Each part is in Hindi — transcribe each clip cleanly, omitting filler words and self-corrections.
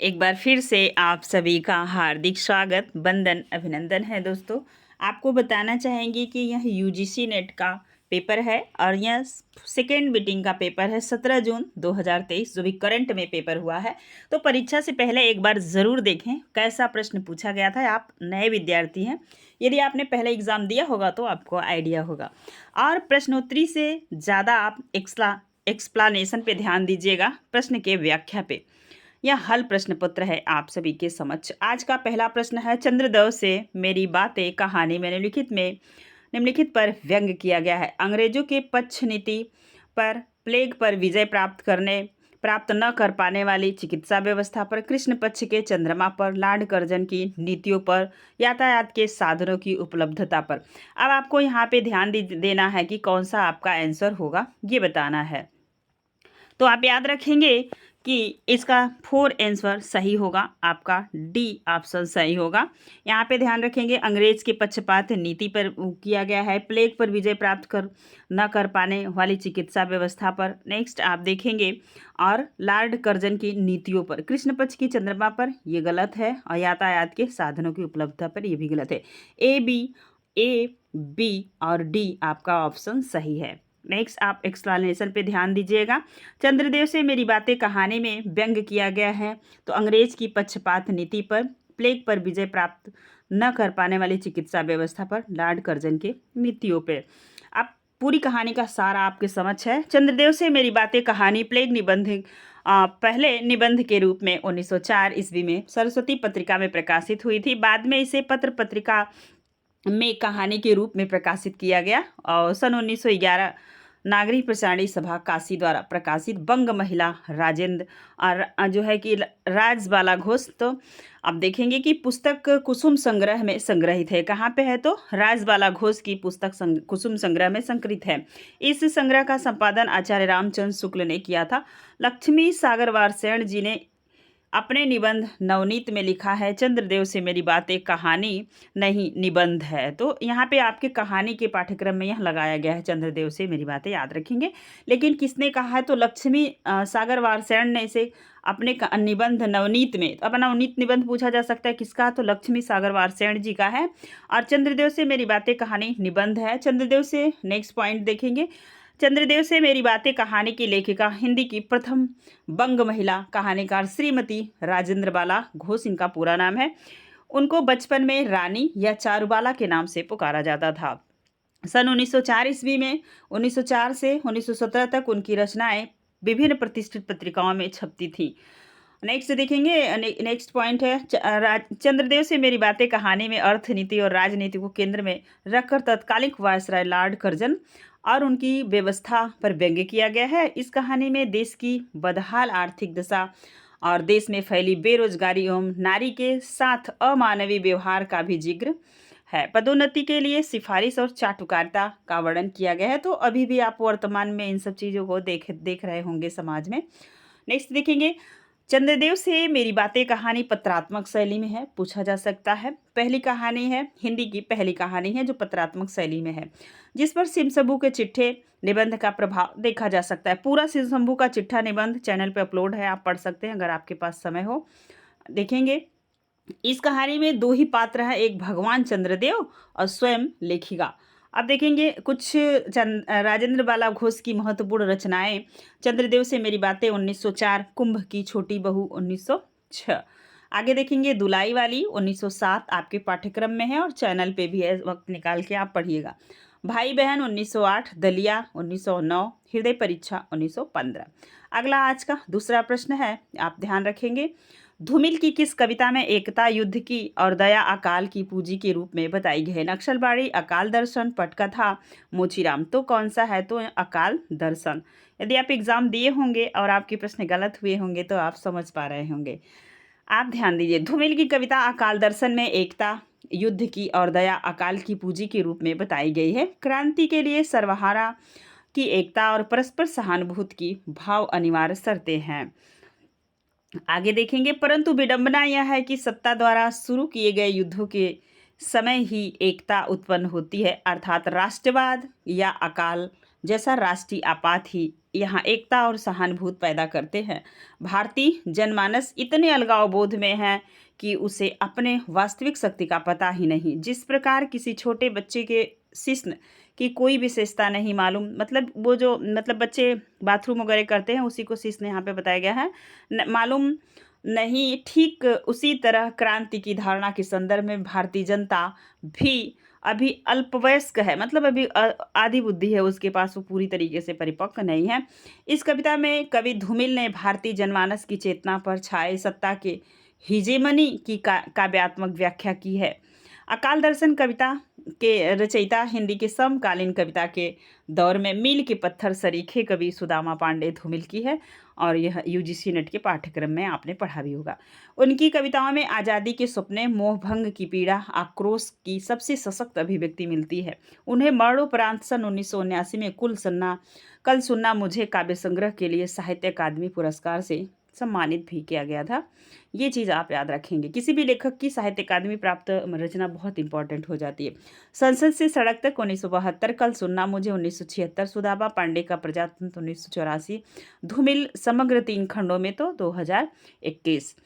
एक बार फिर से आप सभी का हार्दिक स्वागत, वंदन, अभिनंदन है दोस्तों। आपको बताना चाहेंगे कि यह यूजीसी नेट का पेपर है और यह सेकेंड मीटिंग का पेपर है 17 जून 2023, जो भी करंट में पेपर हुआ है। तो परीक्षा से पहले एक बार ज़रूर देखें कैसा प्रश्न पूछा गया था। आप नए विद्यार्थी हैं, यदि आपने पहले एग्ज़ाम दिया होगा तो आपको आइडिया होगा। और प्रश्नोत्तरी से ज़्यादा आप एक्सप्लानेशन पे ध्यान दीजिएगा, प्रश्न के व्याख्या पे। यह हल प्रश्न पत्र है आप सभी के समक्ष। आज का पहला प्रश्न है, चंद्रदेव से मेरी बातें कहानी में निम्नलिखित पर व्यंग किया गया है। अंग्रेजों के पक्ष नीति पर, प्लेग पर विजय प्राप्त न कर पाने वाली चिकित्सा व्यवस्था पर, कृष्ण पक्ष के चंद्रमा पर, लॉर्ड कर्जन की नीतियों पर, यातायात के साधनों की उपलब्धता पर। अब आपको यहाँ पे ध्यान देना है कि कौन सा आपका आंसर होगा, ये बताना है। तो आप याद रखेंगे कि इसका 4 आंसर सही होगा, आपका डी ऑप्शन सही होगा। यहाँ पे ध्यान रखेंगे, अंग्रेज के पक्षपात नीति पर किया गया है, प्लेग पर विजय प्राप्त न कर पाने वाली चिकित्सा व्यवस्था पर। नेक्स्ट आप देखेंगे, और लॉर्ड कर्जन की नीतियों पर, कृष्ण पक्ष की चंद्रमा पर, ये गलत है, और यातायात के साधनों की उपलब्धता पर, ये भी गलत है। ए बी और डी आपका ऑप्शन सही है। नेक्स्ट आप एक्सप्लेनेशन पे ध्यान दीजिएगा। चंद्रदेव से मेरी बातें कहानी में व्यंग किया गया है, तो अंग्रेज की पक्षपात नीति पर, प्लेग पर विजय प्राप्त न कर पाने वाली चिकित्सा व्यवस्था पर, लॉर्ड कर्जन के नीतियों पे। अब पूरी कहानी का सारा आपके समक्ष है। चंद्रदेव से मेरी बातें कहानी प्लेग निबंध पहले निबंध के रूप में 1904 ईस्वी में सरस्वती पत्रिका में प्रकाशित हुई थी। बाद में इसे पत्र पत्रिका में कहानी के रूप में प्रकाशित किया गया, और सन 1911 नागरिक प्रसारणी सभा काशी द्वारा प्रकाशित बंग महिला राजेंद्र और जो है कि राजबाला घोष। तो अब देखेंगे कि पुस्तक कुसुम संग्रह में संग्रहित है। कहाँ पे है? तो राजबाला घोष की पुस्तक कुसुम संग्रह में संकलित है। इस संग्रह का संपादन आचार्य रामचंद्र शुक्ल ने किया था। लक्ष्मी सागर वारसेन जी ने अपने निबंध नवनीत में लिखा है, चंद्रदेव से मेरी बातें कहानी नहीं निबंध है। तो यहाँ पे आपके कहानी के पाठ्यक्रम में यह लगाया गया है, चंद्रदेव से मेरी बातें, याद रखेंगे। लेकिन किसने कहा है? तो लक्ष्मी सागर वारसेन ने इसे अपने निबंध नवनीत में। अब नवनीत निबंध पूछा जा सकता है किसका? तो लक्ष्मी सागर वारसेन जी का है। और चंद्रदेव से मेरी बातें कहानी निबंध है। चंद्रदेव से नेक्स्ट पॉइंट देखेंगे, चंद्रदेव से मेरी बातें कहानी की लेखिका, हिंदी की प्रथम बंग महिला कहानीकार श्रीमती राजेंद्र बाला घोष, इनका पूरा नाम है। उनको बचपन में रानी या चारुबाला के नाम से पुकारा जाता था। सन 1904 ईस्वी में 1904 से 1917 तक उनकी रचनाएं विभिन्न प्रतिष्ठित पत्रिकाओं में छपती थी। नेक्स्ट देखेंगे, नेक्स्ट पॉइंट है, चंद्रदेव से मेरी बातें कहानी में अर्थनीति और राजनीति को केंद्र में रखकर तत्कालीन वायसराय लॉर्ड कर्जन और उनकी व्यवस्था पर व्यंग्य किया गया है। इस कहानी में देश की बदहाल आर्थिक दशा और देश में फैली बेरोजगारी एवं नारी के साथ अमानवीय व्यवहार का भी जिक्र है। पदोन्नति के लिए सिफारिश और चाटुकारिता का वर्णन किया गया है। तो अभी भी आप वर्तमान में इन सब चीज़ों को देख रहे होंगे समाज में। नेक्स्ट देखेंगे, चंद्रदेव से मेरी बातें कहानी पत्रात्मक शैली में है, पूछा जा सकता है। पहली कहानी है, हिंदी की पहली कहानी है जो पत्रात्मक शैली में है, जिस पर सिमशंभू के चिट्ठे निबंध का प्रभाव देखा जा सकता है। पूरा सिमशंभू का चिट्ठा निबंध चैनल पे अपलोड है, आप पढ़ सकते हैं अगर आपके पास समय हो। देखेंगे, इस कहानी में दो ही पात्र हैं, एक भगवान चंद्रदेव और स्वयं लेखिका। अब देखेंगे कुछ राजेंद्र बाला घोष की महत्वपूर्ण रचनाएं। चंद्रदेव से मेरी बातें 1904, कुंभ की छोटी बहू 1906। आगे देखेंगे, दुलाई वाली 1907 आपके पाठ्यक्रम में है और चैनल पे भी है, वक्त निकाल के आप पढ़िएगा। भाई बहन 1908, दलिया 1909, हृदय परीक्षा 1915। अगला आज का दूसरा प्रश्न है, आप ध्यान रखेंगे, धूमिल की किस कविता में एकता युद्ध की और दया अकाल की पूंजी के रूप में बताई गई है? नक्सलबाड़ी, अकाल दर्शन, पटकथा, मोचीराम। तो कौन सा है? तो अकाल दर्शन। यदि आप एग्जाम दिए होंगे और आपके प्रश्न गलत हुए होंगे तो आप समझ पा रहे होंगे। आप ध्यान दीजिए, धूमिल की कविता अकाल दर्शन में एकता युद्ध की और दया अकाल की पूंजी के रूप में बताई गई है। क्रांति के लिए सर्वहारा की एकता और परस्पर सहानुभूति की भाव अनिवार्य शर्तें हैं। आगे देखेंगे, परंतु विडंबना यह है कि सत्ता द्वारा शुरू किए गए युद्धों के समय ही एकता उत्पन्न होती है, अर्थात राष्ट्रवाद या अकाल जैसा राष्ट्रीय आपात ही यहाँ एकता और सहानुभूति पैदा करते हैं। भारतीय जनमानस इतने अलगाव बोध में है कि उसे अपने वास्तविक शक्ति का पता ही नहीं। जिस प्रकार किसी छोटे बच्चे के शिश्न की कोई विशेषता नहीं मालूम, मतलब वो जो मतलब बच्चे बाथरूम वगैरह करते हैं उसी को शिश्न यहाँ पे बताया गया है, मालूम नहीं। ठीक उसी तरह क्रांति की धारणा के संदर्भ में भारतीय जनता भी अभी अल्पवयस्क है, मतलब अभी आधी बुद्धि है उसके पास, वो पूरी तरीके से परिपक्व नहीं है। इस कविता में कवि धूमिल ने भारतीय जनमानस की चेतना पर छाए सत्ता के हिजेमनी की काव्यात्मक व्याख्या की है। अकाल दर्शन कविता के रचयिता हिंदी के समकालीन कविता के दौर में मील के पत्थर सरीखे कवि सुदामा पांडे धूमिल की है, और यह यूजीसी नेट के पाठ्यक्रम में आपने पढ़ा भी होगा। उनकी कविताओं में आज़ादी के सपने, मोहभंग की पीड़ा, आक्रोश की सबसे सशक्त अभिव्यक्ति मिलती है। उन्हें मरणोपरांत सन 1979 में कल सुनना मुझे काव्य संग्रह के लिए साहित्य अकादमी पुरस्कार से सम्मानित भी किया गया था। ये चीज़ आप याद रखेंगे, किसी भी लेखक की साहित्य अकादमी प्राप्त रचना बहुत इंपॉर्टेंट हो जाती है। संसद से सड़क तक 1972, कल सुनना मुझे 1976, सुदामा पांडे का प्रजातंत्र 1984, धूमिल समग्र 3 खंडों में तो 2021।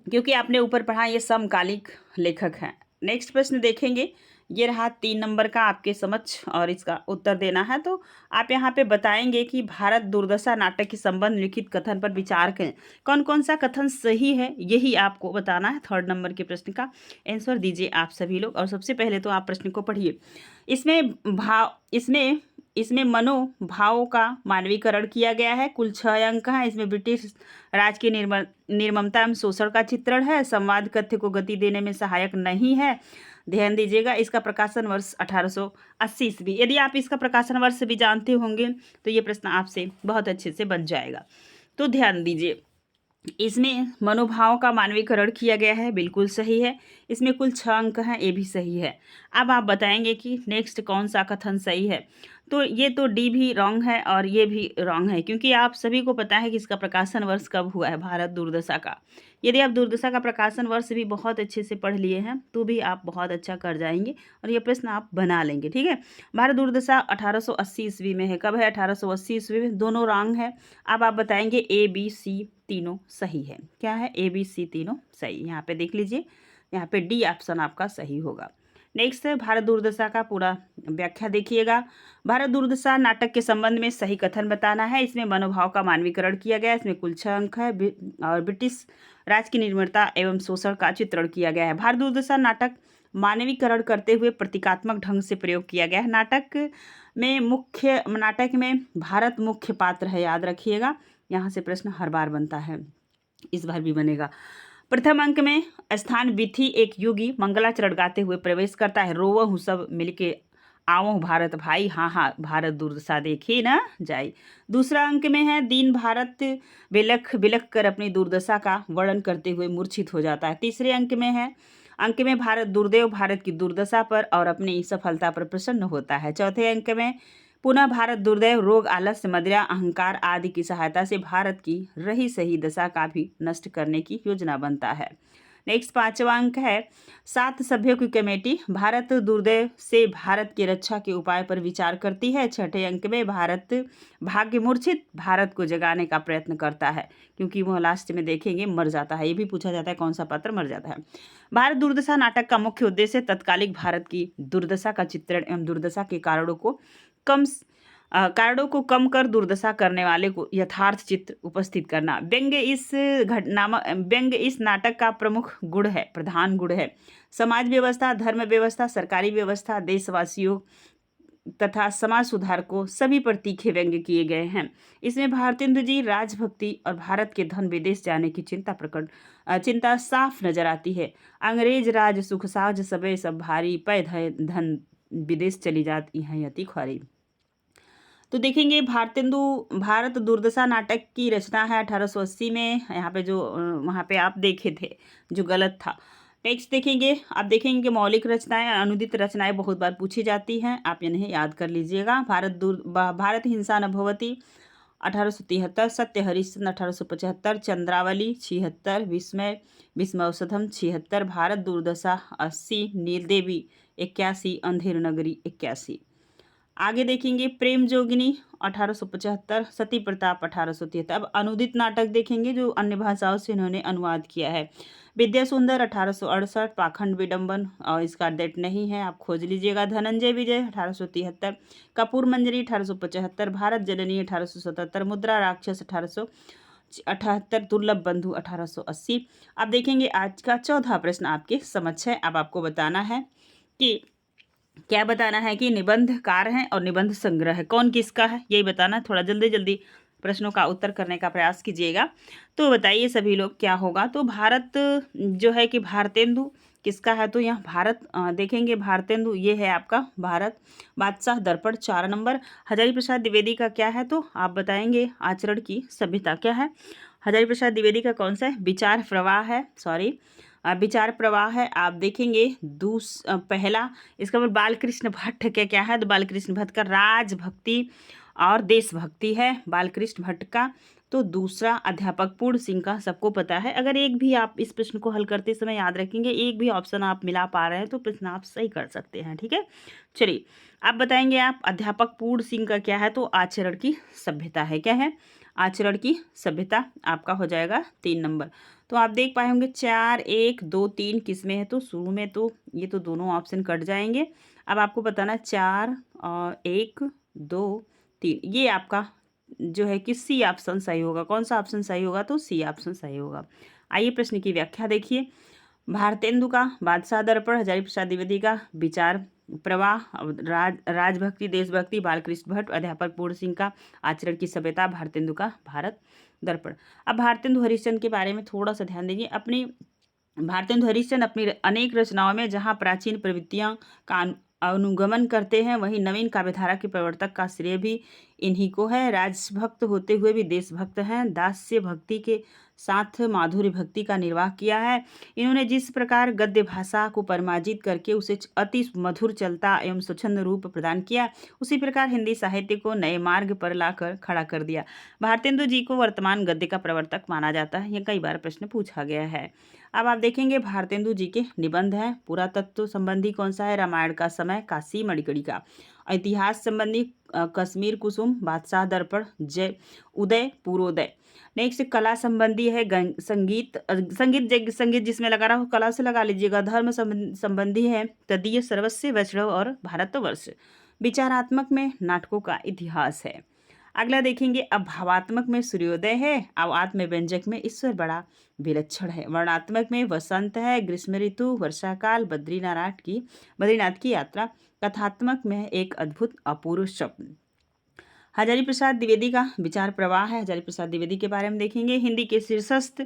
क्योंकि आपने ऊपर पढ़ा ये समकालिक लेखक हैं। नेक्स्ट प्रश्न देखेंगे, ये रहा 3 नंबर का आपके समक्ष, और इसका उत्तर देना है। तो आप यहाँ पे बताएंगे कि भारत दुर्दशा नाटक के संबंध लिखित कथन पर विचार करें। कौन कौन सा कथन सही है यही आपको बताना है। 3rd नंबर के प्रश्न का आंसर दीजिए आप सभी लोग। और सबसे पहले तो आप प्रश्न को पढ़िए। इसमें मनोभावों का मानवीकरण किया गया है। कुल 6 अंक हैं। इसमें ब्रिटिश राज की निर्ममता एवं शोषण का चित्रण है। संवाद कथ्य को गति देने में सहायक नहीं है। ध्यान दीजिएगा, इसका प्रकाशन वर्ष 1880 ईस्वी। यदि आप इसका प्रकाशन वर्ष भी जानते होंगे तो ये प्रश्न आपसे बहुत अच्छे से बन जाएगा। तो ध्यान दीजिए, इसमें मनोभाव का मानवीकरण किया गया है, बिल्कुल सही है। इसमें कुल 6 अंक हैं, ये भी सही है। अब आप बताएंगे कि नेक्स्ट कौन सा कथन सही है। तो ये तो डी भी रॉन्ग है और ये भी रॉन्ग है, क्योंकि आप सभी को पता है कि इसका प्रकाशन वर्ष कब हुआ है, भारत दुर्दशा का। यदि आप दुर्दशा का प्रकाशन वर्ष भी बहुत अच्छे से पढ़ लिए हैं तो भी आप बहुत अच्छा कर जाएंगे और ये प्रश्न आप बना लेंगे, ठीक है। भारत दुर्दशा 1880 ईस्वी में है। कब है? 1880 ईस्वी में। दोनों रॉन्ग है। अब आप बताएंगे ए बी सी तीनों सही है। क्या है? ए बी सी तीनों सही। यहाँ पे देख लीजिए, यहाँ पे डी ऑप्शन आपका सही होगा। नेक्स्ट है भारत दुर्दशा का पूरा व्याख्या देखिएगा। भारत दुर्दशा नाटक के संबंध में सही कथन बताना है। इसमें मनोभाव का मानवीकरण किया गया है। इसमें कुल 6 अंक है और ब्रिटिश राज की निर्ममता एवं शोषण का चित्रण किया गया है। भारत दुर्दशा नाटक मानवीकरण करते हुए प्रतीकात्मक ढंग से प्रयोग किया गया है। नाटक में भारत मुख्य पात्र है, याद रखिएगा। यहाँ से प्रश्न हर बार बनता है, इस बार भी बनेगा। प्रथम अंक में स्थान विधि एक युगी मंगलाचरण गाते हुए प्रवेश करता है। रोवहु सब मिलके आवो भारत भाई, हाँ हाँ भारत दुर्दशा देखी ना जाई। दूसरा अंक में है दीन भारत बिलख बिलख कर अपनी दुर्दशा का वर्णन करते हुए मूर्छित हो जाता है। तीसरे अंक में भारत दुर्दैव भारत की दुर्दशा पर और अपनी सफलता पर प्रसन्न होता है। चौथे अंक में पुनः भारत दुर्दैव रोग आलस्य मदिरा अहंकार आदि की सहायता से भारत की रही सही दशा का भी नष्ट करने की योजना बनता है। नेक्स्ट 5वां अंक है 7 सभ्यों की कमेटी भारत दुर्दैव से भारत की रक्षा के उपाय पर विचार करती है। 6ठे अंक में भारत भाग्य मूर्छित भारत को जगाने का प्रयत्न करता है, क्योंकि वह लास्ट में देखेंगे मर जाता है। ये भी पूछा जाता है कौन सा पात्र मर जाता है। भारत दुर्दशा नाटक का मुख्य उद्देश्य तत्कालिक भारत की दुर्दशा का चित्रण एवं दुर्दशा के कारणों को कम कर दुर्दशा करने वाले को यथार्थ चित्र उपस्थित करना। व्यंग्य इस नाटक का प्रधान गुण है। समाज व्यवस्था, धर्म व्यवस्था, सरकारी व्यवस्था, देशवासियों तथा समाज सुधार को सभी पर तीखे व्यंग्य किए गए हैं। इसमें भारतेंदु जी राजभक्ति और भारत के धन विदेश जाने की चिंता साफ नजर आती है। अंग्रेज राज सुख साज सबे सब भारी, पै धन विदेश चली जात यहाँ यति ख्वारी। तो देखेंगे भारत दुर्दशा नाटक की रचना है 1880 में। यहाँ पे जो वहाँ पे आप देखे थे जो गलत था। नेक्स्ट देखेंगे, आप देखेंगे कि मौलिक रचनाएं, अनुदित रचनाएं बहुत बार पूछी जाती हैं, आप इन्हें याद कर लीजिएगा। भारत हिंसा न भवति 1873, सत्य हरिश्चंद्र 1875, चंद्रावली 76, विस्मयौषधम 76, भारत दुर्दशा 80, नीलदेवी 81, अंधेर नगरी 81। आगे देखेंगे प्रेम जोगिनी 1875, सती प्रताप 1873। अब अनुदित नाटक देखेंगे जो अन्य भाषाओं से इन्होंने अनुवाद किया है। विद्या सुंदर 1868, पाखंड विडंबन और इसका डेट नहीं है, आप खोज लीजिएगा। धनंजय विजय 1873, कपूर मंजरी 1875, भारत जननी 1877, मुद्रा राक्षस 1878, दुर्लभ बंधु 1880। अब देखेंगे आज का चौथा प्रश्न आपके समक्ष है। अब आपको बताना है कि क्या बताना है कि निबंधकार हैं और निबंध संग्रह है, कौन किसका है, यही बताना। थोड़ा जल्दी जल्दी प्रश्नों का उत्तर करने का प्रयास कीजिएगा। तो बताइए सभी लोग क्या होगा। तो भारत जो है कि भारतेंदु किसका है, तो यहाँ भारत देखेंगे भारतेंदु ये है आपका भारत। बादशाह दर्पण 4 नंबर। हजारी प्रसाद द्विवेदी का क्या है, तो आप बताएंगे आचरण की सभ्यता क्या है। हजारी प्रसाद द्विवेदी का कौन सा है, विचार प्रवाह है, सॉरी विचार प्रवाह है। आप देखेंगे पहला इसका बाद बालकृष्ण भट्ट के क्या है, तो बालकृष्ण भट्ट का राजभक्ति और देशभक्ति है बालकृष्ण भट्ट का। तो दूसरा अध्यापक पूर्ण सिंह का सबको पता है। अगर एक भी आप इस प्रश्न को हल करते समय याद रखेंगे, एक भी ऑप्शन आप मिला पा रहे हैं तो प्रश्न आप सही कर सकते हैं, ठीक है। चलिए आप बताएंगे आप अध्यापक पूर्ण सिंह का क्या है, तो आचरण की सभ्यता है, क्या है, आचरण की सभ्यता आपका हो जाएगा 3 नंबर। तो आप देख पाए होंगे 4, 1, 2, 3 किस में है, तो शुरू में तो ये तो दोनों ऑप्शन कट जाएंगे। अब आपको बताना 4 और 1, 2, 3 ये आपका जो है कि सी ऑप्शन सही होगा। कौन सा ऑप्शन सही होगा, तो सी ऑप्शन सही होगा। आइए प्रश्न की व्याख्या देखिए। भारतेंदु का बादशाह दर्पण, हजारी प्रसाद द्विवेदी का विचार प्रवाह, राजभक्ति देशभक्ति बालकृष्ण भट्ट, अध्यापक पूर्ण सिंह का आचरण की सभ्यता, भारतेंदु का भारत दर्पण। अब भारतेंदु हरिश्चंद्र के बारे में थोड़ा सा ध्यान देंगे। अपनी भारतेंदु हरिश्चंद्र अपनी अनेक रचनाओं में जहाँ प्राचीन प्रवृत्तियां का अनुगमन करते हैं, वहीं नवीन काव्यधारा के प्रवर्तक का श्रेय भी इन्हीं को है। राजभक्त होते हुए भी देशभक्त हैं। दास्य भक्ति के साथ माधुर्य भक्ति का निर्वाह किया है। इन्होंने जिस प्रकार गद्य भाषा को परिमार्जित करके उसे अति मधुर चलता एवं स्वच्छंद रूप प्रदान किया, उसी प्रकार हिंदी साहित्य को नए मार्ग पर लाकर खड़ा कर दिया। भारतेंदु जी को वर्तमान गद्य का प्रवर्तक माना जाता है, यह कई बार प्रश्न पूछा गया है। अब आप देखेंगे भारतेंदु जी के निबंध हैं। पुरातत्व संबंधी कौन सा है, रामायण का समय, काशी मणिकर्णिका। इतिहास संबंधी कश्मीर कुसुम, बादशाह दर्पण, जय उदय पूर्वोदय। नेक्स्ट कला संबंधी है संगीत जिसमें लगा रहा हो कला से लगा लीजिएगा। धर्म संबंधी है तदीय सर्वस्व वैष्णव और भारतवर्ष। विचारात्मक में नाटकों का इतिहास है। अगला देखेंगे अब भावात्मक में सूर्योदय है, अब आत्म व्यंजक में ईश्वर बड़ा विलक्षण है, वर्णात्मक में वसंत है, ग्रीष्म ऋतु, वर्षा काल, बद्रीनाथ की यात्रा, कथात्मक में एक अद्भुत अपूर्व स्वप्न। हजारी प्रसाद द्विवेदी का विचार प्रवाह है। हजारी प्रसाद द्विवेदी के बारे में देखेंगे। हिंदी के शीर्षस्थ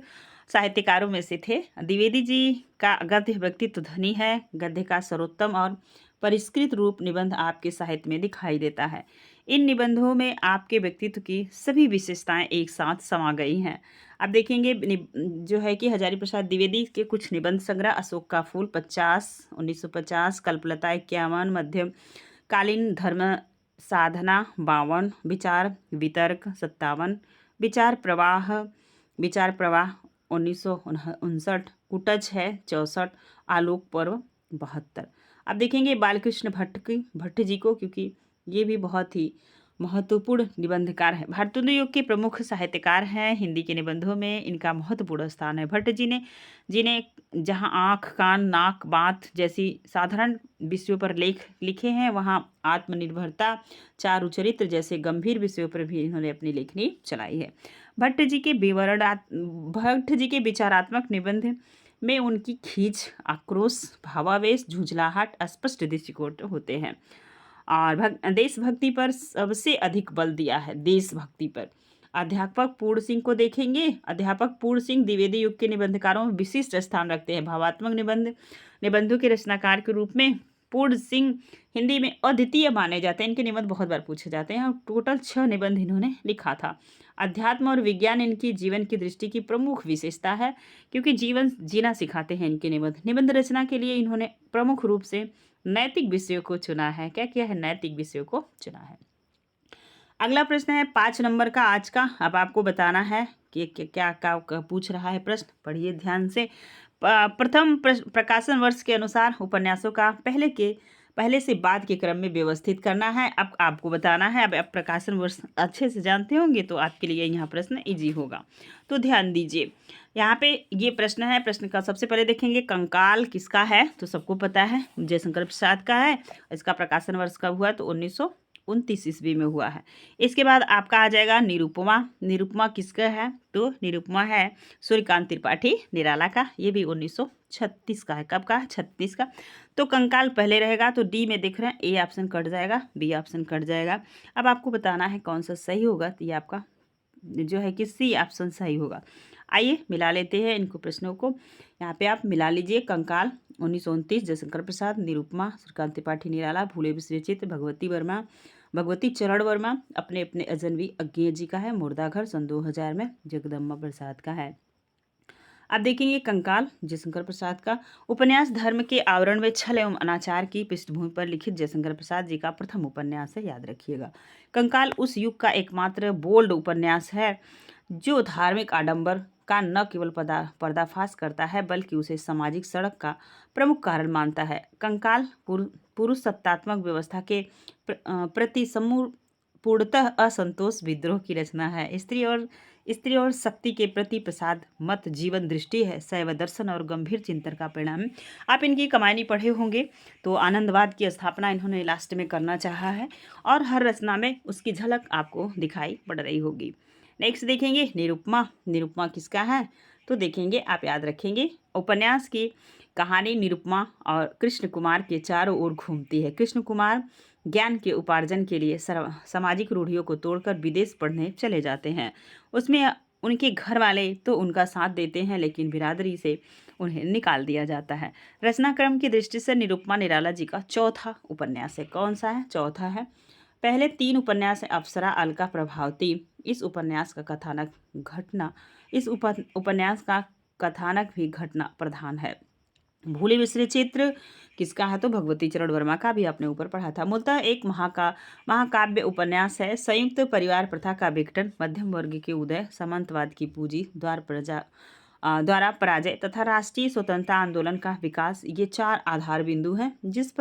साहित्यकारों में से थे। द्विवेदी जी का गद्य व्यक्तित्व धनी है। गद्य का सर्वोत्तम और परिष्कृत रूप निबंध आपके साहित्य में दिखाई देता है। इन निबंधों में आपके व्यक्तित्व की सभी विशेषताएं एक साथ समा गई हैं। अब देखेंगे जो है कि हजारी प्रसाद द्विवेदी के कुछ निबंध संग्रह, अशोक का फूल 1950, कल्पलता 51, मध्यकालीन धर्म साधना 52, विचार वितर्क 57, विचार प्रवाह 1959, कुटज है 64, आलोक पर्व 72। अब देखेंगे बालकृष्ण भट्ट जी को, क्योंकि ये भी बहुत ही महत्वपूर्ण निबंधकार है। भारतेंदु युग के प्रमुख साहित्यकार हैं। हिंदी के निबंधों में इनका महत्वपूर्ण स्थान है। भट्ट जी ने जिन्हें जहां आँख कान नाक बात जैसी साधारण विषयों पर लेख लिखे हैं, वहां आत्मनिर्भरता चारु चरित्र जैसे गंभीर विषयों पर भी इन्होंने अपनी लेखनी चलाई है। भट्ट जी के विचारात्मक निबंध में उनकी खींच, आक्रोश, भावावेश, झुंझलाहट, स्पष्ट दृष्टिकोण होते हैं। और देशभक्ति पर सबसे अधिक बल दिया है, देशभक्ति पर। अध्यापक पूर्ण सिंह को देखेंगे। अध्यापक पूर्ण सिंह द्विवेदी युग के निबंधकारों में विशिष्ट स्थान रखते हैं। भावात्मक निबंधों के रचनाकार के रूप में पूर्ण सिंह हिंदी में अद्वितीय माने जाते हैं। इनके निबंध बहुत बार पूछे जाते हैं और टोटल 6 निबंध इन्होंने लिखा था। अध्यात्म और विज्ञान इनकी जीवन की दृष्टि की प्रमुख विशेषता है, क्योंकि जीवन जीना सिखाते हैं इनके निबंध रचना के लिए इन्होंने प्रमुख रूप से नैतिक विषयों को चुना है। क्या किया है, नैतिक विषयों को चुना है। अगला प्रश्न है 5 नंबर का आज का। अब आपको बताना है कि क्या पूछ रहा है प्रश्न, पढ़िए ध्यान से। प्रथम प्रकाशन वर्ष के अनुसार उपन्यासों का पहले से बाद के क्रम में व्यवस्थित करना है। अब आपको बताना है, अब आप प्रकाशन वर्ष अच्छे से जानते होंगे तो आपके लिए यहाँ प्रश्न इजी होगा। तो ध्यान दीजिए, यहाँ पे ये प्रश्न है। प्रश्न का सबसे पहले देखेंगे, कंकाल किसका है? तो सबको पता है, जयशंकर प्रसाद का है। इसका प्रकाशन वर्ष कब हुआ? तो 1929 ईस्वी में हुआ है। इसके बाद आपका आ जाएगा निरुपमा। निरुपमा किसका है? तो निरुपमा है सूर्यकांत त्रिपाठी निराला का। ये भी 1936 का है। कब का है? 36 का। तो कंकाल पहले रहेगा, तो डी में देख रहे हैं, ए ऑप्शन कट जाएगा, बी ऑप्शन कट जाएगा। अब आपको बताना है कौन सा सही होगा। तो ये आपका जो है कि सी ऑप्शन सही होगा। आइए मिला लेते हैं इनको प्रश्नों को। यहाँ पे आप मिला लीजिए, कंकाल 1929 जयशंकर प्रसाद, निरुपमा सूर्यकांत त्रिपाठी निराला, भूले बिसरे चित्र भगवती चरण वर्मा अपने अपने अजनबी अज्ञेय जी का है। मुर्दाघर सन 2000 में जगदम्बा प्रसाद का है। अब देखेंगे कंकाल जयशंकर प्रसाद का। उपन्यास धर्म के आवरण में छल एवं अनाचार की पृष्ठभूमि पर लिखित जयशंकर प्रसाद जी का प्रथम उपन्यास है, याद रखिएगा। कंकाल उस युग का एकमात्र बोल्ड उपन्यास है जो धार्मिक आडंबर का न केवल पर्दाफाश करता है बल्कि उसे सामाजिक सड़क का प्रमुख कारण मानता है। कंकाल पुरुष सत्तात्मक व्यवस्था के प्रति पूर्णतः असंतोष विद्रोह की रचना है। स्त्री और शक्ति के प्रति प्रसाद मत जीवन दृष्टि है, शैव दर्शन और गंभीर चिंतन का परिणाम। आप इनकी कमानी पढ़े होंगे। तो आनंदवाद की स्थापना इन्होंने लास्ट में करना चाहा है और हर रचना में उसकी झलक आपको दिखाई पड़ रही होगी। नेक्स्ट देखेंगे निरुपमा। निरुपमा किसका है? तो देखेंगे, आप याद रखेंगे, उपन्यास की कहानी निरुपमा और कृष्ण कुमार के चारों ओर घूमती है। कृष्ण कुमार ज्ञान के उपार्जन के लिए सामाजिक रूढ़ियों को तोड़कर विदेश पढ़ने चले जाते हैं। उसमें उनके घर वाले तो उनका साथ देते हैं, लेकिन बिरादरी से उन्हें निकाल दिया जाता है। रचनाक्रम की दृष्टि से निरुपमा निराला जी का चौथा उपन्यास है। कौन सा है? चौथा है। पहले 3 उपन्यास है अप्सरा, अलका, प्रभावती। इस उपन्यास का कथानक भी घटना प्रधान है। भूले बिसरे चित्र किसका है? तो भगवती चरण वर्मा का, भी आपने ऊपर पढ़ा था। मूलतः एक महाकाव्य उपन्यास है। संयुक्त परिवार प्रथा का विघटन, मध्यम वर्ग के उदय, सामंतवाद की पूंजी, द्वारा पराजय तथा राष्ट्रीय स्वतंत्रता आंदोलन का विकास, ये 4 आधार बिंदु हैं जिस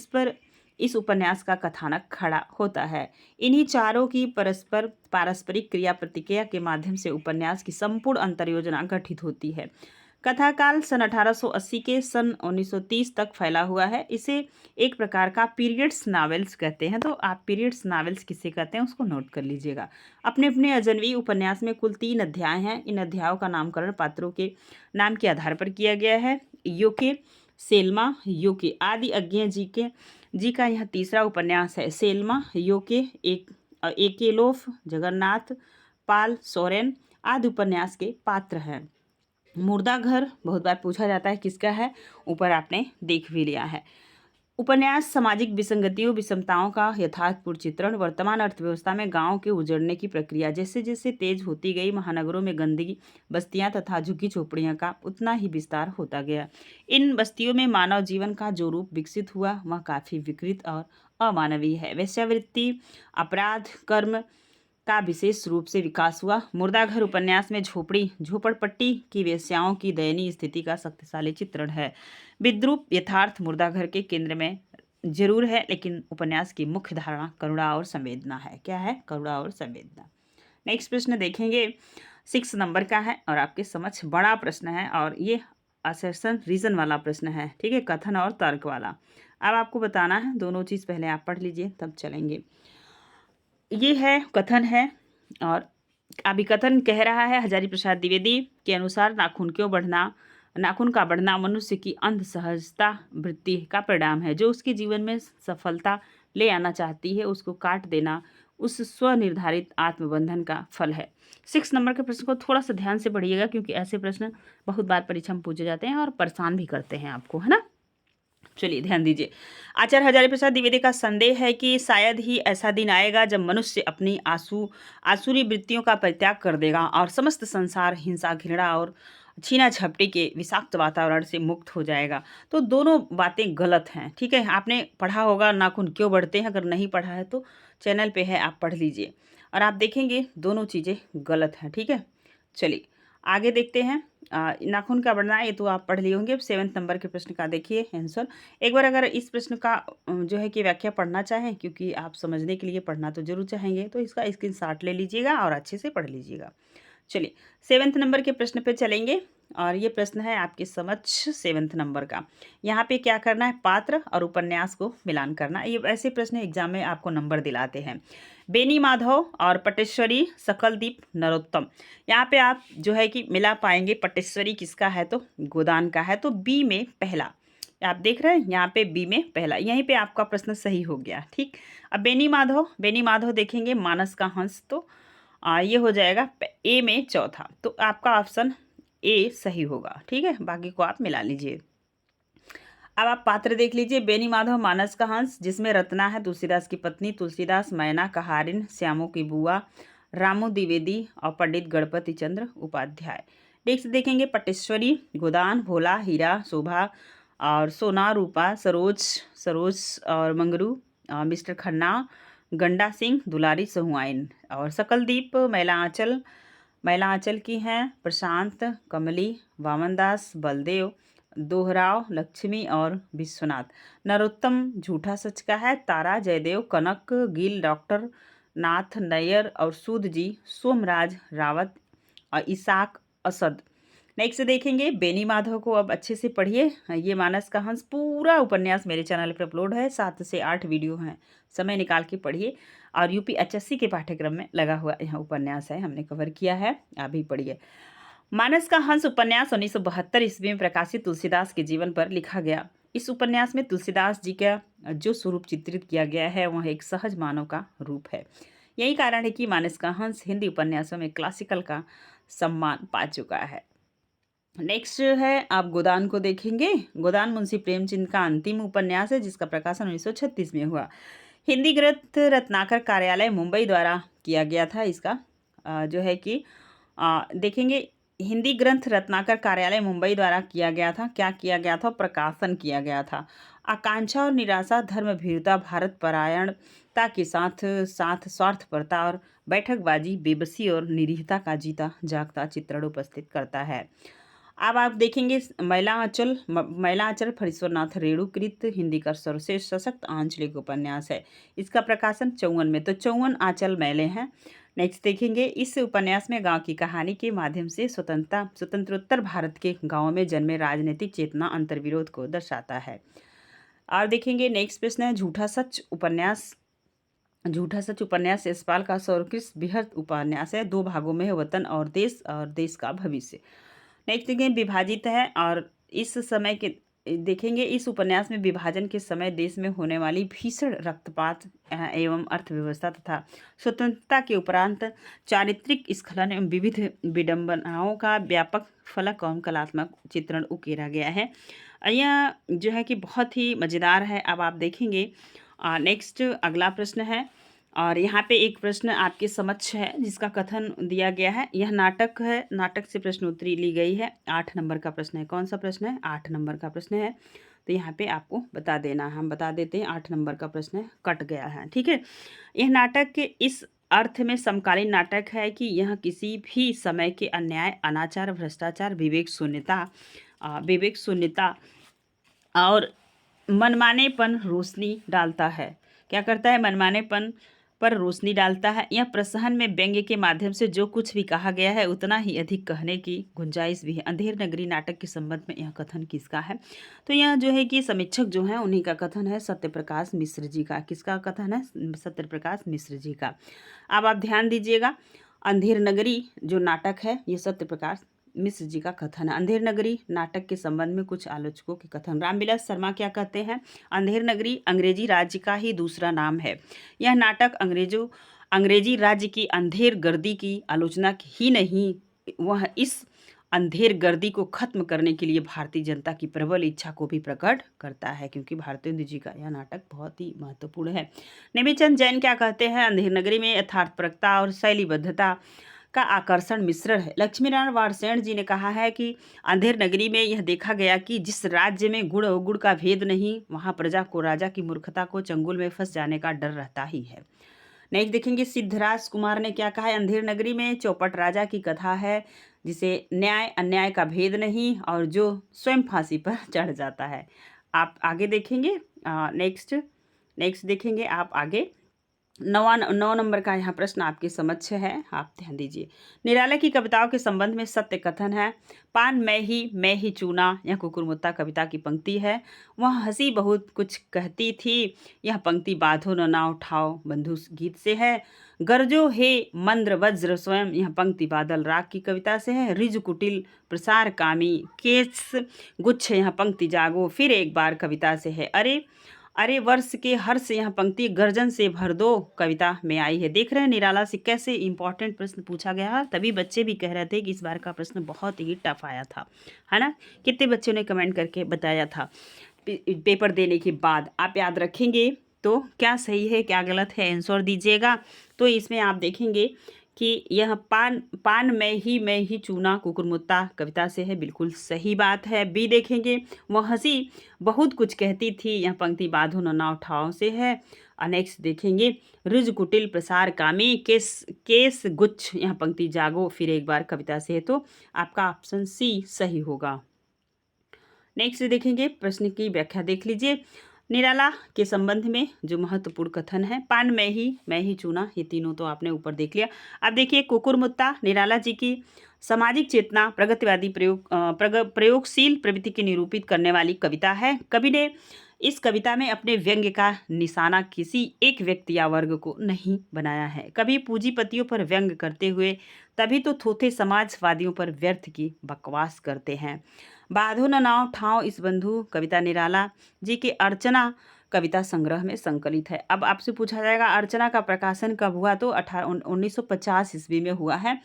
पर इस उपन्यास का कथानक खड़ा होता है। इन्हीं चारों की पारस्परिक क्रिया प्रतिक्रिया के माध्यम से उपन्यास की संपूर्ण अंतर्योजना गठित होती है। कथाकाल सन 1880 के सन 1930 तक फैला हुआ है। इसे एक प्रकार का पीरियड्स नॉवेल्स कहते हैं। तो आप पीरियड्स नॉवेल्स किसे कहते हैं उसको नोट कर लीजिएगा। अपने अपने अजनबी उपन्यास में कुल 3 अध्याय हैं। इन अध्यायों का नामकरण पात्रों के नाम के आधार पर किया गया है। योके, सेल्मा, योके आदि अज्ञेय जी का यह तीसरा उपन्यास है। सेल्मा, योके, एकेलोफ, जगन्नाथ, पाल, सोरेन आदि उपन्यास के पात्र हैं। मुर्दाघर बहुत बार पूछा जाता है किसका है, ऊपर आपने देख भी लिया है। उपन्यास सामाजिक विसंगतियों विषमताओं का यथार्थपूर्ण चित्रण। वर्तमान अर्थव्यवस्था में गांव के उजड़ने की प्रक्रिया जैसे जैसे तेज होती गई, महानगरों में गंदगी, बस्तियां तथा झुग्गी झोपड़ियां का उतना ही विस्तार होता गया। इन बस्तियों में मानव जीवन का जो रूप विकसित हुआ वह काफी विकृत और अमानवीय है। वेश्यावृत्ति, अपराध, कर्म का विशेष रूप से विकास हुआ। मुर्दाघर उपन्यास में झोपड़पट्टी की वेश्याओं की दयनीय स्थिति का शक्तिशाली चित्रण है। विद्रूप यथार्थ मुर्दाघर के केंद्र में जरूर है, लेकिन उपन्यास की मुख्य धारणा करुणा और संवेदना है। क्या है? करुणा और संवेदना। नेक्स्ट प्रश्न देखेंगे, 6 नंबर का है और आपके समक्ष बड़ा प्रश्न है और ये असर्शन रीजन वाला प्रश्न है। ठीक है, कथन और तर्क वाला। अब आपको बताना है, दोनों चीज़ पहले आप पढ़ लीजिए तब चलेंगे। ये है कथन है और अभी कथन कह रहा है, हजारी प्रसाद द्विवेदी के अनुसार नाखून का बढ़ना मनुष्य की अंध सहजता वृत्ति का परिणाम है। जो उसके जीवन में सफलता ले आना चाहती है उसको काट देना उस स्वनिर्धारित आत्मबंधन का फल है। 6 नंबर के प्रश्न को थोड़ा सा ध्यान से पढ़िएगा क्योंकि ऐसे प्रश्न बहुत बार परीक्षा में पूछे जाते हैं और परेशान भी करते हैं आपको, है ना। चलिए ध्यान दीजिए। आचार्य हजारी प्रसाद द्विवेदी का संदेह है कि शायद ही ऐसा दिन आएगा जब मनुष्य अपनी आसुरी वृत्तियों का परित्याग कर देगा और समस्त संसार हिंसा, घृणा और छीना झपटी के विषाक्त वातावरण से मुक्त हो जाएगा। तो दोनों बातें गलत हैं। ठीक है, आपने पढ़ा होगा नाखून क्यों बढ़ते हैं, अगर नहीं पढ़ा है तो चैनल पे है, आप पढ़ लीजिए और आप देखेंगे दोनों चीज़ें गलत हैं। ठीक है, चलिए आगे देखते हैं। नाखून का बढ़ना, ये तो आप पढ़ लिए होंगे। 7वें नंबर के प्रश्न का देखिए आंसर। एक बार अगर इस प्रश्न का जो है कि व्याख्या पढ़ना चाहें, क्योंकि आप समझने के लिए पढ़ना तो जरूर चाहेंगे, तो इसका स्क्रीनशॉट ले लीजिएगा और अच्छे से पढ़ लीजिएगा। चलिए 7वें नंबर के प्रश्न पे चलेंगे और ये प्रश्न है आपके समक्ष 7वें नंबर का। यहाँ पे क्या करना है, पात्र और उपन्यास को मिलान करना। ये ऐसे प्रश्न एग्जाम में आपको नंबर दिलाते हैं। बेनी माधव और पटेश्वरी, सकलदीप, नरोत्तम। यहाँ पे आप जो है कि मिला पाएंगे। पटेश्वरी किसका है, तो गोदान का है, तो बी में पहला। आप देख रहे हैं यहाँ पे बी में पहला, यहीं पे आपका प्रश्न सही हो गया। ठीक, अब बेनी माधव देखेंगे, मानस का हंस, तो ये हो जाएगा ए में चौथा, तो आपका ऑप्शन ए सही होगा। ठीक है, बाकी को आप मिला लीजिए। अब आप पात्र देख लीजिए। बेनी माधव मानस का हंस, जिसमें रत्ना है तुलसीदास की पत्नी, तुलसीदास, मैना, कहारिन, श्यामों की बुआ, रामू द्विवेदी और पंडित गणपति चंद्र उपाध्याय। नेक्स्ट देखेंगे पटेश्वरी, गोदान, भोला, हीरा, शोभा और सोना, रूपा, सरोज और मंगरू, मिस्टर खन्ना, गंडा सिंह, दुलारी, सहुआइन। और सकलदीप महिला आंचल की हैं प्रशांत, कमली, वामनदास, बलदेव, दोहराव, लक्ष्मी और विश्वनाथ। नरोत्तम झूठा सच का है, तारा, जयदेव, कनक, गिल, डॉक्टर नाथ, नैयर और सूद जी, सोमराज, रावत और इसाक, असद। नेक्स्ट देखेंगे बेनी माधव को। अब अच्छे से पढ़िए। ये मानस का हंस पूरा उपन्यास मेरे चैनल पर अपलोड है, 7 से 8 वीडियो हैं, समय निकाल के पढ़िए। और यूपी एचएससी के पाठ्यक्रम में लगा हुआ यहाँ उपन्यास है, हमने कवर किया है, आप भी पढ़िए। मानस का हंस उपन्यास 1972 ईस्वी में प्रकाशित तुलसीदास के जीवन पर लिखा गया। इस उपन्यास में तुलसीदास जी का जो स्वरूप चित्रित किया गया है वह एक सहज मानव का रूप है। यही कारण है कि मानस का हंस हिंदी उपन्यासों में क्लासिकल का सम्मान पा चुका है। नेक्स्ट है, आप गोदान को देखेंगे। गोदान मुंशी प्रेमचंद का अंतिम उपन्यास है, जिसका प्रकाशन 1936 में हुआ। हिंदी ग्रंथ रत्नाकर कार्यालय मुंबई द्वारा किया गया था। इसका जो है कि देखेंगे, हिंदी ग्रंथ रत्नाकर कार्यालय मुंबई द्वारा किया गया था। क्या किया गया था, प्रकाशन किया गया था। आकांक्षा और निराशा, धर्म भीरुता, भारत परायणता के साथ साथ स्वार्थपरता और बैठकबाजी, बेबसी और निरीहता का जीता जागता चित्रण उपस्थित करता है। अब आप देखेंगे महिला आंचल फरीश्वरनाथ रेणुकृत हिंदी का सर्वश्रेष्ठ सशक्त आंचलिक उपन्यास है। इसका प्रकाशन 54 में, तो 54 आंचल मैले हैं। नेक्स्ट देखेंगे, इस उपन्यास में गांव की कहानी के माध्यम से स्वतंत्रोत्तर भारत के गांवों में जन्मे राजनीतिक चेतना अंतर्विरोध को दर्शाता है। और देखेंगे नेक्स्ट प्रश्न है, झूठा सच उपन्यास यशपाल का सर्वोत्कृष्ट बृहद उपन्यास है। 2 भागों में है, वतन और देश का भविष्य। नेक्स्ट देखेंगे, विभाजित है और इस समय के देखेंगे, इस उपन्यास में विभाजन के समय देश में होने वाली भीषण रक्तपात एवं अर्थव्यवस्था तथा स्वतंत्रता के उपरांत चारित्रिक स्खलन एवं विविध विडंबनाओं का व्यापक फलक एवं कलात्मक चित्रण उकेरा गया है। यह जो है कि बहुत ही मज़ेदार है। अब आप देखेंगे नेक्स्ट अगला प्रश्न है, और यहाँ पे एक प्रश्न आपके समक्ष है जिसका कथन दिया गया है। यह नाटक है, नाटक से प्रश्न उत्तरी ली गई है। 8 नंबर का प्रश्न है। कौन सा प्रश्न है, 8 नंबर का प्रश्न है। तो यहाँ पे आपको बता देना, हम बता देते हैं। 8 नंबर का प्रश्न है, कट गया है। ठीक है, यह नाटक के इस अर्थ में समकालीन नाटक है कि यह किसी भी समय के अन्याय, अनाचार, भ्रष्टाचार, विवेक शून्यता और मनमानेपन रोशनी डालता है। क्या करता है, मनमानेपन पर रोशनी डालता है। यह प्रसहन में व्यंग्य के माध्यम से जो कुछ भी कहा गया है उतना ही अधिक कहने की गुंजाइश भी है। अंधेर नगरी नाटक के संबंध में यह कथन किसका है, तो यह जो है कि समीक्षक जो है उन्हीं का कथन है, सत्यप्रकाश मिश्र जी का। किसका कथन है, सत्यप्रकाश मिश्र जी का। अब आप ध्यान दीजिएगा, अंधेर नगरी जो नाटक है ये सत्यप्रकाश मिश्र जी का कथन है। अंधेर नगरी नाटक के संबंध में कुछ आलोचकों के कथन। रामविलास शर्मा क्या कहते हैं, अंधेर नगरी अंग्रेजी राज्य का ही दूसरा नाम है। यह नाटक अंग्रेजी राज्य की अंधेर गर्दी की आलोचना ही नहीं, वह इस अंधेर गर्दी को खत्म करने के लिए भारतीय जनता की प्रबल इच्छा को भी प्रकट करता है, क्योंकि भारतेंदु जी का यह नाटक बहुत ही महत्वपूर्ण है। नेमीचंद जैन क्या कहते हैं, अंधेर नगरी में यथार्थपरकता और शैलीबद्धता का आकर्षण मिश्रण है। लक्ष्मीनारायण वार्ष्णेय जी ने कहा है कि अंधेर नगरी में यह देखा गया कि जिस राज्य में गुण अवगुण का भेद नहीं, वहाँ प्रजा को राजा की मूर्खता को चंगुल में फंस जाने का डर रहता ही है। नेक्स्ट देखेंगे, सिद्धराज कुमार ने क्या कहा है, अंधेर नगरी में चौपट राजा की कथा है जिसे न्याय अन्याय का भेद नहीं और जो स्वयं फांसी पर चढ़ जाता है। आप आगे देखेंगे नेक्स्ट नेक्स्ट देखेंगे आप आगे 9 नंबर का यहाँ प्रश्न आपके समक्ष है, आप ध्यान दीजिए। निराला की कविताओं के संबंध में सत्य कथन है। पान मैं ही चूना, यह कुकुरमुत्ता कविता की पंक्ति है। वह हंसी बहुत कुछ कहती थी, यह पंक्ति बाँधो न नाव उठाओ बंधु गीत से है। गरजो हे मंद्र वज्र स्वयं, यह पंक्ति बादल राग की कविता से है। रिज कुटिल प्रसार कामी केस गुच्छ, यह पंक्ति जागो फिर एक बार कविता से है। अरे वर्ष के हर्ष, यह पंक्ति गर्जन से भर दो कविता में आई है। देख रहे हैं निराला से कैसे इंपॉर्टेंट प्रश्न पूछा गया है। तभी बच्चे भी कह रहे थे कि इस बार का प्रश्न बहुत ही टफ आया था, है ना। कितने बच्चों ने कमेंट करके बताया था पेपर देने के बाद। आप याद रखेंगे तो क्या सही है क्या गलत है आंसर दीजिएगा। तो इसमें आप देखेंगे कि यह पान मैं ही चूना कुकुरमुत्ता कविता से है, बिल्कुल सही बात है। बी देखेंगे, वह हंसी बहुत कुछ कहती थी, यह पंक्ति बाँधो न नाव उठाओ से है। और नेक्स्ट देखेंगे, रिज कुटिल प्रसार कामी केस गुच्छ, यह पंक्ति जागो फिर एक बार कविता से है। तो आपका ऑप्शन सी सही होगा। नेक्स्ट देखेंगे, प्रश्न की व्याख्या देख लीजिए। निराला के संबंध में जो महत्वपूर्ण कथन है, पान मैं ही चूना, ये तीनों तो आपने ऊपर देख लिया। अब देखिए कुकुरमुत्ता निराला जी की सामाजिक चेतना प्रगतिवादी प्रयोगशील प्रवृत्ति की निरूपित करने वाली कविता है। कवि ने इस कविता में अपने व्यंग्य का निशाना किसी एक व्यक्ति या वर्ग को नहीं बनाया है। कभी पूंजीपतियों पर व्यंग करते हुए तभी तो थोथे समाजवादियों पर व्यर्थ की बकवास करते हैं। बाँधो न नाव ठाव इस बंधु कविता निराला जी के अर्चना कविता संग्रह में संकलित है। अब आपसे पूछा जाएगा अर्चना का प्रकाशन कब हुआ, तो 1950 ईस्वी में हुआ है।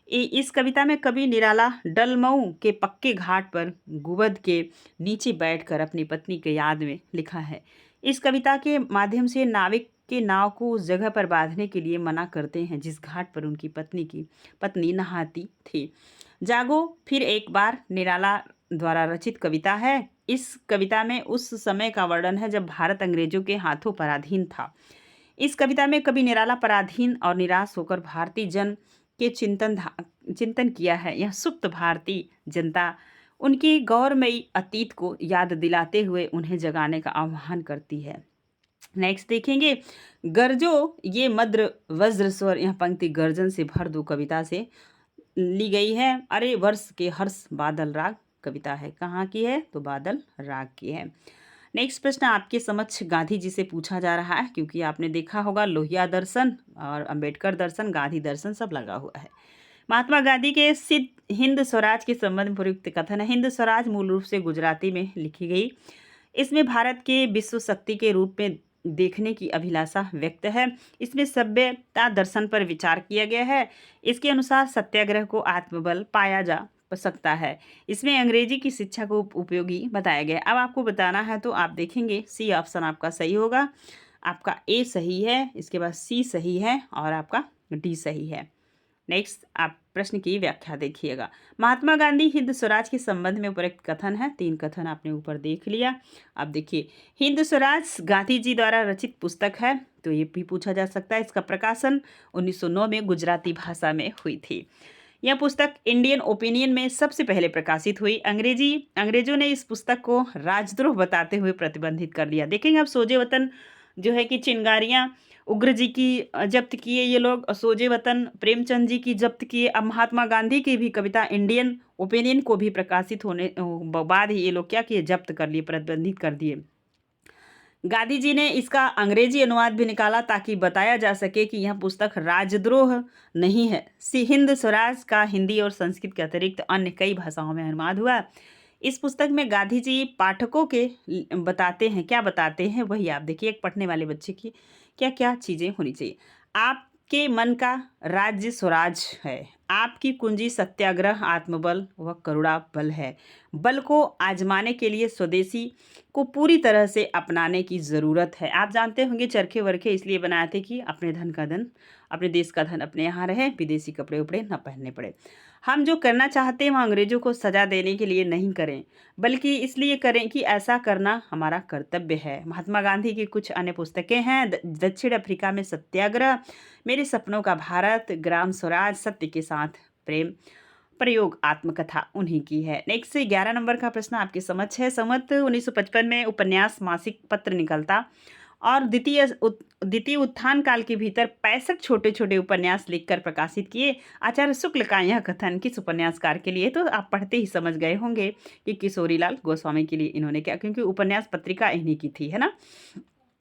इस कविता में कवि निराला डलमऊ के पक्के घाट पर गुबद के नीचे बैठकर अपनी पत्नी के याद में लिखा है। इस कविता के माध्यम से नाविक के नाव को उस जगह पर बांधने के लिए मना करते हैं जिस घाट पर उनकी पत्नी नहाती थी। जागो फिर एक बार निराला द्वारा रचित कविता है। इस कविता में उस समय का वर्णन है जब भारत अंग्रेजों के हाथों पराधीन था। इस कविता में कवि निराला पराधीन और निराश होकर भारतीय जन के चिंतन किया है। यह सुप्त भारतीय जनता उनकी गौरवमयी अतीत को याद दिलाते हुए उन्हें जगाने का आह्वान करती है। नेक्स्ट देखेंगे, गरजो ये मद्र वज्र स्वर, यह पंक्ति गर्जन से भर दो कविता से ली गई है। अरे वर्ष के हर्ष बादल राग कविता है, कहाँ की है, तो बादल राग की है। नेक्स्ट प्रश्न आपके समक्ष गांधी जी से पूछा जा रहा है, क्योंकि आपने देखा होगा लोहिया दर्शन और अंबेडकर दर्शन, गांधी दर्शन सब लगा हुआ है। महात्मा गांधी के सिद्ध हिंद स्वराज के संबंध में प्रयुक्त कथन है। हिंद स्वराज मूल रूप से गुजराती में लिखी गई। इसमें भारत के विश्व शक्ति के रूप में देखने की अभिलाषा व्यक्त है। इसमें सभ्यता दर्शन पर विचार किया गया है। इसके अनुसार सत्याग्रह को आत्मबल पाया जा सकता है। इसमें अंग्रेजी की शिक्षा को उपयोगी बताया गया। अब आपको बताना है तो आप देखेंगे सी ऑप्शन आपका सही होगा। आपका ए सही है, इसके बाद सी सही है और आपका डी सही है। नेक्स्ट आप प्रश्न की व्याख्या देखिएगा। महात्मा गांधी हिंद स्वराज के संबंध में उपयुक्त कथन है। 3 कथन आपने ऊपर देख लिया। अब देखिए, हिंद स्वराज गांधी जी द्वारा रचित पुस्तक है, तो ये भी पूछा जा सकता है। इसका प्रकाशन 1909 में गुजराती भाषा में हुई थी। यह पुस्तक इंडियन ओपिनियन में सबसे पहले प्रकाशित हुई। अंग्रेजों ने इस पुस्तक को राजद्रोह बताते हुए प्रतिबंधित कर लिया। देखेंगे अब सोजे वतन जो है कि चिंगारियाँ उग्र जी की जब्त किए ये लोग, सोजे वतन प्रेमचंद जी की जब्त किए। अब महात्मा गांधी की भी कविता इंडियन ओपिनियन को भी प्रकाशित होने बाद ही ये लोग क्या किए, जब्त कर लिए, प्रतिबंधित कर दिए। गांधी जी ने इसका अंग्रेजी अनुवाद भी निकाला ताकि बताया जा सके कि यह पुस्तक राजद्रोह नहीं है। हिंद स्वराज का हिंदी और संस्कृत के अतिरिक्त अन्य कई भाषाओं में अनुवाद हुआ। इस पुस्तक में गांधी जी पाठकों के बताते हैं, क्या बताते हैं वही आप देखिए। एक पढ़ने वाले बच्चे की क्या क्या चीज़ें होनी चाहिए। आपके मन का राज्य स्वराज है, आपकी कुंजी सत्याग्रह आत्मबल व करुणा बल है। बल को आजमाने के लिए स्वदेशी को पूरी तरह से अपनाने की ज़रूरत है। आप जानते होंगे चरखे वरखे इसलिए बनाए थे कि अपने धन का धन, अपने देश का धन अपने यहाँ रहे, विदेशी कपड़े उपड़े न पहनने पड़े। हम जो करना चाहते हैं वह अंग्रेजों को सजा देने के लिए नहीं करें, बल्कि इसलिए करें कि ऐसा करना हमारा कर्तव्य है। महात्मा गांधी की कुछ अन्य पुस्तकें हैं। दक्षिण अफ्रीका में सत्याग्रह, मेरे सपनों का भारत, ग्राम स्वराज, सत्य के साथ प्रेम, प्रयोग आत्मकथा उन्हीं की है। नेक्स्ट 11 नंबर का प्रश्न आपके समक्ष है। संवत 1955 में उपन्यास मासिक पत्र निकलता और द्वितीय उत्थान काल के भीतर 65 छोटे छोटे उपन्यास लिखकर प्रकाशित किए। आचार्य शुक्ल का यह कथन किस उपन्यासकार के लिए, तो आप पढ़ते ही समझ गए होंगे कि किशोरीलाल गोस्वामी के लिए इन्होंने क्या, क्योंकि उपन्यास पत्रिका इन्हीं की थी, है ना।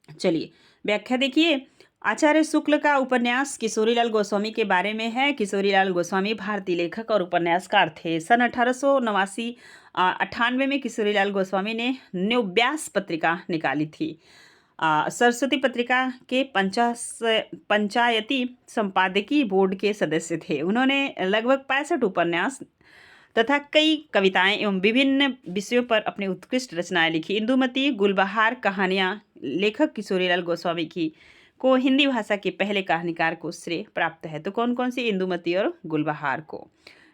चलिए व्याख्या देखिए। आचार्य शुक्ल का उपन्यास किशोरीलाल गोस्वामी के बारे में है। किशोरीलाल गोस्वामी भारतीय लेखक और उपन्यासकार थे। सन 1898 में किशोरीलाल गोस्वामी ने न्योव्यास पत्रिका निकाली थी। सरस्वती पत्रिका के पंचायती संपादकीय बोर्ड के सदस्य थे। उन्होंने लगभग 65 उपन्यास तथा कई कविताएं एवं विभिन्न विषयों पर अपनी उत्कृष्ट रचनाएं लिखी। इंदुमती, गुलबहार कहानियां लेखक किशोरीलाल गोस्वामी की को हिंदी भाषा के पहले कहानीकार को श्रेय प्राप्त है। तो कौन कौन सी, इंदुमती और गुलबहार को।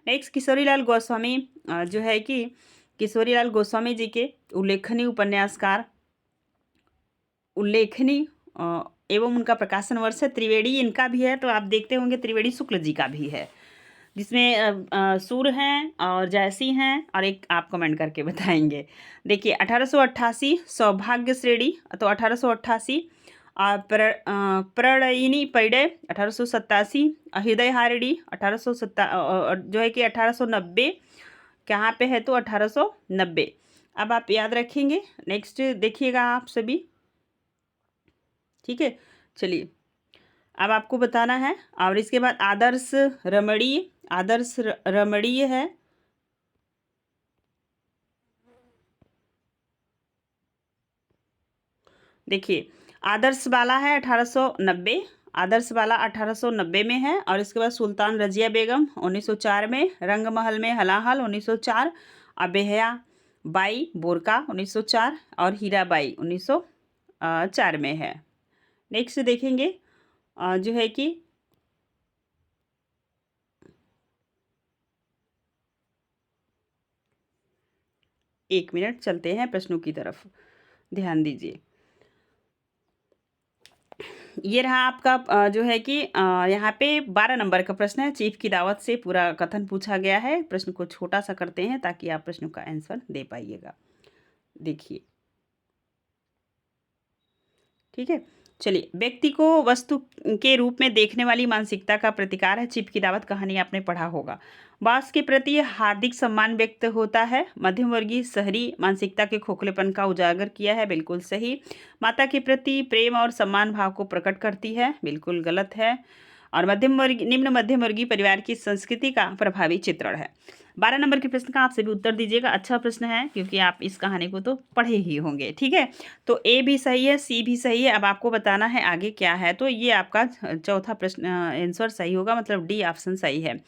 नेक्स्ट किशोरीलाल गोस्वामी जो है कि किशोरीलाल गोस्वामी जी के उल्लेखनीय एवं उनका प्रकाशन वर्ष है। त्रिवेणी इनका भी है, तो आप देखते होंगे त्रिवेणी शुक्ल जी का भी है, जिसमें सूर हैं और जयसी हैं, और एक आप कमेंट करके बताएंगे। देखिए 1888 सौभाग्य श्रेणी, तो 1888 प्रणयिनी पैडे 1887, हृदय हारिणी 1870 जो है कि 1890 कहाँ पे है, तो 1890 अब आप याद रखेंगे। नेक्स्ट देखिएगा आप सभी, ठीक है। चलिए अब आपको बताना है, और इसके बाद आदर्श रमणीय है। देखिए आदर्श बाला है 1890, आदर्श बाला 1890 में है। और इसके बाद सुल्तान रजिया बेगम 1904 में, रंगमहल में हलाहल 1904, अबेहया बाई बोरका 1904 और हीराबाई 1904 में है। नेक्स्ट देखेंगे जो है कि एक मिनट चलते हैं प्रश्नों की तरफ, ध्यान दीजिए। ये रहा आपका जो है कि यहाँ पे 12 नंबर का प्रश्न है। चीफ की दावत से पूरा कथन पूछा गया है। प्रश्न को छोटा सा करते हैं ताकि आप प्रश्नों का आंसर दे पाइएगा। देखिए ठीक है। चलिए, व्यक्ति को वस्तु के रूप में देखने वाली मानसिकता का प्रतिकार है। चिप की दावत कहानी आपने पढ़ा होगा। बॉस के प्रति हार्दिक सम्मान व्यक्त होता है। मध्यम वर्गीय शहरी मानसिकता के खोखलेपन का उजागर किया है, बिल्कुल सही। माता के प्रति प्रेम और सम्मान भाव को प्रकट करती है, बिल्कुल गलत है। और निम्न मध्यम वर्गीय परिवार की संस्कृति का प्रभावी चित्रण है। 12 नंबर के प्रश्न का आप सभी उत्तर दीजिएगा। अच्छा प्रश्न है, क्योंकि आप इस कहानी को तो पढ़े ही होंगे, ठीक है। तो ए भी सही है, सी भी सही है। अब आपको बताना है आगे क्या है। तो ये आपका चौथा प्रश्न आंसर सही होगा, मतलब डी ऑप्शन सही है।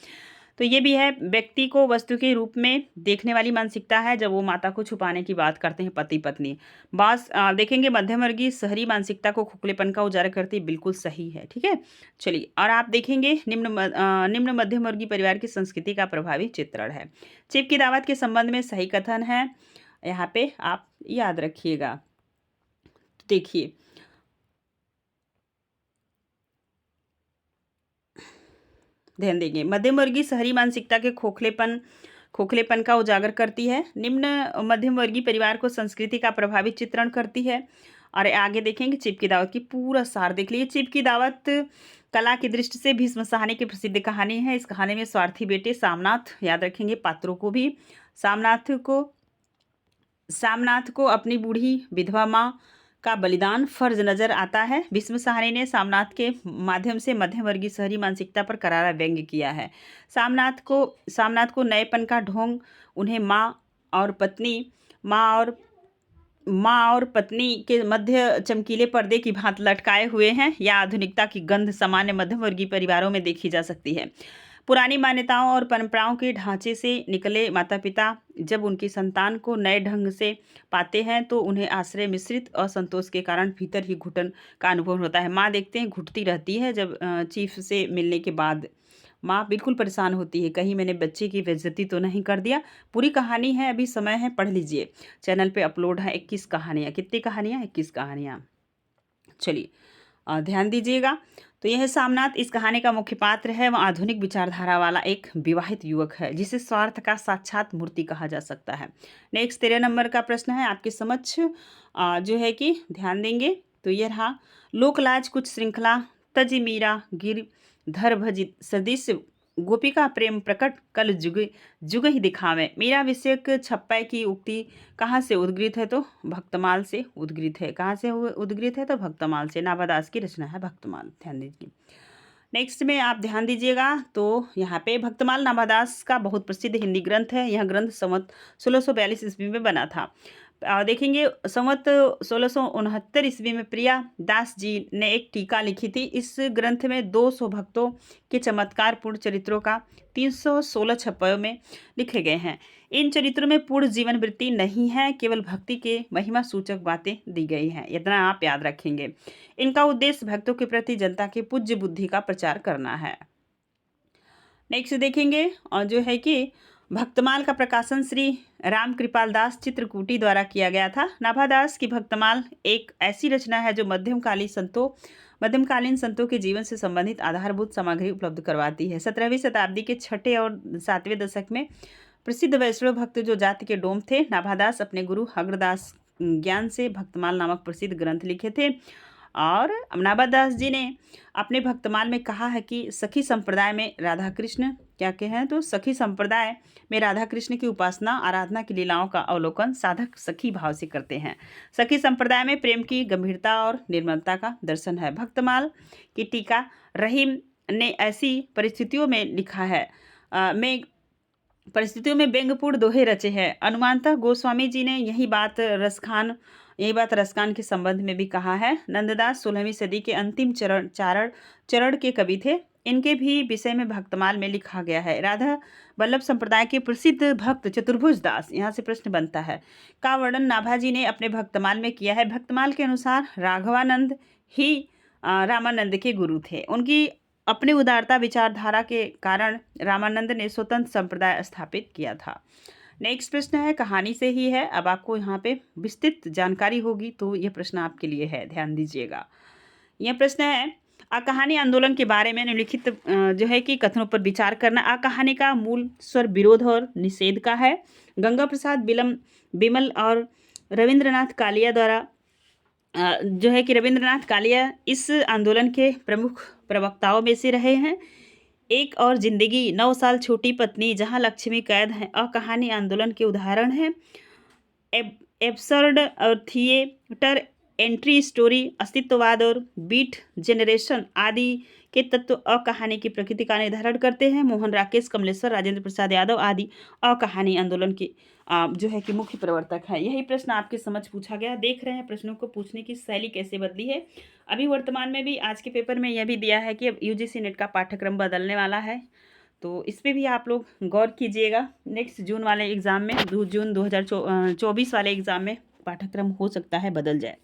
तो ये भी है, व्यक्ति को वस्तु के रूप में देखने वाली मानसिकता है जब वो माता को छुपाने की बात करते हैं पति पत्नी। बास देखेंगे मध्यम वर्गीय शहरी मानसिकता को खोखलेपन का उजागर करती है, बिल्कुल सही है, ठीक है। चलिए, और आप देखेंगे निम्न मध्यम वर्गीय परिवार की संस्कृति का प्रभावी चित्रण है। चिप की दावत के संबंध में सही कथन है, यहाँ पे आप याद रखिएगा। देखिए ध्यान देंगे, मध्यम वर्गीय शहरी मानसिकता के खोखलेपन का उजागर करती है। निम्न मध्यम वर्गीय परिवार को संस्कृति का प्रभावी चित्रण करती है। और आगे देखेंगे चिप की दावत की पूरा सार देख लीजिए। चिप की दावत कला की दृष्टि से भीष्म सहानी की प्रसिद्ध कहानी है। इस कहानी में स्वार्थी बेटे सामनाथ, याद रखेंगे पात्रों को भी, सामनाथ को अपनी बूढ़ी विधवा माँ का बलिदान फर्ज नजर आता है। भीष्म सहानी ने सामनाथ के माध्यम से मध्यम वर्गीय शहरी मानसिकता पर करारा व्यंग्य किया है। सामनाथ को नएपन का ढोंग उन्हें माँ और पत्नी के मध्य चमकीले पर्दे की भांत लटकाए हुए हैं। या आधुनिकता की गंध सामान्य मध्यम वर्गीय परिवारों में देखी जा सकती है। पुरानी मान्यताओं और परंपराओं के ढांचे से निकले माता पिता जब उनकी संतान को नए ढंग से पाते हैं तो उन्हें आश्रय मिश्रित असंतोष के कारण भीतर ही घुटन का अनुभव होता है। माँ देखते हैं घुटती रहती है जब चीफ से मिलने के बाद। माँ बिल्कुल परेशान होती है, कहीं मैंने बच्चे की बेइज्जती तो नहीं कर दिया। पूरी कहानी है, अभी समय है, पढ़ लीजिए। चैनल पे अपलोड है 21 कहानियाँ। कितनी कहानियाँ? 21 कहानियाँ। चलिए ध्यान दीजिएगा। तो यह सामनाथ इस कहानी का मुख्य पात्र है। वह आधुनिक विचारधारा वाला एक विवाहित युवक है जिसे स्वार्थ का साक्षात मूर्ति कहा जा सकता है। नेक्स्ट 13 नंबर का प्रश्न है आपके समक्ष, जो है कि ध्यान देंगे तो यह रहा। लोकलाज कुछ श्रृंखला तज मीरा गिर धर भजित सदिश गोपिका प्रेम प्रकट कल जुग जुग ही दिखावे। मीरा विषयक छप्पै की उक्ति कहाँ से उद्गृत है? तो भक्तमाल से उद्गृत है। कहाँ से उद्गृत है? तो भक्तमाल से। नाभादास की रचना है भक्तमाल, ध्यान दीजिए। नेक्स्ट में आप ध्यान दीजिएगा तो यहाँ पे भक्तमाल नाभादास का बहुत प्रसिद्ध हिंदी ग्रंथ है। यह ग्रंथ संवत 1642 ईस्वी में बना था। देखेंगे संवत 1669 ईस्वी में प्रिया दास जी ने एक टीका लिखी थी। इस ग्रंथ में 200 भक्तों के चमत्कारपूर्ण चरित्रों का 316 छप्पयों में लिखे गए हैं। इन चरित्रों में पूर्ण जीवन वृत्ति नहीं है, केवल भक्ति के महिमा सूचक बातें दी गई हैं। इतना आप याद रखेंगे। इनका उद्देश्य भक्तों के प्रति जनता के पूज्य बुद्धि का प्रचार करना है। नेक्स्ट देखेंगे और जो है कि भक्तमाल का प्रकाशन श्री राम कृपाल दास चित्रकूटी द्वारा किया गया था। नाभादास की भक्तमाल एक ऐसी रचना है जो मध्यमकालीन संतों के जीवन से संबंधित आधारभूत सामग्री उपलब्ध करवाती है। 17वीं शताब्दी के 6ठे और 7वें दशक में प्रसिद्ध वैष्णव भक्त जो जाति के डोम थे, नाभादास अपने गुरु अग्रदास ज्ञान से भक्तमाल नामक प्रसिद्ध ग्रंथ लिखे थे। और नाभादास जी ने अपने भक्तमाल में कहा है कि सखी संप्रदाय में राधा कृष्ण क्या कहे हैं? तो सखी संप्रदाय में राधा कृष्ण की उपासना आराधना की लीलाओं का अवलोकन साधक सखी भाव से करते हैं। सखी संप्रदाय में प्रेम की गंभीरता और निर्मलता का दर्शन है। भक्तमाल की टीका रहीम ने ऐसी परिस्थितियों में लिखा है परिस्थितियों में व्यंग्यपूर्ण दोहे रचे हैं। अनुमानतः गोस्वामी जी ने यही बात रसखान के संबंध में भी कहा है। नंददास 16वीं सदी के अंतिम चरण के कवि थे। इनके भी विषय में भक्तमाल में लिखा गया है। राधा वल्लभ संप्रदाय के प्रसिद्ध भक्त चतुर्भुज दास, यहाँ से प्रश्न बनता है, का वर्णन नाभाजी ने अपने भक्तमाल में किया है। भक्तमाल के अनुसार राघवानंद ही रामानंद के गुरु थे। उनकी अपनी उदारता विचारधारा के कारण रामानंद ने स्वतंत्र संप्रदाय स्थापित किया था। नेक्स्ट प्रश्न है, कहानी से ही है। अब आपको यहाँ पे विस्तृत जानकारी होगी तो यह प्रश्न आपके लिए है, ध्यान दीजिएगा। यह प्रश्न है, कहानी आंदोलन के बारे में निम्नलिखित जो है कि कथनों पर विचार करना। कहानी का मूल स्वर विरोध और निषेध का है। गंगा प्रसाद बिमल और रविंद्रनाथ कालिया द्वारा जो है कि रविंद्रनाथ कालिया इस आंदोलन के प्रमुख प्रवक्ताओं में से रहे हैं। एक और जिंदगी, 9 साल छोटी पत्नी, जहां लक्ष्मी कैद है और कहानी आंदोलन के उदाहरण है। एब्सर्ड और थिएटर एंट्री स्टोरी, अस्तित्ववाद और बीट जनरेशन आदि के तत्व कहानी की प्रकृति का निर्धारण करते हैं। मोहन राकेश, कमलेश्वर, राजेंद्र प्रसाद यादव आदि कहानी आंदोलन की जो है कि मुख्य प्रवर्तक है। यही प्रश्न आपके समझ पूछा गया। देख रहे हैं प्रश्नों को पूछने की शैली कैसे बदली है। अभी वर्तमान में भी आज के पेपर में यह भी दिया है कि अब यूजीसी नेट का पाठ्यक्रम बदलने वाला है, तो इस पर भी आप लोग गौर कीजिएगा। नेक्स्ट जून वाले एग्ज़ाम में, जून 2024 वाले एग्ज़ाम में पाठ्यक्रम हो सकता है बदल जाए।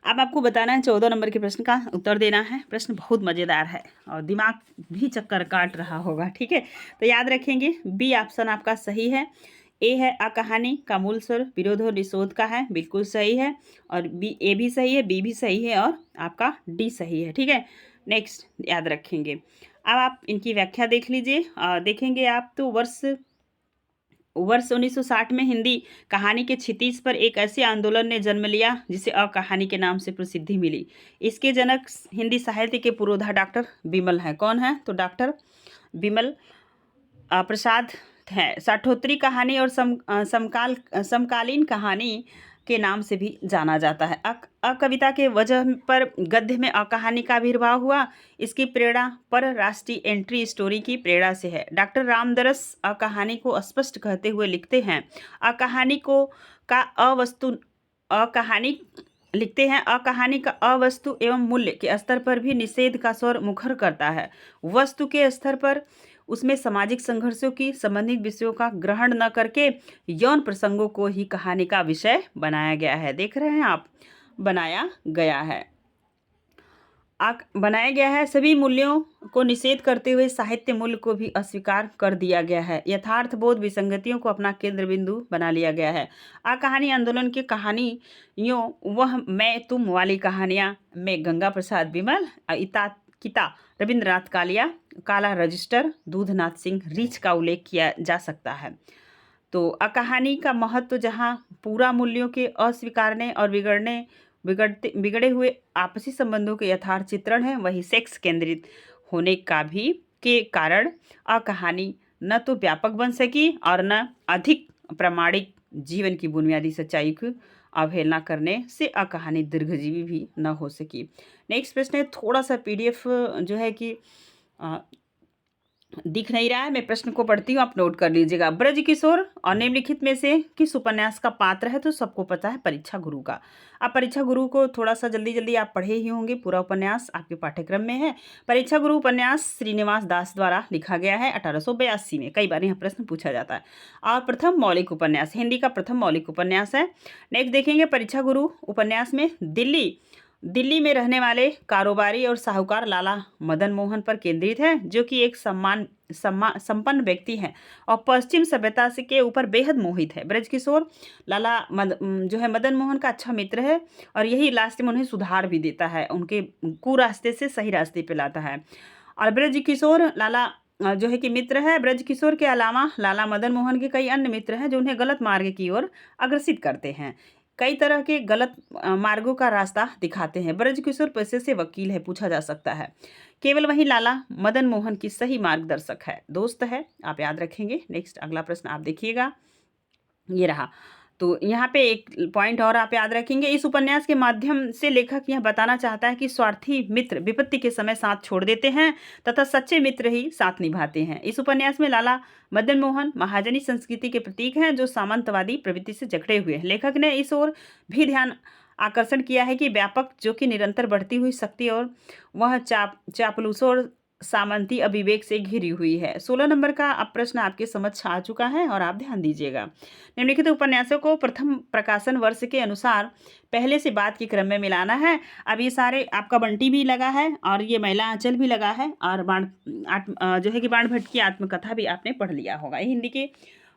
अब आपको बताना है 14 नंबर के प्रश्न का उत्तर देना है। प्रश्न बहुत मज़ेदार है और दिमाग भी चक्कर काट रहा होगा, ठीक है। तो याद रखेंगे, बी ऑप्शन आपका सही है। ए है कहानी का मूल स्वर विरोध और निषेध का है, बिल्कुल सही है। और बी, ए भी सही है, बी भी सही है और आपका डी सही है, ठीक है। नेक्स्ट याद रखेंगे। अब आप इनकी व्याख्या देख लीजिए। देखेंगे आप तो वर्ष 1960 में हिंदी कहानी के क्षितिज पर एक ऐसे आंदोलन ने जन्म लिया जिसे कहानी के नाम से प्रसिद्धि मिली। इसके जनक हिंदी साहित्य के पुरोधा डॉक्टर बिमल हैं। कौन है? तो डॉक्टर बिमल प्रसाद है। साठोत्तरी कहानी और समकालीन कहानी के नाम से भी जाना जाता है। कविता के वजह पर गद्य में कहानी का आविर्भाव हुआ। इसकी प्रेरणा पर राष्ट्रीय एंट्री स्टोरी की प्रेरणा से है। डॉक्टर रामदरस कहानी को स्पष्ट कहते हुए लिखते हैं, कहानी का अवस्तु एवं मूल्य के स्तर पर भी निषेध का स्वर मुखर करता है। वस्तु के स्तर पर उसमें सामाजिक संघर्षों की संबंधित विषयों का ग्रहण न करके यौन प्रसंगों को ही कहानी का विषय बनाया गया है। देख रहे हैं आप, बनाया गया है। बनाया गया है। सभी मूल्यों को निषेध करते हुए साहित्य मूल्य को भी अस्वीकार कर दिया गया है। यथार्थ बोध विसंगतियों को अपना केंद्र बिंदु बना लिया गया है। कहानी आंदोलन की कहानियों, वह मैं तुम वाली कहानियां में गंगा प्रसाद विमल, इता किता रविंद्रनाथ कालिया, काला रजिस्टर दूधनाथ सिंह रीछ का उल्लेख किया जा सकता है। तो कहानी का महत्व जहाँ पूरा मूल्यों के अस्वीकारने और बिगड़े हुए आपसी संबंधों के यथार्थ चित्रण है, वही सेक्स केंद्रित होने का भी के कारण कहानी न तो व्यापक बन सकी और न अधिक प्रामाणिक जीवन की बुनियादी सच्चाई की अवहेलना करने से कहानी दीर्घजीवी भी न हो सकी। नेक्स्ट प्रश्न है, थोड़ा सा पीडीएफ जो है कि दिख नहीं रहा है, मैं प्रश्न को पढ़ती हूँ, आप नोट कर लीजिएगा। ब्रज किशोर और निम्नलिखित में से किस उपन्यास का पात्र है? तो सबको पता है परीक्षा गुरु का। अब परीक्षा गुरु को थोड़ा सा जल्दी जल्दी आप पढ़े ही होंगे, पूरा उपन्यास आपके पाठ्यक्रम में है। परीक्षा गुरु उपन्यास श्रीनिवास दास द्वारा लिखा गया है 1882 में। कई बार यहाँ प्रश्न पूछा जाता है। और प्रथम मौलिक उपन्यास, हिंदी का प्रथम मौलिक उपन्यास है। नेक्स्ट देखेंगे, परीक्षा गुरु उपन्यास में दिल्ली में रहने वाले कारोबारी और साहूकार लाला मदन मोहन पर केंद्रित है, जो कि एक संपन्न व्यक्ति हैं और पश्चिम सभ्यता से के ऊपर बेहद मोहित है। ब्रजकिशोर जो है मदन मोहन का अच्छा मित्र है और यही लास्ट में उन्हें सुधार भी देता है, उनके कुरास्ते से सही रास्ते पे लाता है। और ब्रजकिशोर लाला जो है कि मित्र है। ब्रजकिशोर के अलावा लाला मदन मोहन के कई अन्य मित्र हैं जो उन्हें गलत मार्ग की ओर अग्रसित करते हैं, कई तरह के गलत मार्गों का रास्ता दिखाते हैं। ब्रजकिशोर पेशे से वकील है, पूछा जा सकता है। केवल वही लाला मदन मोहन की सही मार्गदर्शक है, दोस्त है, आप याद रखेंगे। नेक्स्ट अगला प्रश्न आप देखिएगा, ये रहा। तो यहाँ पे एक पॉइंट और आप याद रखेंगे, इस उपन्यास के माध्यम से लेखक यह बताना चाहता है कि स्वार्थी मित्र विपत्ति के समय साथ छोड़ देते हैं तथा सच्चे मित्र ही साथ निभाते हैं। इस उपन्यास में लाला मदन मोहन महाजनी संस्कृति के प्रतीक हैं जो सामंतवादी प्रवृत्ति से जकड़े हुए हैं। लेखक ने इस ओर भी ध्यान आकर्षण किया है कि व्यापक जो कि निरंतर बढ़ती हुई शक्ति और वह चापलूसों और सामंती अविवेक से घिरी हुई है। 16 नंबर का अब प्रश्न आपके समक्ष आ चुका है और आप ध्यान दीजिएगा। निम्नलिखित उपन्यासों को प्रथम प्रकाशन वर्ष के अनुसार पहले से बाद के क्रम में मिलाना है। अब ये सारे आपका बंटी भी लगा है और ये महिला आंचल भी लगा है और जो है कि बाण भट्ट की आत्मकथा भी आपने पढ़ लिया होगा। ये हिंदी के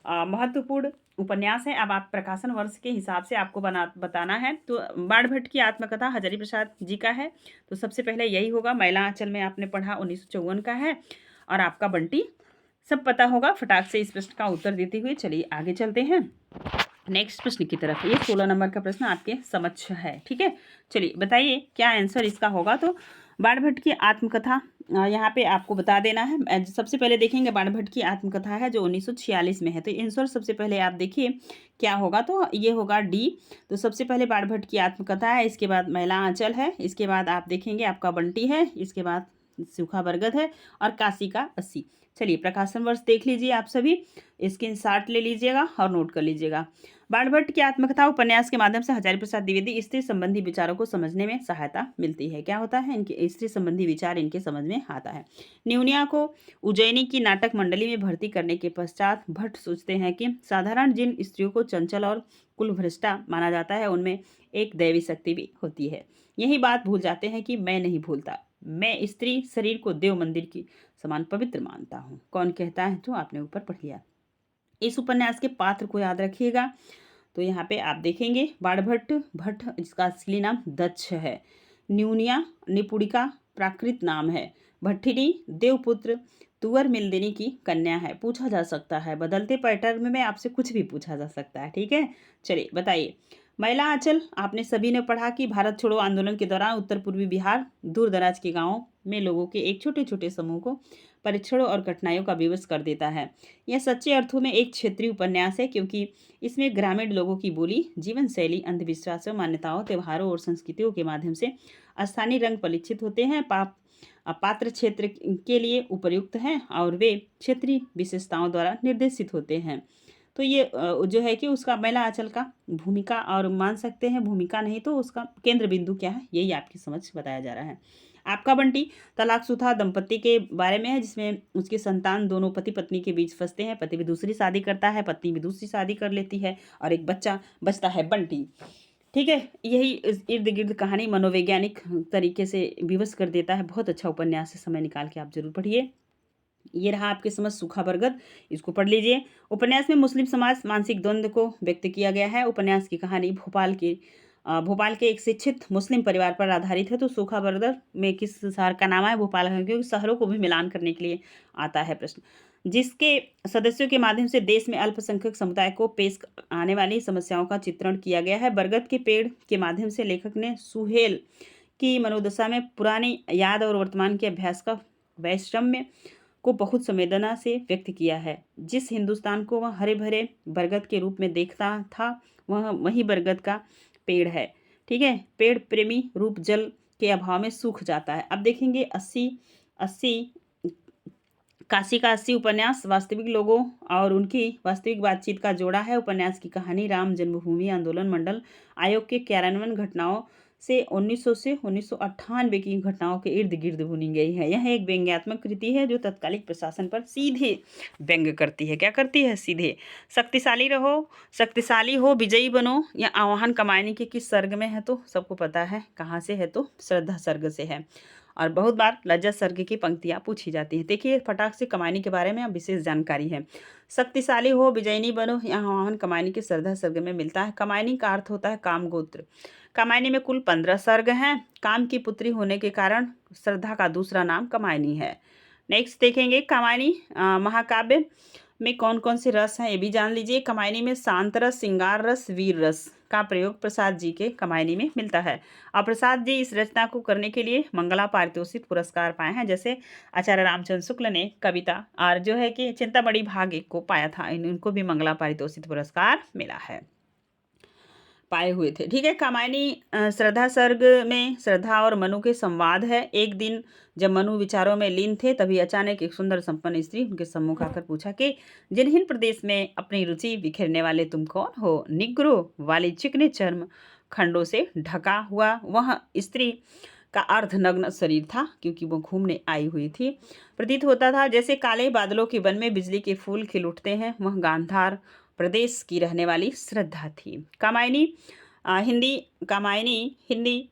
महत्वपूर्ण उपन्यास है। अब आप प्रकाशन वर्ष के हिसाब से आपको बताना है। तो बाण भट्ट की आत्मकथा हजारी प्रसाद जी का है, तो सबसे पहले यही होगा। महिला आंचल में आपने पढ़ा 1954 का है और आपका बंटी सब पता होगा। फटाक से इस प्रश्न का उत्तर देते हुए चलिए आगे चलते हैं नेक्स्ट प्रश्न की तरफ। ये 16 नंबर का प्रश्न आपके समक्ष है, ठीक है। चलिए बताइए क्या आंसर इसका होगा। तो बाण भट्ट की आत्मकथा यहाँ पे आपको बता देना है। सबसे पहले देखेंगे बाण भट्ट की आत्मकथा है जो 1946 में है, तो आंसर सबसे पहले आप देखिए क्या होगा, तो ये होगा डी। तो सबसे पहले बाण भट्ट की आत्मकथा है, इसके बाद महिला आंचल है, इसके बाद आप देखेंगे आपका बंटी है, इसके बाद सूखा बरगद है और काशी का 80। चलिए प्रकाशन वर्ष देख लीजिए, आप सभी स्क्रीनशॉट ले लीजिएगा और नोट कर लीजिएगा। बाण भट्ट की आत्मकथा उपन्यास के माध्यम से हजारी प्रसाद द्विवेदी स्त्री संबंधी विचारों को समझने में सहायता मिलती है। क्या होता है, इनके स्त्री संबंधी विचार इनके समझ में आता है। न्यूनिया को उज्जैनी की नाटक मंडली में भर्ती करने के पश्चात भट्ट सोचते हैं कि साधारण जिन स्त्रियों को चंचल और कुलभ्रष्टा माना जाता है उनमें एक दैवी शक्ति भी होती है। यही बात भूल जाते हैं कि मैं नहीं भूलता, मैं स्त्री शरीर को देव मंदिर की समान पवित्र मानता हूँ। कौन कहता है, तो आपने ऊपर पढ़ लिया। इस उपन्यास के पात्र को याद रखिएगा। तो यहाँ पे आप देखेंगे बाणभट्ट भट्ट, जिसका असली नाम दक्ष है। न्यूनिया निपुणिका प्राकृत नाम है। भट्टिनी देवपुत्र तुवर मिलदिनी की कन्या है। पूछा जा सकता है, बदलते पैटर्न में आपसे कुछ भी पूछा जा सकता है, ठीक है। चलिए बताइए। महिला आंचल आपने सभी ने पढ़ा कि भारत छोड़ो आंदोलन के दौरान उत्तर पूर्वी बिहार दूर दराज के गांवों में लोगों के एक छोटे छोटे समूह को परीक्षणों और कठिनाइयों का विवश कर देता है। यह सच्चे अर्थों में एक क्षेत्रीय उपन्यास है क्योंकि इसमें ग्रामीण लोगों की बोली, जीवन शैली, अंधविश्वासों, मान्यताओं, त्योहारों और संस्कृतियों के माध्यम से स्थानीय रंग परीक्षित होते हैं। पात्र क्षेत्र के लिए उपयुक्त हैं और वे क्षेत्रीय विशेषताओं द्वारा निर्देशित होते हैं। तो ये जो है कि उसका महिला आंचल का भूमिका, और मान सकते हैं भूमिका नहीं तो उसका केंद्र बिंदु क्या है, यही आपकी समझ बताया जा रहा है। आपका बंटी तलाकशुदा दंपति के बारे में है, जिसमें उसके संतान दोनों पति पत्नी के बीच फंसते हैं। पति भी दूसरी शादी करता है, पत्नी भी दूसरी शादी कर लेती है और एक बच्चा बचता है बंटी। ठीक है, यही इर्द गिर्द कहानी मनोवैज्ञानिक तरीके से विवश कर देता है। बहुत अच्छा उपन्यास है, समय निकाल के आप जरूर पढ़िए। ये रहा आपके समझ सूखा बरगद, इसको पढ़ लीजिए। उपन्यास में मुस्लिम समाज मानसिक द्वंद्व को व्यक्त किया गया है। उपन्यास की कहानी भोपाल के एक शिक्षित मुस्लिम परिवार पर आधारित है। तो सूखा बरगद में किस शहर का नाम है? भोपाल है, क्योंकि शहरों को भी मिलान करने के लिए आता है प्रश्न। जिसके सदस्यों के माध्यम से देश में अल्पसंख्यक समुदाय को पेश आने वाली समस्याओं का चित्रण किया गया है। बरगद के पेड़ के माध्यम से लेखक ने सुहेल की मनोदशा में पुरानी याद और वर्तमान के अभ्यास का वैषम्य को बहुत संवेदना से व्यक्त किया है। जिस हिंदुस्तान को वह हरे भरे बरगद के रूप में देखता था, वह वही बरगद का पेड़ है। ठीक है, पेड़ प्रेमी रूप जल के अभाव में सूख जाता है। अब देखेंगे 80 काशी का 80 उपन्यास वास्तविक लोगों और उनकी वास्तविक बातचीत का जोड़ा है। उपन्यास की कहानी राम जन्मभूमि आंदोलन मंडल आयोग के कार्यान्वयन घटनाओं से 1900 से 1998 की घटनाओं के इर्द गिर्द बुनी गई है। यह एक व्यंग्यात्मक कृति है जो तत्कालिक प्रशासन पर सीधे व्यंग्य करती है। क्या करती है? सीधे। शक्तिशाली हो, विजयी बनो, या आह्वान कमायनी के किस सर्ग में है? तो सबको पता है कहाँ से है, तो श्रद्धा सर्ग से है। और बहुत बार लज्जा सर्ग की पंक्तियाँ पूछी जाती हैं। देखिए, फटाक से कमायनी के बारे में अब विशेष जानकारी है। शक्तिशाली हो, विजयिनी बनो, यह आह्वान कमायनी के श्रद्धा सर्ग में मिलता है। कमायनी का अर्थ होता है काम गोत्र। कमायनी में कुल 15 सर्ग हैं। काम की पुत्री होने के कारण श्रद्धा का दूसरा नाम कमायनी है। नेक्स्ट देखेंगे, कमायनी महाकाव्य में कौन कौन से रस हैं ये भी जान लीजिए। कमायनी में शांत रस, श्रृंगार रस, वीर रस का प्रयोग प्रसाद जी के कमायनी में मिलता है। और प्रसाद जी इस रचना को करने के लिए मंगला पारितोषिक पुरस्कार पाए हैं। जैसे आचार्य रामचंद्र शुक्ल ने कविता और जो है कि चिंतामणि भाग 1 को पाया था, इनको भी मंगला पारितोषिक पुरस्कार मिला है, पाए हुए थे। ठीक है, कमायनी श्रद्धा सर्ग में श्रद्धा और मनु के संवाद है। एक दिन जब मनु विचारों में लीन थे, तभी अचानक एक सुंदर संपन्न स्त्री उनके सम्मुख आकर पूछा कि जिन्हिन प्रदेश में अपनी रुचि बिखेरने वाले तुम कौन हो? निग्रो वाली चिकने चर्म खंडों से ढका हुआ वह स्त्री का अर्धनग्न शरीर था, क्योंकि वो घूमने आई हुई थी। प्रतीत होता था जैसे काले बादलों के वन में बिजली के फूल खिल उठते हैं। वह गांधार प्रदेश की रहने वाली श्रद्धा थी। कामायनी हिंदी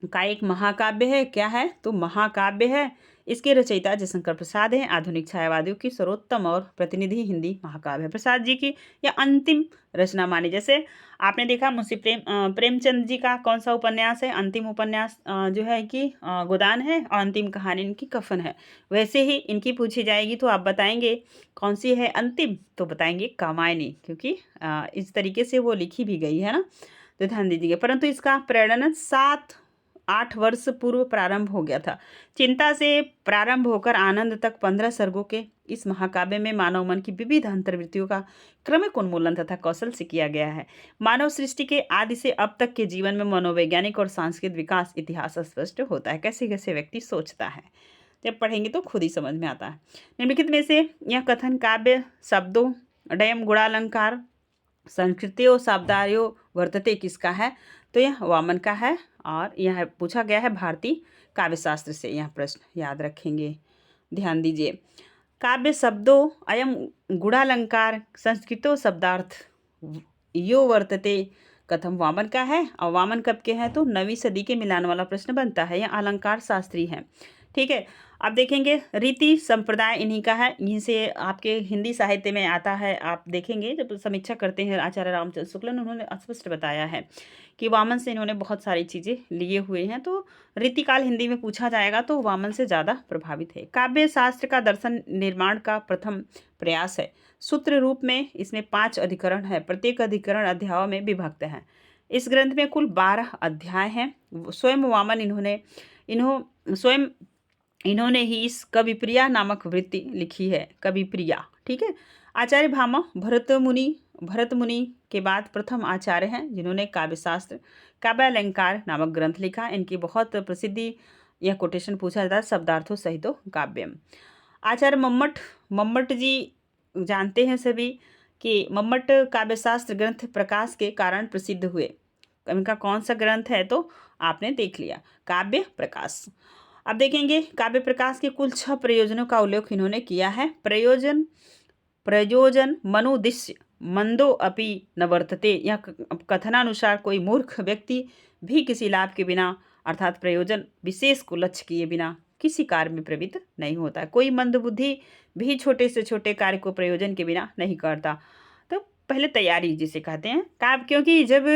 का एक महाकाव्य है। क्या है? तो महाकाव्य है। इसके रचयिता जयशंकर प्रसाद हैं। आधुनिक छायावादियों की सर्वोत्तम और प्रतिनिधि हिंदी महाकाव्य है। प्रसाद जी की यह अंतिम रचना मानी। जैसे आपने देखा मुंशी प्रेमचंद जी का कौन सा उपन्यास है? अंतिम उपन्यास जो है कि गोदान है, और अंतिम कहानी इनकी कफन है। वैसे ही इनकी पूछी जाएगी तो आप बताएंगे कौन सी है अंतिम? तो बताएंगे कामायनी, क्योंकि इस तरीके से वो लिखी भी गई है ना, तो ध्यान दीजिएगा। परंतु इसका प्रेरणा 7-8 वर्ष पूर्व प्रारंभ हो गया था। चिंता से प्रारंभ होकर आनंद तक 15 सर्गों के इस महाकाव्य में मानव मन की विविध अंतर्वृत्तियों का क्रमिक उन्मूलन तथा कौशल से किया गया है। मानव सृष्टि के आदि से अब तक के जीवन में मनोवैज्ञानिक और सांस्कृतिक विकास इतिहास स्पष्ट होता है। कैसे कैसे व्यक्ति सोचता है, जब पढ़ेंगे तो खुद ही समझ में आता है। निम्नलिखित में से यह कथन काव्य शब्दों डयम गुणालंकार संस्कृतियों शब्दार्यो वर्तते किसका है? तो यह वामन का है। और यह पूछा गया है भारतीय काव्यशास्त्र से। यह प्रश्न याद रखेंगे, ध्यान दीजिए। काव्य शब्दों अयम गुणालंकार संस्कृतो शब्दार्थ यो वर्तते कथम वामन का है। और वामन कब के हैं? तो 9वीं सदी के मिलान वाला प्रश्न बनता है। यह अलंकार शास्त्री है। ठीक है, अब देखेंगे रीति संप्रदाय इन्हीं का है। यहीं से आपके हिंदी साहित्य में आता है। आप देखेंगे जब समीक्षा करते हैं आचार्य रामचंद्र शुक्ल ने, उन्होंने स्पष्ट बताया है कि वामन से इन्होंने बहुत सारी चीज़ें लिए हुए हैं। तो रीतिकाल हिंदी में पूछा जाएगा तो वामन से ज़्यादा प्रभावित है। काव्य शास्त्र का दर्शन निर्माण का प्रथम प्रयास है। सूत्र रूप में इसमें 5 अधिकरण है। प्रत्येक अधिकरण अध्यायों में विभक्त है। इस ग्रंथ में कुल 12 अध्याय हैं। स्वयं वामन इन्होंने ही इस कविप्रिया नामक वृत्ति लिखी है। कविप्रिया, ठीक है। आचार्य भामा भरत मुनि के बाद प्रथम आचार्य हैं जिन्होंने काव्यशास्त्र काव्यालंकार नामक ग्रंथ लिखा। इनकी बहुत प्रसिद्धि, यह कोटेशन पूछा जाता है, शब्दार्थों सहितो काव्यम। आचार्य मम्मट जी जानते हैं सभी कि मम्मट काव्यशास्त्र ग्रंथ प्रकाश के कारण प्रसिद्ध हुए। इनका कौन सा ग्रंथ है? तो आपने देख लिया, काव्य प्रकाश। अब देखेंगे काव्य प्रकाश के कुल 6 प्रयोजनों का उल्लेख इन्होंने किया है। प्रयोजन, मनोदृश्य, मंदो अपि न वर्तते, यह कथनानुसार कोई मूर्ख व्यक्ति भी किसी लाभ के बिना अर्थात प्रयोजन विशेष को लक्ष्य किए बिना किसी कार्य में प्रवृत्त नहीं होता है। कोई मंदबुद्धि भी छोटे से छोटे कार्य को प्रयोजन के बिना नहीं करता। तो पहले तैयारी जिसे कहते हैं क्योंकि जब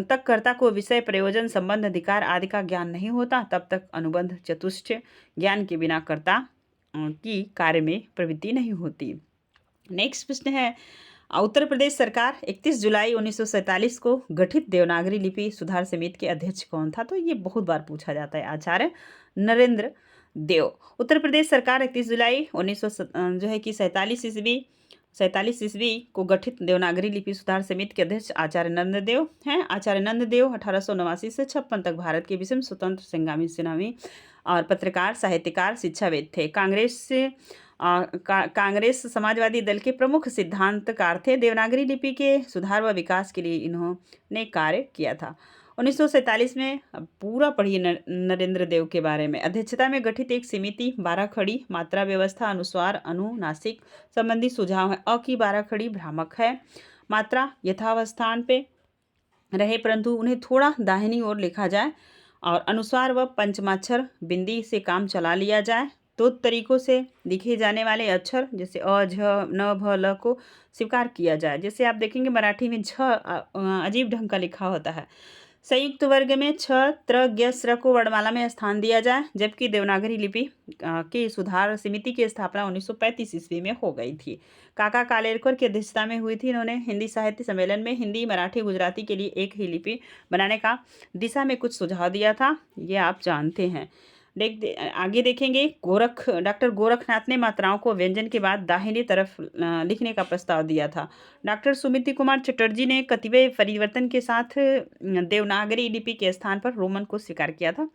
तक कर्ता को विषय प्रयोजन संबंध अधिकार आदि का ज्ञान नहीं होता तब तक अनुबंध चतुष्ट ज्ञान के बिना कर्ता की कार्य में प्रवृत्ति नहीं होती। नेक्स्ट प्रश्न है, उत्तर प्रदेश सरकार 31 जुलाई 1947 को गठित देवनागरी लिपि सुधार समिति के अध्यक्ष कौन था? तो ये बहुत बार पूछा जाता है। आचार्य नरेंद्र देव। उत्तर प्रदेश सरकार 31 जुलाई 1947 ईस्वी को गठित देवनागरी लिपि सुधार समिति के अध्यक्ष आचार्य नंद देव हैं। आचार्य नंद देव 1889 से 56 तक भारत के विषम स्वतंत्र सेनानी और पत्रकार, साहित्यकार, शिक्षाविद थे। कांग्रेस समाजवादी दल के प्रमुख सिद्धांतकार थे। देवनागरी लिपि के सुधार व विकास के लिए इन्होंने कार्य किया था। 1947 में पूरा पढ़िए नरेंद्र देव के बारे में। अध्यक्षता में गठित एक समिति 12 खड़ी मात्रा व्यवस्था अनुस्वार अनुनासिक संबंधी सुझाव है। अ की 12 खड़ी भ्रामक है, मात्रा यथावस्थान पे रहे परंतु उन्हें थोड़ा दाहिनी ओर लिखा जाए और अनुस्वार व पंचमाक्षर बिंदी से काम चला लिया जाए। दो तरीकों से लिखे जाने वाले अक्षर जैसे अ, झ, न, भ, ल को स्वीकार किया जाए। जैसे आप देखेंगे मराठी में झ अजीब ढंग का लिखा होता है। संयुक्त वर्ग में छ, त्र, ज्ञ, स्र को वर्णमाला में स्थान दिया जाए, जबकि देवनागरी लिपि की सुधार समिति की स्थापना 1935 ईस्वी में हो गई थी। काका कालेलकर की अध्यक्षता में हुई थी। इन्होंने हिंदी साहित्य सम्मेलन में हिंदी, मराठी, गुजराती के लिए एक ही लिपि बनाने का दिशा में कुछ सुझाव दिया था, ये आप जानते हैं। आगे देखेंगे डॉक्टर गोरखनाथ ने मात्राओं को व्यंजन के बाद दाहिनी तरफ लिखने का प्रस्ताव दिया था। डॉक्टर सुमिति कुमार चटर्जी ने कतिपय परिवर्तन के साथ देवनागरी लिपि के स्थान पर रोमन को स्वीकार किया था।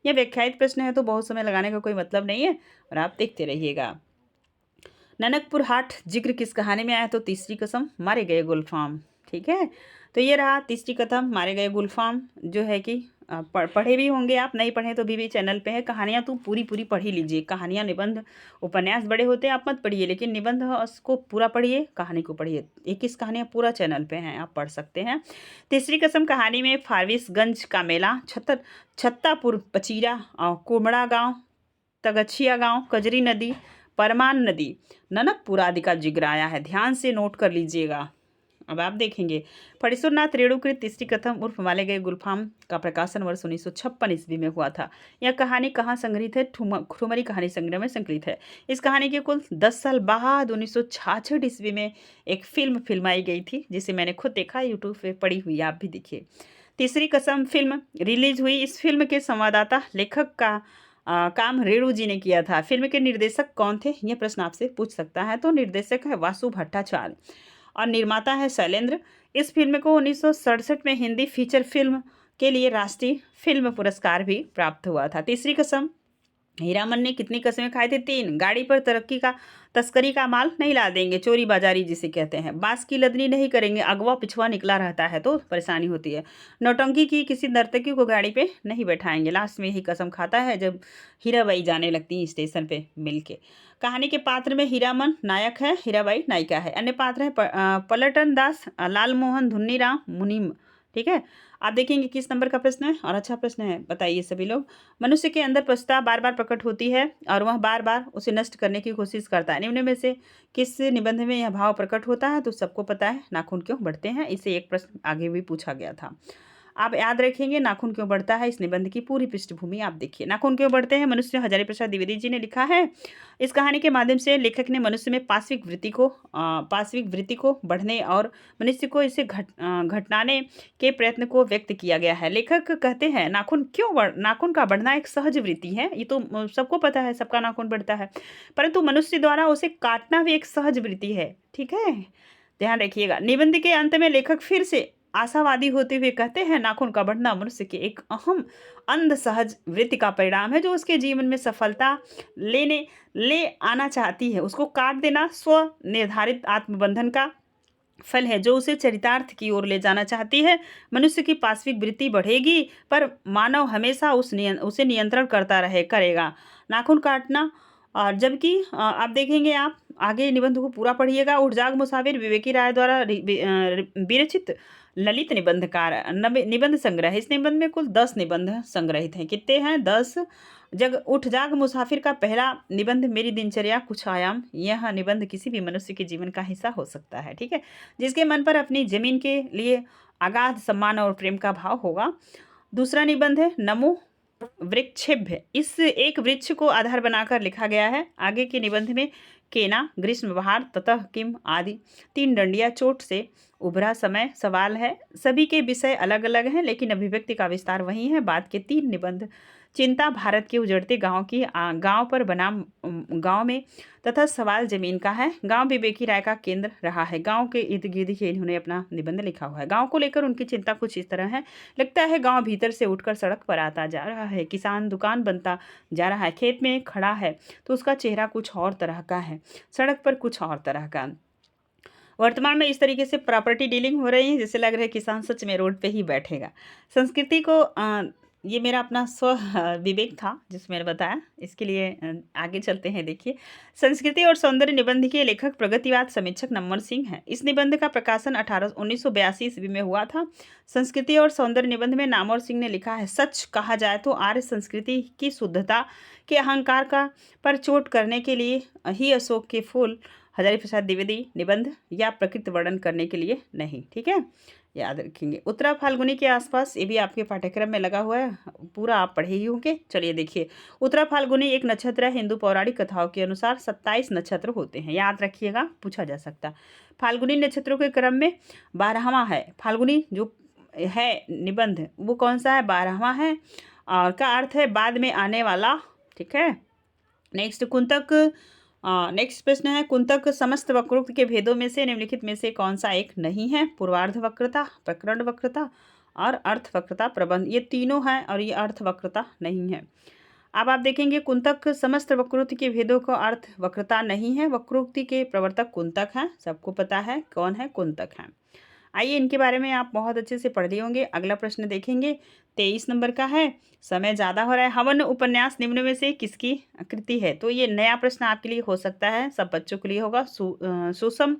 यह व्याख्यायित प्रश्न है तो बहुत समय लगाने का कोई मतलब नहीं है और आप देखते रहिएगा। ननकपुर हाट जिक्र किस कहानी में आया? तो तीसरी कसम, मारे गए गुलफाम। ठीक है, तो ये रहा तीसरी कदम, मारे गए गुलफाम, जो है कि पढ़े भी होंगे आप, नहीं पढ़े तो भी चैनल पे है। कहानियाँ तो पूरी पढ़ ही लीजिए। कहानियाँ, निबंध, उपन्यास बड़े होते हैं, आप मत पढ़िए, लेकिन निबंध को पूरा पढ़िए, कहानी को पढ़िए। 21 कहानियाँ पूरा चैनल पे हैं, आप पढ़ सकते हैं। तीसरी कसम कहानी में फारबिसगंज का मेला, छत्तापुर, पचीरा, कुमड़ा गाँव, तगछिया गाँव, कजरी नदी, परमान नदी, ननकपुर आदि का जिक्र आया है। ध्यान से नोट कर लीजिएगा। अब आप देखेंगे फणीश्वरनाथ रेणुकृत तीसरी कथम उर्फ माले गए गुलफाम का प्रकाशन वर्ष 1956 ईस्वी में हुआ था। यह कहानी कहाँ संग्रहित है? ठुमरी कहानी संग्रह में संकलित है। इस कहानी के कुल 10 साल बाद 1966 ईस्वी में एक फिल्म फिल्माई गई थी, जिसे मैंने खुद देखा, यूट्यूब पे पड़ी हुई, आप भी देखिए। तीसरी कसम फिल्म रिलीज हुई। इस फिल्म के संवाददाता लेखक का काम रेणु जी ने किया था। फिल्म के निर्देशक कौन थे? यह प्रश्न आपसे पूछ सकता है। तो निर्देशक है वासु भट्टाचार्य और निर्माता है शैलेंद्र। इस फिल्म को 1967 में हिंदी फीचर फिल्म के लिए राष्ट्रीय फिल्म पुरस्कार भी प्राप्त हुआ था। तीसरी कसम, हीरामन ने कितनी कस्में खाई थी? 3। गाड़ी पर तस्करी का माल नहीं ला देंगे, चोरी बाजारी जिसे कहते हैं। बांस की लदनी नहीं करेंगे, अगवा पिछवा निकला रहता है तो परेशानी होती है। नौटंकी की, किसी नर्तकी को गाड़ी पे नहीं बैठाएंगे। लास्ट में यही कसम खाता है जब हीराबाई जाने लगती है स्टेशन पे मिलके। कहानी के पात्र में हीरामन नायक है, हीराबाई नायिका है। अन्य पात्र है पलटन दास, लालमोहन, धुन्नीराम, मुनीम। ठीक है, आप देखेंगे किस नंबर का प्रश्न है और अच्छा प्रश्न है, बताइए सभी लोग। मनुष्य के अंदर पश्चाताप बार बार प्रकट होती है और वह बार बार उसे नष्ट करने की कोशिश करता है। निम्न में से किस निबंध में यह भाव प्रकट होता है? तो सबको पता है, नाखून क्यों बढ़ते हैं। इसे एक प्रश्न आगे भी पूछा गया था। आप याद रखेंगे नाखून क्यों बढ़ता है। इस निबंध की पूरी पृष्ठभूमि आप देखिए। नाखून क्यों बढ़ते हैं, मनुष्य हजारी प्रसाद द्विवेदी जी ने लिखा है। इस कहानी के माध्यम से लेखक ने मनुष्य में पाश्विक वृत्ति को बढ़ने और मनुष्य को इसे घटाने के प्रयत्न को व्यक्त किया गया है। लेखक कहते हैं नाखून का बढ़ना एक सहज वृत्ति है। ये तो सबको पता है, सबका नाखून बढ़ता है, परंतु मनुष्य द्वारा उसे काटना भी एक सहज वृत्ति है। ठीक है, ध्यान रखिएगा। निबंध के अंत में लेखक फिर से आशावादी होते हुए कहते हैं नाखून का बढ़ना मनुष्य के एक अहम अंध सहज वृत्ति का परिणाम है, जो उसके जीवन में सफलता ले आना चाहती है। उसको काट देना स्व निर्धारित आत्मबंधन का फल है, जो उसे चरितार्थ की ओर ले जाना चाहती है। मनुष्य की पाश्विक वृत्ति बढ़ेगी पर मानव हमेशा उसे नियंत्रण करता करेगा। नाखून काटना और जबकि आप देखेंगे, आप आगे निबंध को पूरा पढ़िएगा। उठ जाग मुसाफिर विवेकी राय द्वारा विरचित ललित निबंध संग्रह है। इस निबंध में कुल 10 निबंध संग्रहित हैं। कितने हैं? 10। जग उठ जाग मुसाफिर का पहला निबंध मेरी दिनचर्या कुछ आयाम। यह निबंध किसी भी मनुष्य के जीवन का हिस्सा हो सकता है, ठीक है, जिसके मन पर अपनी जमीन के लिए अगाध सम्मान और प्रेम का भाव होगा। दूसरा निबंध है नमो वृक्षेभ्य। इस एक वृक्ष को आधार बनाकर लिखा गया है। आगे के निबंध में केना, ग्रीष्म बहार, ततः किम आदि 3 डंडिया चोट से उभरा समय सवाल है। सभी के विषय अलग अलग हैं, लेकिन अभिव्यक्ति का विस्तार वही है। बाद के 3 निबंध चिंता भारत के उजड़ते गांव पर बनाम गांव में, तथा सवाल जमीन का है। गांव विवेकी राय का केंद्र रहा है। गांव के इर्द गिर्द ही इन्होंने अपना निबंध लिखा हुआ है। गांव को लेकर उनकी चिंता कुछ इस तरह है। लगता है गांव भीतर से उठकर सड़क पर आता जा रहा है। किसान दुकान बनता जा रहा है। खेत में खड़ा है तो उसका चेहरा कुछ और तरह का है, सड़क पर कुछ और तरह का। वर्तमान में इस तरीके से प्रॉपर्टी डीलिंग हो रही है, जैसे लग रहा है किसान सच में रोड पे ही बैठेगा। संस्कृति को ये मेरा अपना स्व विवेक था जिसमें मैंने बताया। इसके लिए आगे चलते हैं। देखिए, संस्कृति और सौंदर्य निबंध के लेखक प्रगतिवाद समीक्षक नम्बर सिंह हैं। इस निबंध का प्रकाशन 1982 ईस्वी में हुआ था। संस्कृति और सौंदर्य निबंध में नामवर सिंह ने लिखा है, सच कहा जाए तो आर्य संस्कृति की शुद्धता के अहंकार का पर चोट करने के लिए ही अशोक के फूल, हजारी प्रसाद द्विवेदी निबंध या प्रकृति वर्णन करने के लिए नहीं, ठीक है, याद रखेंगे। उत्तरा फाल्गुनी के आसपास, ये भी आपके पाठ्यक्रम में लगा हुआ है, पूरा आप पढ़े ही होंगे। चलिए देखिए, उत्तरा फाल्गुनी एक नक्षत्र है। हिंदू पौराणिक कथाओं के अनुसार 27 नक्षत्र होते हैं, याद रखिएगा, पूछा जा सकता। फाल्गुनी नक्षत्रों के क्रम में 12वां है। फाल्गुनी जो है निबंध वो कौन सा है? 12वां है, और का अर्थ है बाद में आने वाला, ठीक है। नेक्स्ट कुंतक, नेक्स्ट प्रश्न है, कुंतक समस्त वक्रोक्त के भेदों में से निम्नलिखित में से कौन सा एक नहीं है? पूर्वार्ध वक्रता, प्रकरण वक्रता और अर्थ वक्रता प्रबंध, ये तीनों हैं और ये अर्थ वक्रता नहीं है। अब आप देखेंगे कुंतक समस्त वक्रोक्ति के भेदों का अर्थ वक्रता नहीं है। वक्रोक्ति के प्रवर्तक कुंतक हैं, सबको पता है कौन है, कुंतक हैं। आइए इनके बारे में आप बहुत अच्छे से पढ़ लिए होंगे। अगला प्रश्न देखेंगे, 23 नंबर का है। समय ज़्यादा हो रहा है। हवन उपन्यास निम्न में से किसकी कृति है? तो ये नया प्रश्न आपके लिए हो सकता है, सब बच्चों के लिए होगा। सुषम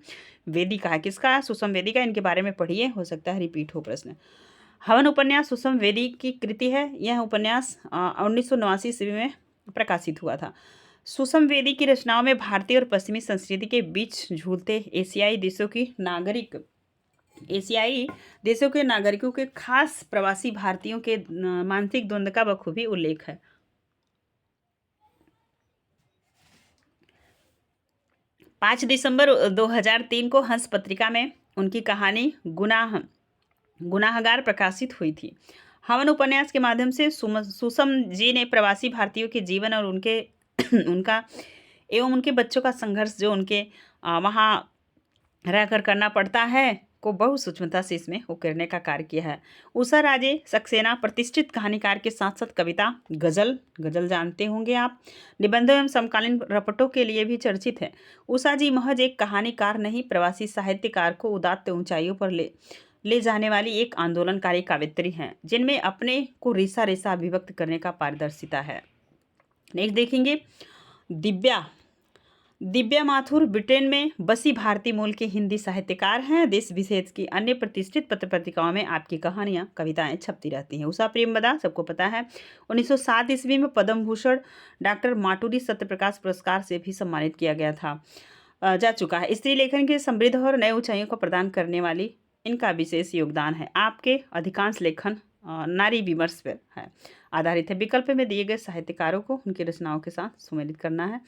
वेदिका है। किसका है? सुषम वेदिका। इनके बारे में पढ़िए, हो सकता है रिपीट हो प्रश्न। हवन उपन्यास सुषम वेदी की कृति है। यह उपन्यास 1989 ईस्वी में प्रकाशित हुआ था। सुषम वेदी की रचनाओं में भारतीय और पश्चिमी संस्कृति के बीच झूलते एशियाई देशों के नागरिकों के खास प्रवासी भारतीयों के मानसिक द्वंद्व का बखूबी उल्लेख है। पाँच दिसंबर 2003 को हंस पत्रिका में उनकी कहानी गुनाहगार प्रकाशित हुई थी। हवन उपन्यास के माध्यम से सुषम जी ने प्रवासी भारतीयों के जीवन और उनका एवं उनके बच्चों का संघर्ष जो उनके वहाँ रहकर करना पड़ता है को बहुत सूक्ष्मता से इसमें उकेरने का कार्य किया है। उषा राजे सक्सेना प्रतिष्ठित कहानीकार के साथ साथ कविता, गजल जानते होंगे आप, निबंधों एवं समकालीन रपटों के लिए भी चर्चित है। उषा जी महज एक कहानीकार नहीं, प्रवासी साहित्यकार को उदात्त ऊंचाइयों पर ले जाने वाली एक आंदोलनकारी काव्यत्री हैं, जिनमें अपने को रेसा रेसा अभिव्यक्त करने का पारदर्शिता है। नेक्स्ट देखेंगे, दिव्या माथुर ब्रिटेन में बसी भारतीय मूल के हिंदी साहित्यकार हैं। देश विशेष की अन्य प्रतिष्ठित पत्र पत्रिकाओं में आपकी कहानियां, कविताएं छपती रहती हैं। उषा प्रेमवदा सबको पता है। 1907 ईस्वी में पद्म भूषण डॉक्टर माटुरी सत्यप्रकाश पुरस्कार से भी सम्मानित किया गया था, जा चुका है। स्त्री लेखन के समृद्ध और नए ऊंचाइयों को प्रदान करने वाली इनका विशेष योगदान है। आपके अधिकांश लेखन नारी विमर्श पर है आधारित है। विकल्प में दिए गए साहित्यकारों को उनकी रचनाओं के साथ सुमेलित करना है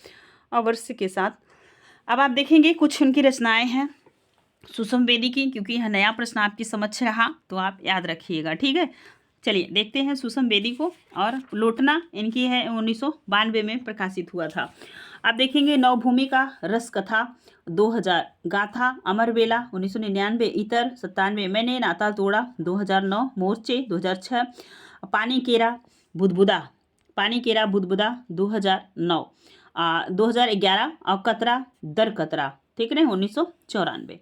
और वर्ष के साथ। अब आप देखेंगे कुछ उनकी रचनाएं हैं सुषम वेदी की, क्योंकि यह नया प्रश्न आपकी समझ रहा तो आप याद रखिएगा, ठीक है। चलिए देखते हैं सुषम वेदी को। और लोटना इनकी है, 1992 में प्रकाशित हुआ था। आप देखेंगे नवभूमि का रस कथा 2000, गाथा अमरवेला 1999, इतर 97, मैंने नाता तोड़ा 2009, मोर्चे 2006, पानी केरा बुदबुदा 2009, 2011 और कतरा दर कतरा, ठीक है, 1994।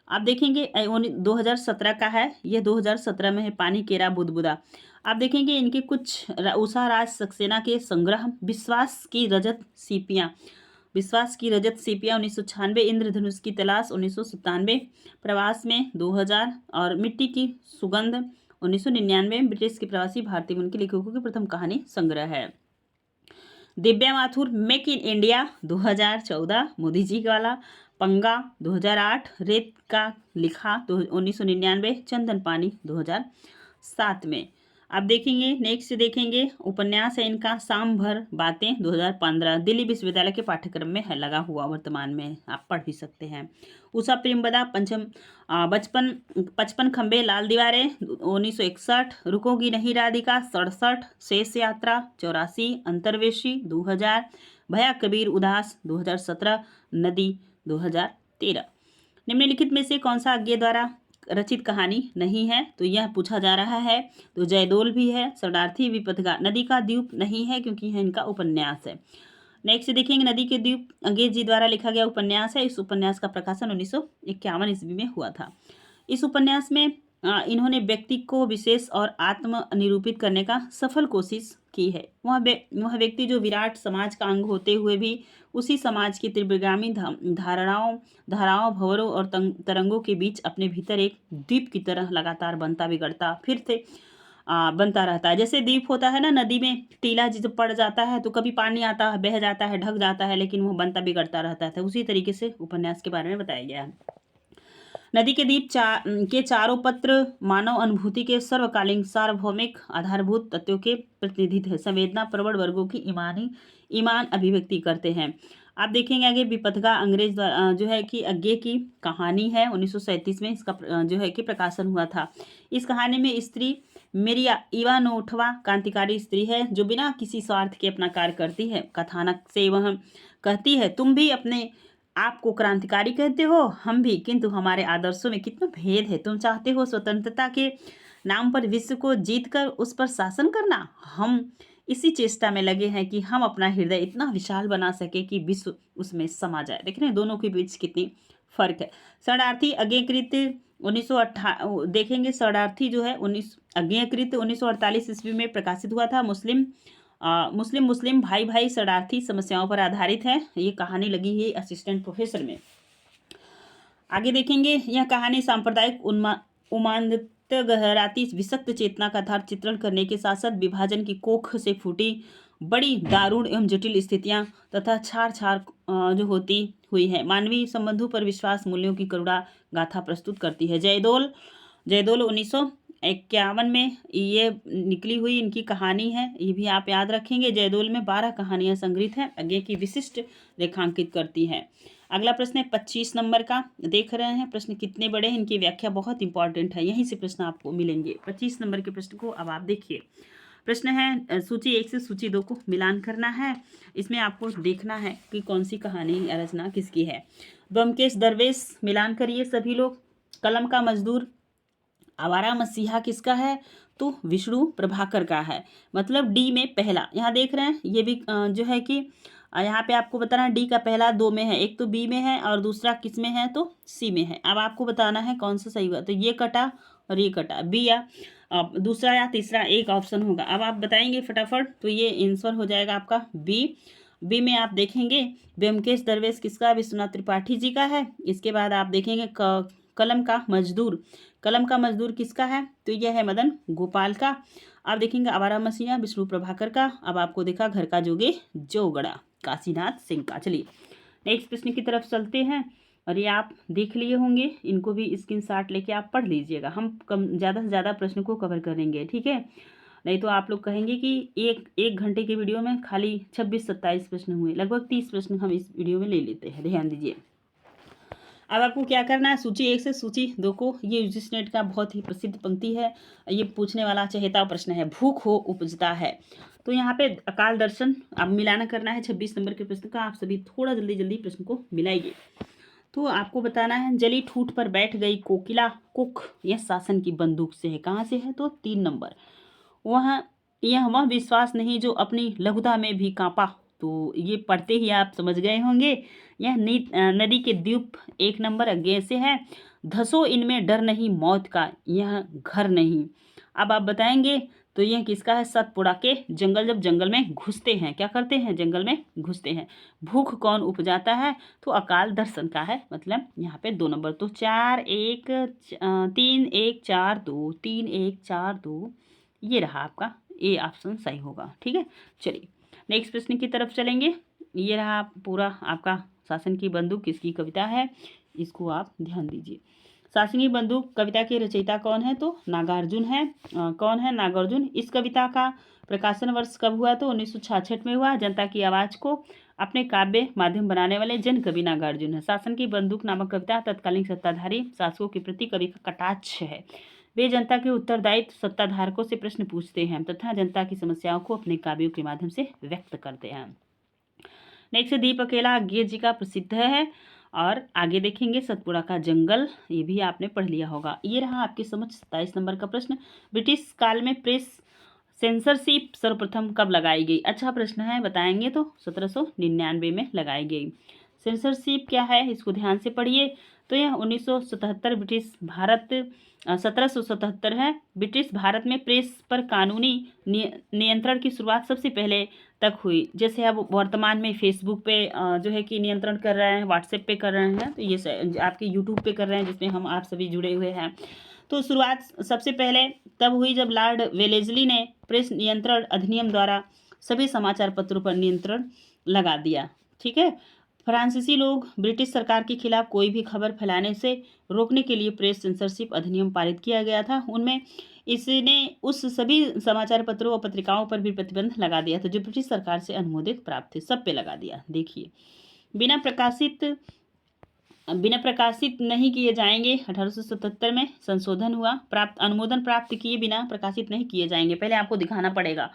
आप देखेंगे 2017 का है, यह 2017 में है। पानी केरा बुदबुदा। आप देखेंगे इनके कुछ उषा राज सक्सेना के संग्रह, विश्वास की रजत सीपियां 1996, इंद्रधनुष की तलाश 1997, प्रवास में 2000 और मिट्टी की सुगंध 1999 ब्रिटिश के प्रवासी भारतीय उनके लेखकों की प्रथम कहानी संग्रह है। Divya Mathur make in India 2014, Modi ji वाला पंगा 2008, रेत का लिखा 1999, चंदन पानी 2007 में। आप देखेंगे नेक्स्ट देखेंगे उपन्यास है इनका शाम भर बातें 2015, दिल्ली विश्वविद्यालय के पाठ्यक्रम में है लगा हुआ, वर्तमान में आप पढ़ भी सकते हैं। उषा प्रेमबदा बचपन 55 खंबे लाल दीवारें 1961, रुकोगी नहीं राधिका 67, शेष यात्रा 84, अंतर्वेशी 2000, भया कबीर उदास 2017, नदी 2013। निम्नलिखित में से कौन सा अज्ञे द्वारा रचित कहानी नहीं है, तो यह पूछा जा रहा है। तो जयदोल भी है, शरणार्थी विपथगा, नदी का द्वीप नहीं है क्योंकि यह इनका उपन्यास है। नेक्स्ट देखेंगे नदी के द्वीप अंग्रेज जी द्वारा लिखा गया उपन्यास है। इस उपन्यास का प्रकाशन 1951 ईस्वी में हुआ था। इस उपन्यास में इन्होंने व्यक्ति को विशेष और आत्म निरूपित करने का सफल कोशिश की है। वह व्यक्ति जो विराट समाज का अंग होते हुए भी उसी समाज की त्रिविगामी धाराओं भंवरों और तरंगों के बीच अपने भीतर एक द्वीप की तरह लगातार बनता बिगड़ता फिर से बनता रहता है। जैसे द्वीप होता है ना, नदी में टीला जब पड़ जाता है तो कभी पानी आता है, बह जाता है, ढक जाता है, लेकिन वह बनता बिगड़ता रहता है। उसी तरीके से उपन्यास के बारे में बताया गया है। नदी के द्वीप के चारों पत्र मानव अनुभूति के सर्वकालीन सार्वभौमिक आधारभूत तत्वों के प्रतिनिधित्व है, संवेदना प्रबल वर्गों की ईमान अभिव्यक्ति करते हैं। आप देखेंगे आगे विपथगा अंग्रेज द्वारा जो है कि अज्ञे की कहानी है, 1937 में इसका जो है कि प्रकाशन हुआ था। इस कहानी में स्त्री मेरिया इवानोठवा क्रांतिकारी स्त्री है जो बिना किसी स्वार्थ के अपना कार्य करती है। कथानक से वह कहती है, तुम भी अपने आपको क्रांतिकारी कहते हो, हम भी, किंतु हमारे आदर्शों में कितना भेद है। तुम चाहते हो स्वतंत्रता के नाम पर विश्व को जीतकर उस पर शासन करना, हम इसी चेष्टा में लगे हैं कि हम अपना हृदय इतना विशाल बना सके कि विश्व उसमें समा जाए। देख रहे हैं दोनों के बीच कितनी फर्क है। शरणार्थी अज्ञेयकृत 1908 देखेंगे, शरणार्थी जो है अज्ञेयकृत 1948 ईस्वी में प्रकाशित हुआ था। मुस्लिम भाई शरणार्थी समस्याओं पर आधारित है। ये कहानी लगी है असिस्टेंट प्रोफेसर में। आगे देखेंगे यह कहानी सांप्रदायिक उन्माद गहराती विषक्त चेतना का आधार चित्रण करने के साथ साथ विभाजन की कोख से फूटी बड़ी दारुण एवं जटिल स्थितियां तथा छाड़ जो होती हुई है मानवीय संबंधों पर विश्वास मूल्यों की करुणा गाथा प्रस्तुत करती है। जयदोल 1951 में ये निकली हुई इनकी कहानी है, ये भी आप याद रखेंगे। जयदोल में 12 कहानियां संग्रहित हैं, अज्ञे की विशिष्ट रेखांकित करती हैं। अगला प्रश्न है 25 नंबर का, देख रहे हैं प्रश्न कितने बड़े हैं, इनकी व्याख्या बहुत इंपॉर्टेंट है, यहीं से प्रश्न आपको मिलेंगे। 25 नंबर के प्रश्न को अब आप देखिए। प्रश्न है सूची 1 से सूची 2 को मिलान करना है। इसमें आपको देखना है कि कौन सी कहानी या रचना किसकी है। ब्योमकेश दरवेश मिलान करिए सभी लोग। कलम का मजदूर आवारा मसीहा किसका है, तो विष्णु प्रभाकर का है, मतलब डी में पहला। यहाँ देख रहे हैं ये भी जो है कि यहाँ पे आपको बताना है डी का पहला 2 में है, एक तो बी में है और दूसरा किस में है, तो सी में है। अब आपको बताना है कौन सा सही हुआ, तो ये कटा और ये कटा, बी या दूसरा या तीसरा एक ऑप्शन होगा। अब आप बताएंगे फटाफट, तो ये आंसर हो जाएगा आपका बी में आप देखेंगे ब्योमकेश दरवेश किसका, विश्वनाथ त्रिपाठी जी का है। इसके बाद आप देखेंगे कलम का मजदूर किसका है, तो यह है मदन गोपाल का। आप देखेंगे आवारा मसीहा विष्णु प्रभाकर का। अब आपको देखा घर का जोगे जोगड़ा काशीनाथ सिंह का। चलिए नेक्स्ट प्रश्न की तरफ चलते हैं, और ये आप देख लिए होंगे, इनको भी स्क्रीनशॉट लेके आप पढ़ लीजिएगा। हम ज़्यादा से ज़्यादा प्रश्न को कवर करेंगे, ठीक है, नहीं तो आप लोग कहेंगे कि एक घंटे के वीडियो में खाली 26-27 प्रश्न हुए, लगभग 30 प्रश्न हम इस वीडियो में ले लेते हैं, ध्यान दीजिए। अब आपको क्या करना है, सूची 1 से सूची 2 को, ये यूजीसी नेट का बहुत ही प्रसिद्ध पंक्ति है, ये पूछने वाला चहेता प्रश्न है, भूख हो उपजता है। तो यहाँ पे अकाल दर्शन अब मिलाना करना है 26 नंबर के प्रश्न का। आप सभी थोड़ा जल्दी प्रश्न को मिलाइए। तो आपको बताना है, जली ठूठ पर बैठ गई कोकिला कुक, यह शासन की बंदूक से है, कहाँ से है, तो 3 नंबर। वह विश्वास नहीं जो अपनी लघुता में भी कांपा, तो ये पढ़ते ही आप समझ गए होंगे। यह नदी के द्वीप 1 नंबर अज्ञे से है। धसो इनमें डर नहीं मौत का, यह घर नहीं। अब आप बताएंगे तो यह किसका है? सतपुड़ा के जंगल जब जंगल में घुसते हैं, क्या करते हैं? जंगल में घुसते हैं। भूख कौन उपजाता है? तो अकाल दर्शन का है, मतलब यहाँ पे 2 नंबर। तो 3 1 4 2, 3 1 4 2, ये रहा आपका ए ऑप्शन सही होगा। ठीक है, चलिए नेक्स्ट प्रश्न की तरफ चलेंगे। ये रहा पूरा आपका शासन की बंदूक किसकी कविता है, इसको आप ध्यान दीजिए। शासन की बंदूक कविता के रचयिता कौन है? तो नागार्जुन है। कौन है? नागार्जुन। इस कविता का प्रकाशन वर्ष कब हुआ? तो 1966 में हुआ। जनता की आवाज़ को अपने काव्य माध्यम बनाने वाले जन कवि नागार्जुन है। शासन की बंदूक नामक कविता तत्कालीन सत्ताधारी शासकों के प्रति कवि का कटाक्ष है। वे जनता के उत्तरदायित्व सत्ताधारकों से प्रश्न पूछते हैं तथा जनता की समस्याओं को अपने काव्यों के माध्यम से व्यक्त करते हैं। नेक्स्ट दीप अकेला अज्ञेय जी का प्रसिद्ध है। और आगे देखेंगे सतपुड़ा का जंगल, ये भी आपने पढ़ लिया होगा। ये रहा आपके समझ 27 नंबर का प्रश्न। ब्रिटिश काल में प्रेस सेंसरशिप सर्वप्रथम कब लगाई गई? अच्छा प्रश्न है, बताएंगे तो 1799 में लगाई गई। सेंसरशिप क्या है, इसको ध्यान से पढ़िए। तो यह 1977 ब्रिटिश भारत 1777 है। ब्रिटिश भारत में प्रेस पर कानूनी नियंत्रण की शुरुआत सबसे पहले तक हुई। जैसे अब वर्तमान में फेसबुक पे जो है कि नियंत्रण कर रहे हैं, व्हाट्सएप पे कर रहे हैं, तो ये आपके यूट्यूब पे कर रहे हैं जिसमें हम आप सभी जुड़े हुए हैं। तो शुरुआत सबसे पहले तब हुई जब लॉर्ड वेलेस्ली ने प्रेस नियंत्रण अधिनियम द्वारा सभी समाचार पत्रों पर नियंत्रण लगा दिया। ठीक है, फ्रांसीसी लोग ब्रिटिश सरकार के खिलाफ कोई भी खबर फैलाने से रोकने के लिए प्रेस सेंसरशिप अधिनियम पारित किया गया था। उनमें इसने उस सभी समाचार पत्रों और पत्रिकाओं पर भी प्रतिबंध लगा दिया था जो ब्रिटिश सरकार से अनुमोदित प्राप्त थे, सब पे लगा दिया। देखिए, बिना प्रकाशित नहीं किए जाएंगे। 1877 में संशोधन हुआ। अनुमोदन प्राप्त किए बिना प्रकाशित नहीं किए जाएंगे, पहले आपको दिखाना पड़ेगा,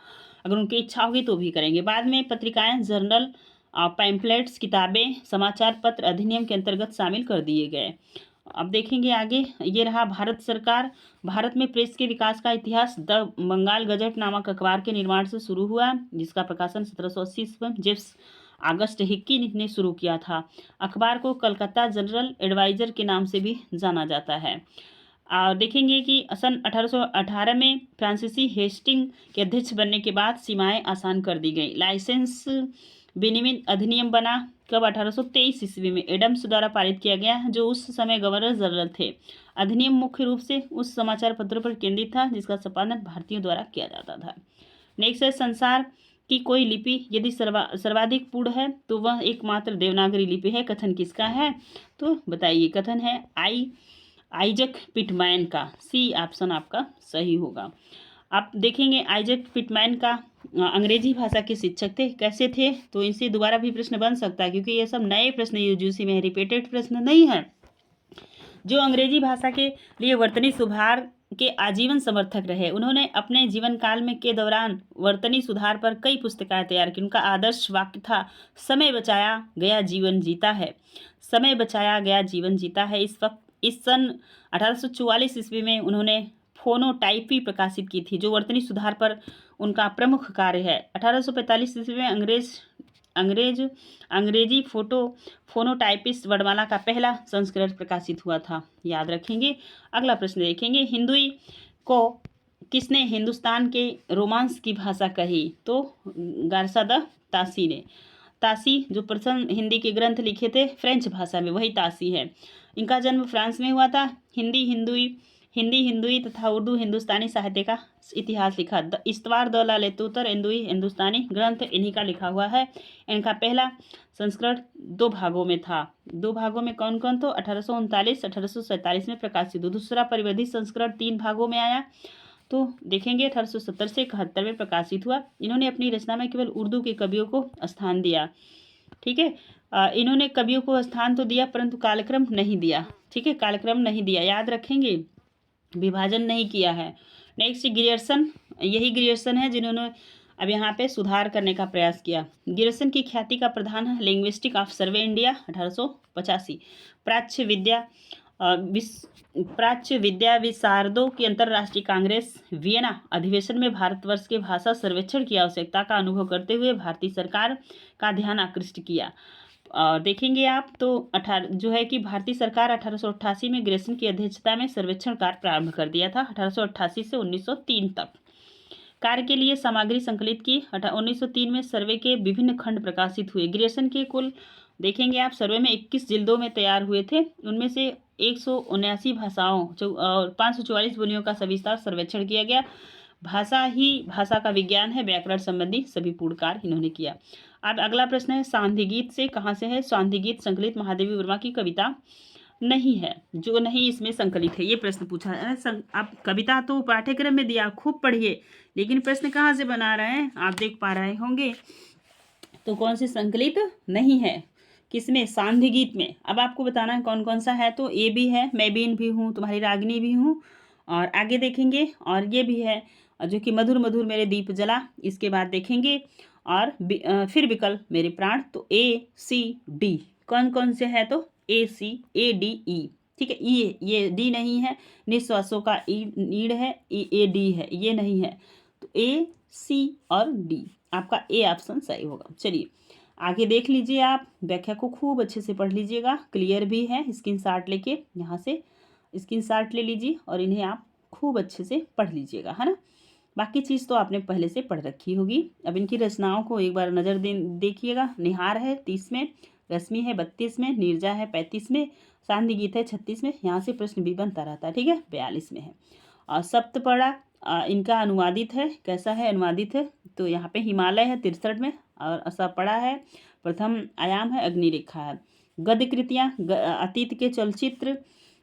अगर उनकी इच्छा होगी तो भी करेंगे। बाद में पत्रिकाएं, जर्नल, पैम्पलेट्स, किताबें, समाचार पत्र अधिनियम के अंतर्गत शामिल कर दिए गए। अब देखेंगे आगे। ये रहा भारत सरकार। भारत में प्रेस के विकास का इतिहास द बंगाल गजट नामक अखबार के निर्माण से शुरू हुआ, जिसका प्रकाशन 1780 ईस्वी में जेम्स अगस्ट हिक्की ने शुरू किया था। अखबार को कलकत्ता जनरल एडवाइजर के नाम से भी जाना जाता है। देखेंगे कि सन 1818 में फ्रांसीसी हेस्टिंग के अध्यक्ष बनने के बाद सीमाएं आसान कर दी गई। लाइसेंस विनिमय अधिनियम बना कब? 1823 ईस्वी में एडम्स द्वारा पारित किया गया, जो उस समय गवर्नर जनरल थे। अधिनियम मुख्य रूप से उस समाचार पत्रों पर केंद्रित था जिसका संपादन भारतीयों द्वारा किया जाता था। नेक्स्ट है, संसार की कोई लिपि यदि सर्वाधिक पूर्ण है तो वह एकमात्र देवनागरी लिपि है। कथन किसका है? तो बताइए। कथन है आइजक पिटमैन का। सी ऑप्शन आपका सही होगा। आप देखेंगे आइजक पिटमैन का अंग्रेजी भाषा के शिक्षक थे। कैसे थे? तो इनसे दोबारा भी प्रश्न बन सकता है, क्योंकि ये सब नए प्रश्न यूजीसी में रिपीटेड प्रश्न नहीं है। जो अंग्रेजी भाषा के लिए वर्तनी सुधार के आजीवन समर्थक रहे, उन्होंने अपने जीवन काल में के दौरान वर्तनी सुधार पर कई पुस्तकें तैयार की। उनका आदर्श वाक्य था, समय बचाया गया जीवन जीता है। समय बचाया गया जीवन जीता है। इस सन 1844 ईस्वी में उन्होंने फोनोटाइपी प्रकाशित की थी, जो वर्तनी सुधार पर उनका प्रमुख कार्य है। 1845 ईस्वी में अंग्रेजी फोनोटाइपिस्ट वर्णमाला का पहला संस्करण प्रकाशित हुआ था, याद रखेंगे। अगला प्रश्न देखेंगे, हिंदुई को किसने हिंदुस्तान के रोमांस की भाषा कही? तो गारसा द तासी ने। तासी जो प्रथम हिंदी के ग्रंथ लिखे थे फ्रेंच भाषा में, वही तासी है। इनका जन्म फ्रांस में हुआ था। हिंदी हिंदुई तथा उर्दू हिंदुस्तानी साहित्य का इतिहास लिखा। इस्तवार द लालेतुतर हिंदुई हिंदुस्तानी ग्रंथ इन्हीं का लिखा हुआ है। इनका पहला संस्करण 2 भागों में था। 2 भागों में कौन कौन? तो 1839 1847 में प्रकाशित। दूसरा परिवर्धित संस्करण 3 भागों में आया। तो देखेंगे 1870 से 71 में प्रकाशित हुआ। इन्होंने अपनी रचना में केवल उर्दू के कवियों को स्थान दिया। ठीक है, इन्होंने कवियों को स्थान तो दिया परंतु कालक्रम नहीं दिया। ठीक है, कालक्रम नहीं दिया, याद रखेंगे, विभाजन नहीं किया है। नेक्स्ट ग्रियर्सन, यही ग्रियर्सन है जिन्होंने अब यहाँ पे सुधार करने का प्रयास किया। ग्रियर्सन की ख्याति का प्रधान है लिंग्विस्टिक ऑफ सर्वे इंडिया 1885। प्राच्य विद्या विशारदों की अंतर्राष्ट्रीय कांग्रेस वियना अधिवेशन में भारतवर्ष के भाषा सर्वेक्षण की आवश्यकता का अनुभव करते हुए भारतीय सरकार का ध्यान आकृष्ट किया। और देखेंगे आप तो जो है कि भारतीय सरकार 1888 में ग्रेसन की अध्यक्षता में सर्वेक्षण कार्य प्रारंभ कर दिया था 1888 से 1903 तक। कार्य के लिए सामग्री संकलित की 1903 में सर्वे के विभिन्न खंड प्रकाशित हुए। ग्रेसन के कुल देखेंगे आप सर्वे में 21 जिल्दों में तैयार हुए थे। उनमें से 179 भाषाओं और 544 बोलियों का सविस्तार सर्वेक्षण किया गया। भाषा का विज्ञान है, व्याकरण संबंधी सभी पूर्ण कार्य इन्होंने किया। अब अगला प्रश्न है सांध्य गीत से कहाँ से है। सांध्य गीत संकलित महादेवी वर्मा की कविता नहीं है, जो नहीं इसमें संकलित है। ये प्रश्न पूछा है। आप कविता तो पाठ्यक्रम में दिया, खूब पढ़िए, लेकिन प्रश्न कहाँ से बना रहे हैं आप देख पा रहे होंगे। तो कौन से संकलित नहीं है, किसमें, सांध्य गीत में। अब आपको बताना है कौन कौन सा है। तो ये भी है, मैं बीन भी हूँ, तुम्हारी रागिनी भी हूँ, और आगे देखेंगे, और ये भी है जो कि मधुर मधुर मेरे दीप जला, इसके बाद देखेंगे, और फिर विकल्प मेरे प्राण। तो ए सी डी कौन कौन से है। तो ए सी ए डी ई, ठीक है। ये डी नहीं है, निश्वासों का ईड है, ए डी है, ये नहीं है। तो ए सी और डी आपका ए ऑप्शन सही होगा। चलिए आगे देख लीजिए, आप व्याख्या को खूब अच्छे से पढ़ लीजिएगा, क्लियर भी है। स्क्रीनशॉट लेके यहाँ से स्क्रीनशॉट ले लीजिए और इन्हें आप खूब अच्छे से पढ़ लीजिएगा, है ना। बाकी चीज़ तो आपने पहले से पढ़ रखी होगी। अब इनकी रचनाओं को एक बार नज़र देखिएगा। निहार है 30 में, रश्मि है 32 में, नीरजा है 35 में, सांध्य गीत है 36 में। यहाँ से प्रश्न भी बनता रहता है, ठीक है। 42 में है। और सप्तपड़ा इनका अनुवादित है, कैसा है अनुवादित है। तो यहाँ पे हिमालय है 63 में, और असपड़ा है, प्रथम आयाम है, अग्निरेखा है। गद्य कृतियाँ अतीत के चलचित्र,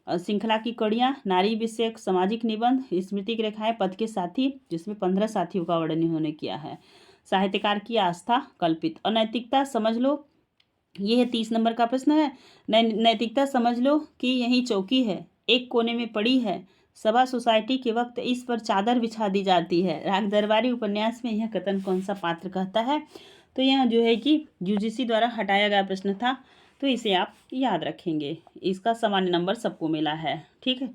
श्रृंखला की कड़ियाँ, नारी विषयक सामाजिक निबंध, स्मृति की रेखाएं, पद के साथी, जिसमें 15 साथियों का वर्णन इन्होंने किया है। साहित्यकार की आस्था, कल्पित। और नैतिकता समझ लो, ये है 30 नंबर का प्रश्न है। नैतिकता समझ लो कि यही चौकी है, एक कोने में पड़ी है, सभा सोसाइटी के वक्त इस पर चादर बिछा दी जाती है। राग दरबारी उपन्यास में यह कथन कौन सा पात्र कहता है। तो यह जो है कि यूजीसी द्वारा हटाया गया प्रश्न था, तो इसे आप याद रखेंगे। इसका सामान्य नंबर सबको मिला है, ठीक है।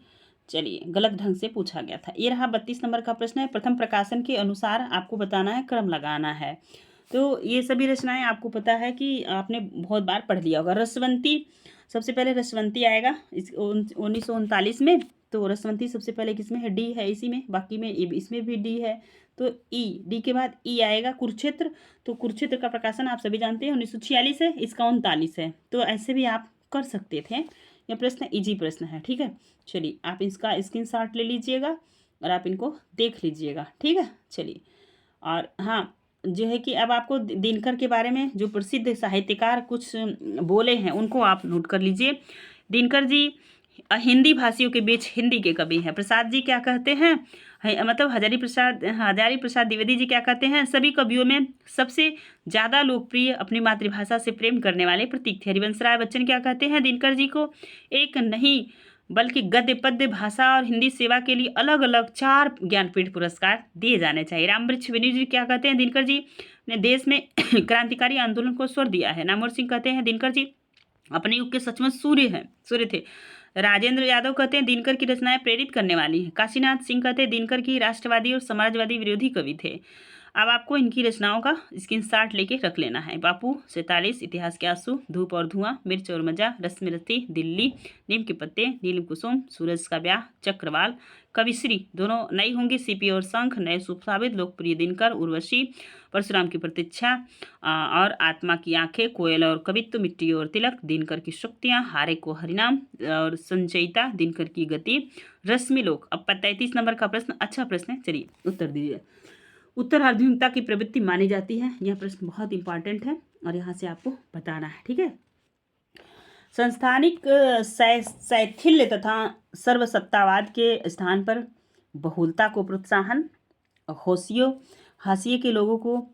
चलिए गलत ढंग से पूछा गया था। ये रहा 32 नंबर का प्रश्न है। प्रथम प्रकाशन के अनुसार आपको बताना है, क्रम लगाना है। तो ये सभी रचनाएं आपको पता है कि आपने बहुत बार पढ़ लिया होगा। रसवंती, सबसे पहले रसवंती आएगा 1939 में। तो रसवंती सबसे पहले किसमें है, डी है इसी में, बाकी में इसमें भी डी है। तो ई, डी के बाद ई आएगा कुरुक्षेत्र। तो कुरुक्षेत्र का प्रकाशन आप सभी जानते हैं 1946 है, इसका 39 है। तो ऐसे भी आप कर सकते थे। यह प्रश्न इजी प्रश्न है, ठीक है। चलिए आप इसका स्क्रीनशॉट ले लीजिएगा और आप इनको देख लीजिएगा, ठीक है। चलिए, और हाँ जो है कि अब आपको दिनकर के बारे में जो प्रसिद्ध साहित्यकार कुछ बोले हैं उनको आप नोट कर लीजिए। दिनकर जी हिंदी भाषियों के बीच हिंदी के कवि हैं। प्रसाद जी क्या कहते हैं, मतलब हजारी प्रसाद द्विवेदी जी क्या कहते हैं, सभी कवियों में सबसे ज़्यादा लोकप्रिय, अपनी मातृभाषा से प्रेम करने वाले प्रतीक थे। हरिवंश राय बच्चन क्या कहते हैं, दिनकर जी को एक नहीं बल्कि गद्य पद्य भाषा और हिंदी सेवा के लिए अलग अलग 4 ज्ञानपीठ पुरस्कार दिए जाने चाहिए। रामवृक्ष वेणु जी क्या कहते हैं, दिनकर जी ने देश में क्रांतिकारी आंदोलन को स्वर दिया है। नामवर सिंह कहते हैं दिनकर जी अपने युग के सचमुच सूर्य थे। राजेंद्र यादव कहते हैं दिनकर की रचनाएं प्रेरित करने वाली हैं। काशीनाथ सिंह कहते हैं दिनकर की राष्ट्रवादी और समाजवादी विरोधी कवि थे। अब आपको इनकी रचनाओं का स्क्रीनशॉट लेके रख लेना है। बापू 47, इतिहास के आंसू, धूप और धुआं, मिर्च और मजा, रस्म रती, दिल्ली, नीम के पत्ते, नीलम कुसुम, सूरज का ब्याह, चक्रवाल, कविश्री, दोनों नई होंगी, सीपी और शंख, नए शुभ साबित, लोकप्रिय, दिनकर, उर्वशी, परशुराम की प्रतीक्षा, और आत्मा की आंखें, कोयल और कवित्व, मिट्टी और तिलक, दिनकर की शक्तियाँ, हारे को हरिनाम, और संचयिता, दिनकर की गति, रश्मि लोक। अब 35 नंबर का प्रश्न, अच्छा प्रश्न है, चलिए उत्तर दीजिए। उत्तर आधुनिकता की प्रवृत्ति मानी जाती है। यह प्रश्न बहुत इंपॉर्टेंट है और यहाँ से आपको बताना है, ठीक है। संस्थानिक शैथिल्य तथा सर्वसत्तावाद के स्थान पर बहुलता को प्रोत्साहन, हाशिए के लोगों को,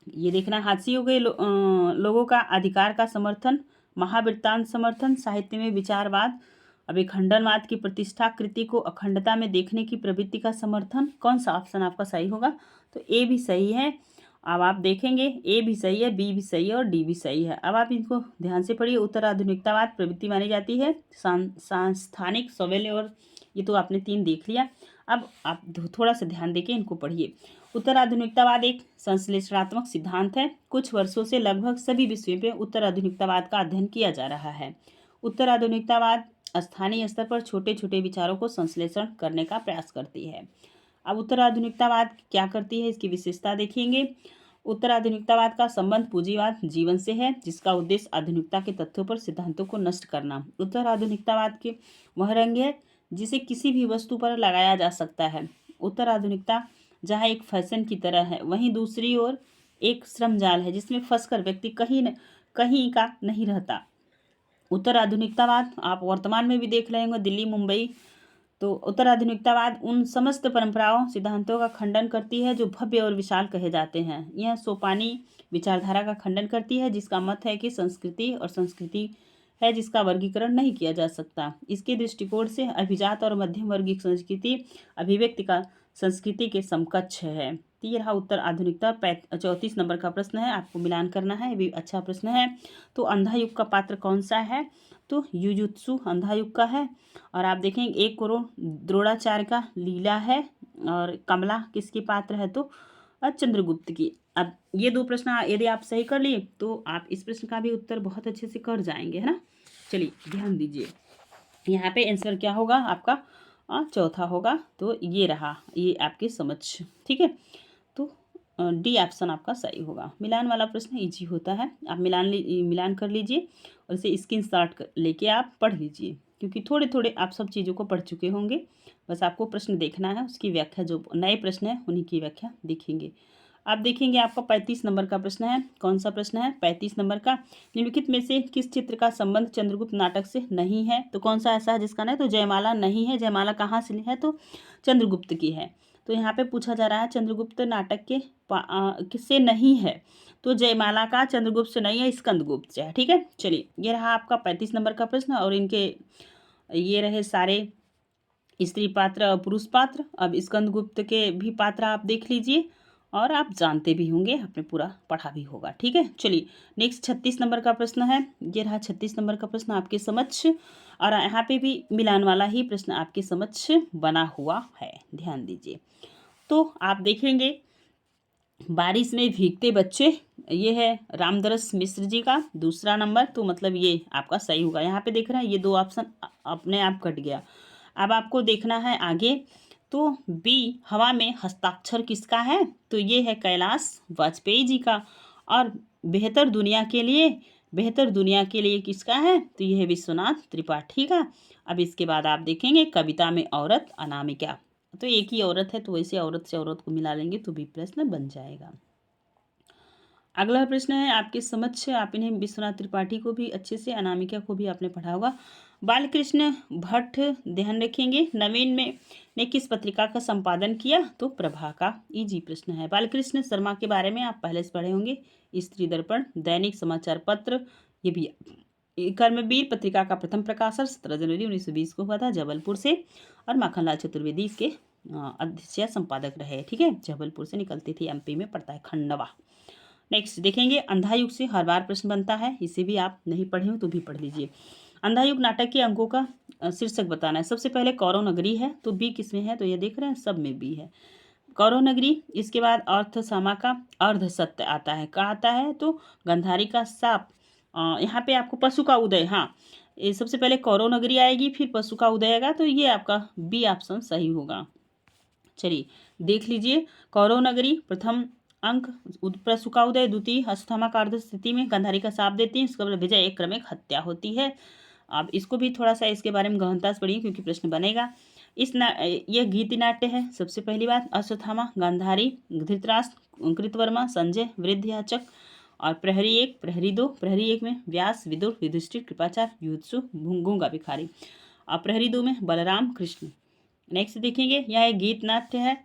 ये देखना, हाशियों के लोगों का अधिकार का समर्थन, महावृत्तांत समर्थन, साहित्य में विचारवाद, अभिखंडनवाद की प्रतिष्ठा, कृति को अखंडता में देखने की प्रवृत्ति का समर्थन। कौन सा ऑप्शन आपका सही होगा। तो ए भी सही है। अब आप देखेंगे ए भी सही है, बी भी सही है और डी भी सही है। अब आप इनको ध्यान से पढ़िए। उत्तर आधुनिकतावाद प्रवृत्ति मानी जाती है। सांस्थानिक, सौवेल्य, और ये तो आपने 3 देख लिया। अब आप थोड़ा सा ध्यान देके इनको पढ़िए। उत्तराधुनिकतावाद एक संश्लेषणात्मक सिद्धांत है। कुछ वर्षों से लगभग सभी विषयों पे उत्तराधुनिकतावाद का अध्ययन किया जा रहा है। उत्तराधुनिकतावाद स्थानीय स्तर पर छोटे छोटे विचारों को संश्लेषण करने का प्रयास करती है। अब उत्तराधुनिकतावाद क्या करती है, इसकी विशेषता देखेंगे। उत्तराधुनिकतावाद का संबंध पूंजीवाद जीवन से है, जिसका उद्देश्य आधुनिकता के तथ्यों पर सिद्धांतों को नष्ट करना। उत्तराधुनिकतावाद के वह रंग है जिसे किसी भी वस्तु पर लगाया जा सकता है। उत्तराधुनिकता जहाँ एक फैशन की तरह है, वहीं दूसरी ओर एक श्रम जाल है जिसमें फंसकर व्यक्ति कहीं का नहीं रहता। उत्तराधुनिकतावाद आप वर्तमान में भी देख रहे होंगे, दिल्ली, मुंबई। तो उत्तराधुनिकतावाद उन समस्त परंपराओं सिद्धांतों का खंडन करती है जो भव्य और विशाल कहे जाते हैं। यह सोपानी विचारधारा का खंडन करती है, जिसका मत है कि संस्कृति और संस्कृति है जिसका वर्गीकरण नहीं किया जा सकता। इसके दृष्टिकोण से अभिजात और मध्यम वर्गीय संस्कृति अभिव्यक्ति का संस्कृति के समकक्ष है। तो ये रहा उत्तर आधुनिकता। 34 नंबर का प्रश्न है, आपको मिलान करना है, ये भी अच्छा प्रश्न है। तो अंधा युग का पात्र कौन सा है, तो युजुत्सु अंधा युग का है। और आप देखेंगे 1 करोड़ द्रोणाचार्य का लीला है, और कमला किसकी पात्र है, तो चंद्रगुप्त की। अब ये 2 प्रश्न यदि आप सही कर लिए तो आप इस प्रश्न का भी उत्तर बहुत अच्छे से कर जाएंगे, है ना। चलिए ध्यान दीजिए, यहाँ पे आंसर क्या होगा आपका, चौथा होगा। तो ये रहा, ये आपकी समझ, ठीक है। तो डी ऑप्शन आपका सही होगा। मिलान वाला प्रश्न इजी होता है, आप मिलान कर लीजिए और इसे स्क्रीनशॉट लेके आप पढ़ लीजिए, क्योंकि थोड़े थोड़े आप सब चीज़ों को पढ़ चुके होंगे। बस आपको प्रश्न देखना है, उसकी व्याख्या, जो नए प्रश्न है उन्हीं की व्याख्या देखेंगे। आप देखेंगे आपका 35 नंबर का प्रश्न है। कौन सा प्रश्न है 35 नंबर का, निम्नलिखित में से किस चित्र का संबंध चंद्रगुप्त नाटक से नहीं है। तो कौन सा ऐसा है जिसका नहीं, तो जयमाला नहीं है। जयमाला कहाँ से है, तो चंद्रगुप्त की है। तो यहाँ पे पूछा जा रहा है चंद्रगुप्त नाटक के किससे नहीं है, तो जयमाला का चंद्रगुप्त से नहीं है, स्कंदगुप्त से है, ठीक है। चलिए ये रहा आपका 35 नंबर का प्रश्न, और इनके ये रहे सारे स्त्री पात्र और पुरुष पात्र। अब स्कंदगुप्त के भी पात्र आप देख लीजिए, और आप जानते भी होंगे, आपने पूरा पढ़ा भी होगा, ठीक है। चलिए नेक्स्ट 36 नंबर का प्रश्न है। ये रहा 36 नंबर का प्रश्न आपके समक्ष, और यहाँ पे भी मिलान वाला ही प्रश्न आपके समक्ष बना हुआ है, ध्यान दीजिए। तो आप देखेंगे बारिश में भीगते बच्चे, ये है रामदरस मिश्र जी का दूसरा नंबर, तो मतलब ये आपका सही होगा। यहाँ पे देख रहे हैं ये 2 ऑप्शन अपने आप कट गया। अब आपको देखना है आगे, तो बी हवा में हस्ताक्षर किसका है, तो ये है कैलाश वाजपेयी जी का। और बेहतर दुनिया के लिए किसका है, तो ये है विश्वनाथ त्रिपाठी का। अब इसके बाद आप देखेंगे कविता में औरत अनामिका, तो एक ही औरत है, तो वैसे औरत से औरत को मिला लेंगे तो भी प्रश्न बन जाएगा। अगला प्रश्न है आपके समक्ष, आप इन्हें विश्वनाथ त्रिपाठी को भी अच्छे से, अनामिका को भी आपने पढ़ा होगा। बालकृष्ण भट्ट, ध्यान रखेंगे, नवीन में ने किस पत्रिका का संपादन किया, तो प्रभा का। इजी प्रश्न है। बालकृष्ण शर्मा के बारे में आप पहले से पढ़े होंगे, स्त्री दर्पण, दैनिक समाचार पत्र, ये भी। कर्मवीर पत्रिका का प्रथम प्रकाशन 17 जनवरी 1920 को हुआ था जबलपुर से, और माखनलाल चतुर्वेदी इसके अध्यक्ष या संपादक रहे, ठीक है। जबलपुर से निकलती थी, एमपी में पड़ता है, खंडवा। नेक्स्ट देखेंगे अंधा युग से हर बार प्रश्न बनता है, इसे भी आप नहीं पढ़े हो तो भी पढ़ लीजिए। अंधा युग नाटक के अंकों का शीर्षक बताना है। सबसे पहले कौरव नगरी है, तो बी किसमें है, तो ये देख रहे हैं सब में बी है, कौरव नगरी। इसके बाद अर्थसामा का अर्ध सत्य आता है, कहाँ आता है, तो गंधारी का साप। यहाँ पे आपको पशु का उदय, हाँ, ये सबसे पहले कौरव नगरी आएगी, फिर पशु का उदय आएगा, तो ये आपका बी ऑप्शन सही होगा। चलिए देख लीजिए, कौरव नगरी प्रथम अंक, पशु का उदय द्वितीय, अस्थमा का अर्ध स्थिति में गंधारी का साप देती है, इसके बाद विजय एक क्रमिक हत्या होती है। अब इसको भी थोड़ा सा इसके बारे में गहनता से पढ़िए, क्योंकि प्रश्न बनेगा। यह गीति नाट्य है, सबसे पहली बात। अश्वत्थामा, गांधारी, धृतराष्ट्र, कृतवर्मा, संजय, वृद्धयाचक, और प्रहरी 1, प्रहरी 2। प्रहरी 1 में व्यास, विदुर, युधिष्ठिर, कृपाचार्य, युत्सु, गूंगा भिखारी, और प्रहरी 2 में बलराम, कृष्ण। नेक्स्ट देखेंगे, यह एक गीत नाट्य है,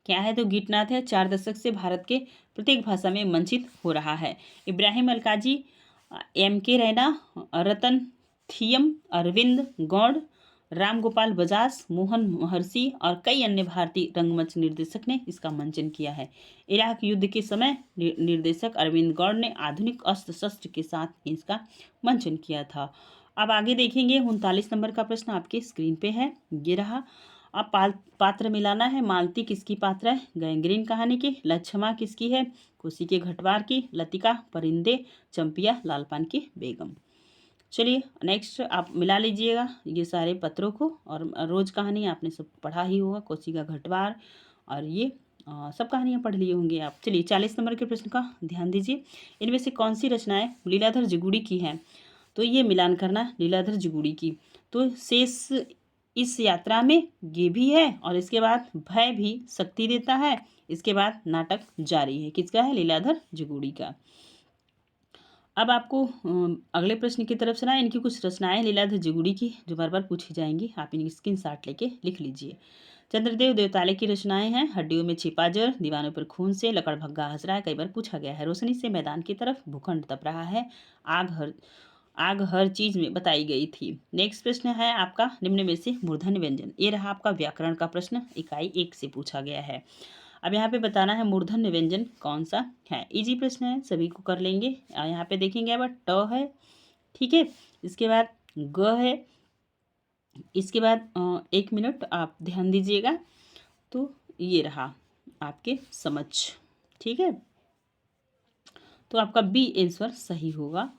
क्या है, तो गीत नाट्य है, 4 दशक से भारत के प्रत्येक भाषा में मंचित हो रहा है। इब्राहिम अलकाजी, M.K. रैना, रतन थियम, अरविंद गौड़, राम गोपाल बजाज, मोहन महर्षि और कई अन्य भारतीय रंगमंच निर्देशक ने इसका मंचन किया है। इराक युद्ध के समय निर्देशक अरविंद गौड़ ने आधुनिक अस्त्र शस्त्र के साथ इसका मंचन किया था। अब आगे देखेंगे 39 नंबर का प्रश्न आपके स्क्रीन पे है, ये रहा। अब पात्र मिलाना है। मालती किसकी पात्र है? गैंग्रीन कहानी की। लच्छमा किसकी है? खुशी के घटवार की। लतिका परिंदे। चंपिया लालपान की बेगम। चलिए नेक्स्ट आप मिला लीजिएगा ये सारे पत्रों को। और रोज कहानी आपने सब पढ़ा ही होगा, कोसी का घटवार और ये सब कहानियाँ पढ़ लिए होंगे आप। चलिए 40 नंबर के प्रश्न का ध्यान दीजिए। इनमें से कौन सी रचनाएं लीलाधर जिगुड़ी की हैं? तो ये मिलान करना लीलाधर जिगुड़ी की। तो शेष इस यात्रा में ये भी है और इसके बाद भय भी शक्ति देता है। इसके बाद नाटक जारी है। किसका है? लीलाधर जिगुड़ी का। अब आपको अगले प्रश्न की तरफ चलना है। इनकी कुछ रचनाएं लीलाधर जिगुड़ी की जो बार बार पूछी जाएंगी, आप इनकी स्क्रीनशॉट लेके लिख लीजिए। चंद्रदेव देवताले की रचनाएं हैं। हड्डियों में छिपा जर, दीवानों पर खून से, लकड़ भग्गा हंस रहा है, कई बार पूछा गया है। रोशनी से मैदान की तरफ, भूखंड तप रहा है, आग हर चीज में बताई गई थी। नेक्स्ट प्रश्न है आपका, निम्न में से मूर्धन्य व्यंजन। ये रहा आपका व्याकरण का प्रश्न, इकाई 1 से पूछा गया है। अब यहाँ पे बताना है मूर्धन्य व्यंजन कौन सा है। इजी प्रश्न है, सभी को कर लेंगे। यहाँ पे देखेंगे अब ट है, ठीक है, इसके बाद ग है, इसके बाद 1 मिनट आप ध्यान दीजिएगा। तो ये रहा आपके समझ, ठीक है। तो आपका बी आंसर सही होगा।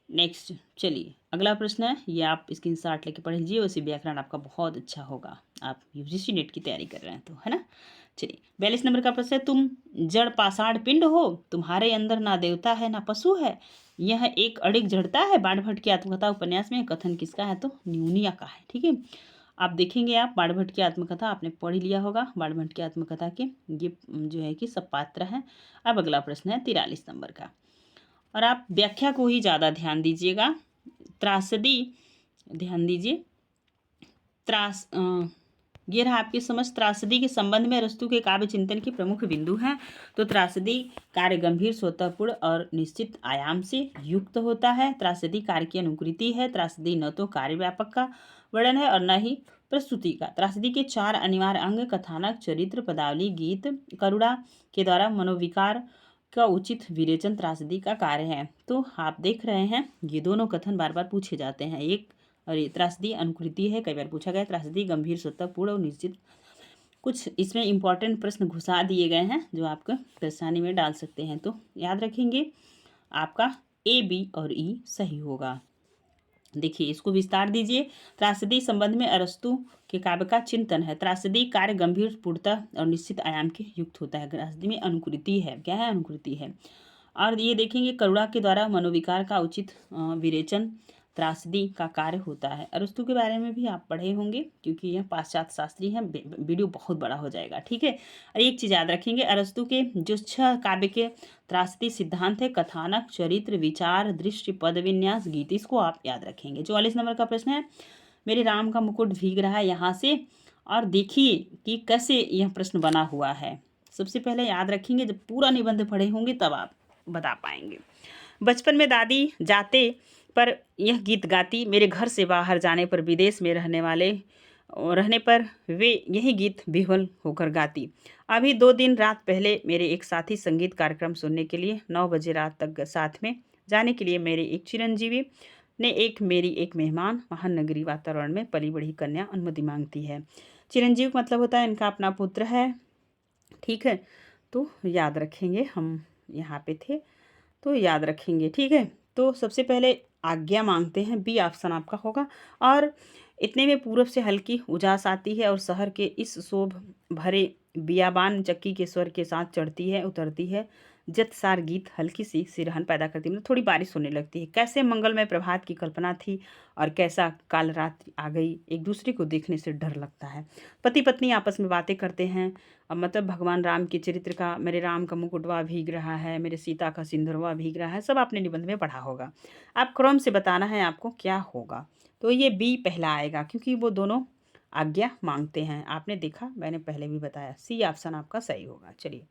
नेक्स्ट चलिए अगला प्रश्न है, ये आप स्क्रीनशॉट लेके पढ़ लीजिए। वैसे व्याकरण आपका बहुत अच्छा होगा, आप यूजीसी नेट की तैयारी कर रहे हैं तो, है ना। चलिए 42 नंबर का प्रश्न है, तुम जड़ पाषाण पिंड हो, तुम्हारे अंदर ना देवता है ना पशु है, यह एक अड़िग जड़ता है। बाणभट्ट की आत्मकथा उपन्यास में कथन किसका है? तो न्यूनिया का है, ठीक है। आप देखेंगे, आप बाणभट्ट की आत्मकथा आपने पढ़ लिया होगा। बाणभट्ट की आत्मकथा के ये जो है कि सब पात्र हैं। अब अगला प्रश्न है 43 नंबर का, और आप व्याख्या को ही ज़्यादा ध्यान दीजिएगा। त्रासदी, ध्यान दीजिए। ये रहा आपकी समझ। त्रासदी के संबंध में अरस्तु के काव्य चिंतन की प्रमुख बिंदु हैं। तो त्रासदी कार्य गंभीर, स्वतःपूर्ण और निश्चित आयाम से युक्त होता है। त्रासदी कार्य की अनुकृति है। त्रासदी न तो कार्य व्यापक का वर्णन है और न ही प्रस्तुति का। त्रासदी के 4 अनिवार्य अंग कथानक, चरित्र, पदावली, गीत, करुणा के द्वारा मनोविकार का उचित विरेचन त्रासदी का कार्य है। तो आप देख रहे हैं ये दोनों कथन बार बार पूछे जाते हैं। एक और ये त्रासदी अनुकृति है, कई बार पूछा गया। त्रासदी गंभीर, स्वतःपूर्ण और निश्चित। कुछ इसमें इंपॉर्टेंट प्रश्न घुसा दिए गए हैं जो आपको परेशानी में डाल सकते हैं, तो याद रखेंगे। आपका ए, बी और ई सही होगा। देखिए इसको विस्तार दीजिए। त्रासदी संबंध में अरस्तु के काव्य का चिंतन है। त्रासदी कार्य गंभीर, पूर्णता और निश्चित आयाम के युक्त होता है। त्रासदी में अनुकृति है। क्या है? अनुकृति है। और ये देखेंगे करुणा के द्वारा मनोविकार का उचित विरेचन त्रासदी का कार्य होता है। अरस्तु के बारे में भी आप पढ़े होंगे क्योंकि यह पाश्चात्य शास्त्री हैं। वीडियो बहुत बड़ा हो जाएगा, ठीक है। और एक चीज़ याद रखेंगे, अरस्तु के जो 6 काव्य के त्रासदी सिद्धांत है, कथानक, चरित्र, विचार, दृश्य, पद विन्यास, गीत, इसको आप याद रखेंगे। 44 नंबर का प्रश्न है, मेरे राम का मुकुट भीग रहा है यहाँ से। और देखिए कि कैसे यह प्रश्न बना हुआ है। सबसे पहले याद रखेंगे, जब पूरा निबंध पढ़े होंगे तब आप बता पाएंगे। बचपन में दादी जाते पर यह गीत गाती, मेरे घर से बाहर जाने पर, विदेश में रहने पर वे यही गीत विह्वल होकर गाती। अभी 2 दिन रात पहले मेरे एक साथी संगीत कार्यक्रम सुनने के लिए 9 बजे रात तक साथ में जाने के लिए मेरे एक चिरंजीवी ने मेरी एक मेहमान महान नगरी वातावरण में पली बढ़ी कन्या अनुमति मांगती है। चिरंजीव मतलब होता है इनका अपना पुत्र है, ठीक है। तो याद रखेंगे, हम यहाँ पे थे तो याद रखेंगे, ठीक है। तो सबसे पहले आज्ञा मांगते हैं, बी ऑप्शन आपका होगा। और इतने में पूरब से हल्की उजास आती है और शहर के इस शोभ भरे बियाबान चक्की के स्वर के साथ चढ़ती है, उतरती है। जतसार गीत हल्की सी सिरहन पैदा करती है, मतलब थोड़ी बारिश होने लगती है। कैसे मंगलमय प्रभात की कल्पना थी और कैसा काल रात आ गई, एक दूसरे को देखने से डर लगता है। पति पत्नी आपस में बातें करते हैं, अब मतलब भगवान राम के चरित्र का, मेरे राम का मुकुटवा भीग रहा है, मेरे सीता का सिंदूरवा भीग रहा है, सब आपने निबंध में पढ़ा होगा। आप क्रम से बताना है आपको क्या होगा। तो ये बी पहला आएगा क्योंकि वो दोनों आज्ञा मांगते हैं। आपने देखा, मैंने पहले भी बताया, सी ऑप्शन आपका सही होगा। चलिए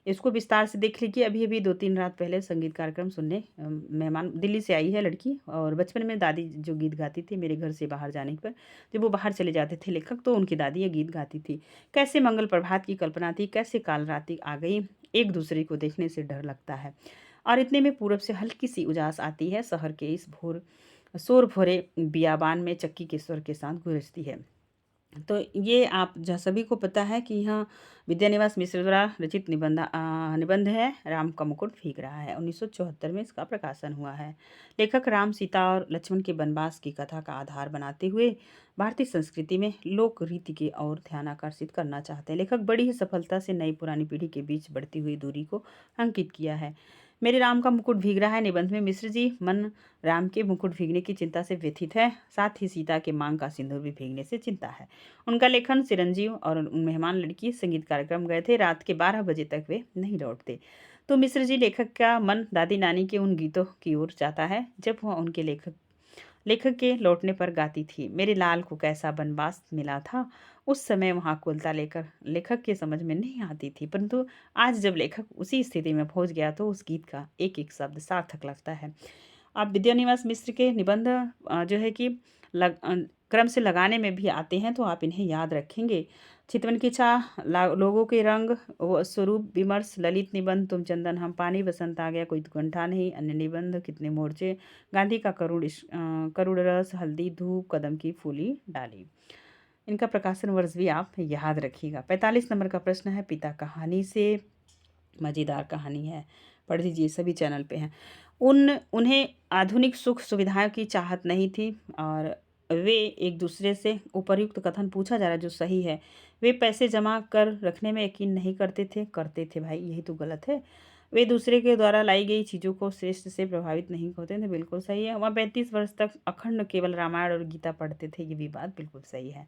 इसको विस्तार से देख लीजिए। अभी अभी 2-3 रात पहले संगीत कार्यक्रम सुनने मेहमान दिल्ली से आई है लड़की, और बचपन में दादी जो गीत गाती थी मेरे घर से बाहर जाने पर, जब वो बाहर चले जाते थे लेखक तो उनकी दादी ये गीत गाती थी। कैसे मंगल प्रभात की कल्पना थी, कैसे काल रात्रि आ गई, एक दूसरे को देखने से डर लगता है। और इतने में पूरब से हल्की सी उजास आती है, शहर के इस शोर भरे बियाबान में चक्की के स्वर के साथ गूंजती है। तो ये आप सभी को पता है कि यहाँ विद्यानिवास मिश्र द्वारा रचित निबंध है राम का मुकुट भीग रहा है। 1974 में इसका प्रकाशन हुआ है। लेखक राम, सीता और लक्ष्मण के वनवास की कथा का आधार बनाते हुए भारतीय संस्कृति में लोक रीति की ओर ध्यान आकर्षित करना चाहते हैं। लेखक बड़ी ही सफलता से नई पुरानी पीढ़ी के बीच बढ़ती हुई दूरी को अंकित किया है। मेरे राम का मुकुट भीग रहा है निबंध में मिश्र जी मन राम के मुकुट भीगने की चिंता से व्यथित है, साथ ही सीता के मांग का सिंदूर भी भीगने से चिंता है। उनका लेखन चिरंजीव और मेहमान लड़की संगीत कार्यक्रम गए थे। रात के 12 बजे तक वे नहीं लौटते। तो मिश्र जी लेखक का मन दादी नानी के उन गीतों की ओर जाता है जब वह उनके लेखक लेखक के लौटने पर गाती थी, मेरे लाल को कैसा वनवास मिला था। उस समय वहाँ कुलता लेकर लेखक के समझ में नहीं आती थी, परंतु आज जब लेखक उसी स्थिति में पहुंच गया तो उस गीत का एक एक शब्द सार्थक लगता है। आप विद्यानिवास मिश्र के निबंध जो है कि क्रम से लगाने में भी आते हैं, तो आप इन्हें याद रखेंगे। चितवन की चाह, लोगों के रंग, स्वरूप विमर्श, ललित निबंध, तुम चंदन हम पानी, बसंत आ गया, कोई घंटा नहीं, अन्य निबंध, कितने मोर्चे, गांधी का करुण रस, हल्दी धूप, कदम की फूली डाली। इनका प्रकाशन वर्ष भी आप याद रखिएगा। 45 नंबर का प्रश्न है पिता कहानी से, मज़ेदार कहानी है, पढ़ लीजिए, सभी चैनल पे है। उन्हें आधुनिक सुख सुविधाओं की चाहत नहीं थी और वे एक दूसरे से उपर्युक्त कथन पूछा जा रहा है जो सही है। वे पैसे जमा कर रखने में यकीन नहीं करते थे भाई, यही तो गलत है। वे दूसरे के द्वारा लाई गई चीज़ों को श्रेष्ठ से प्रभावित नहीं होते थे, बिल्कुल सही है। वह 35 वर्ष तक अखंड केवल रामायण और गीता पढ़ते थे, ये भी बात बिल्कुल सही है।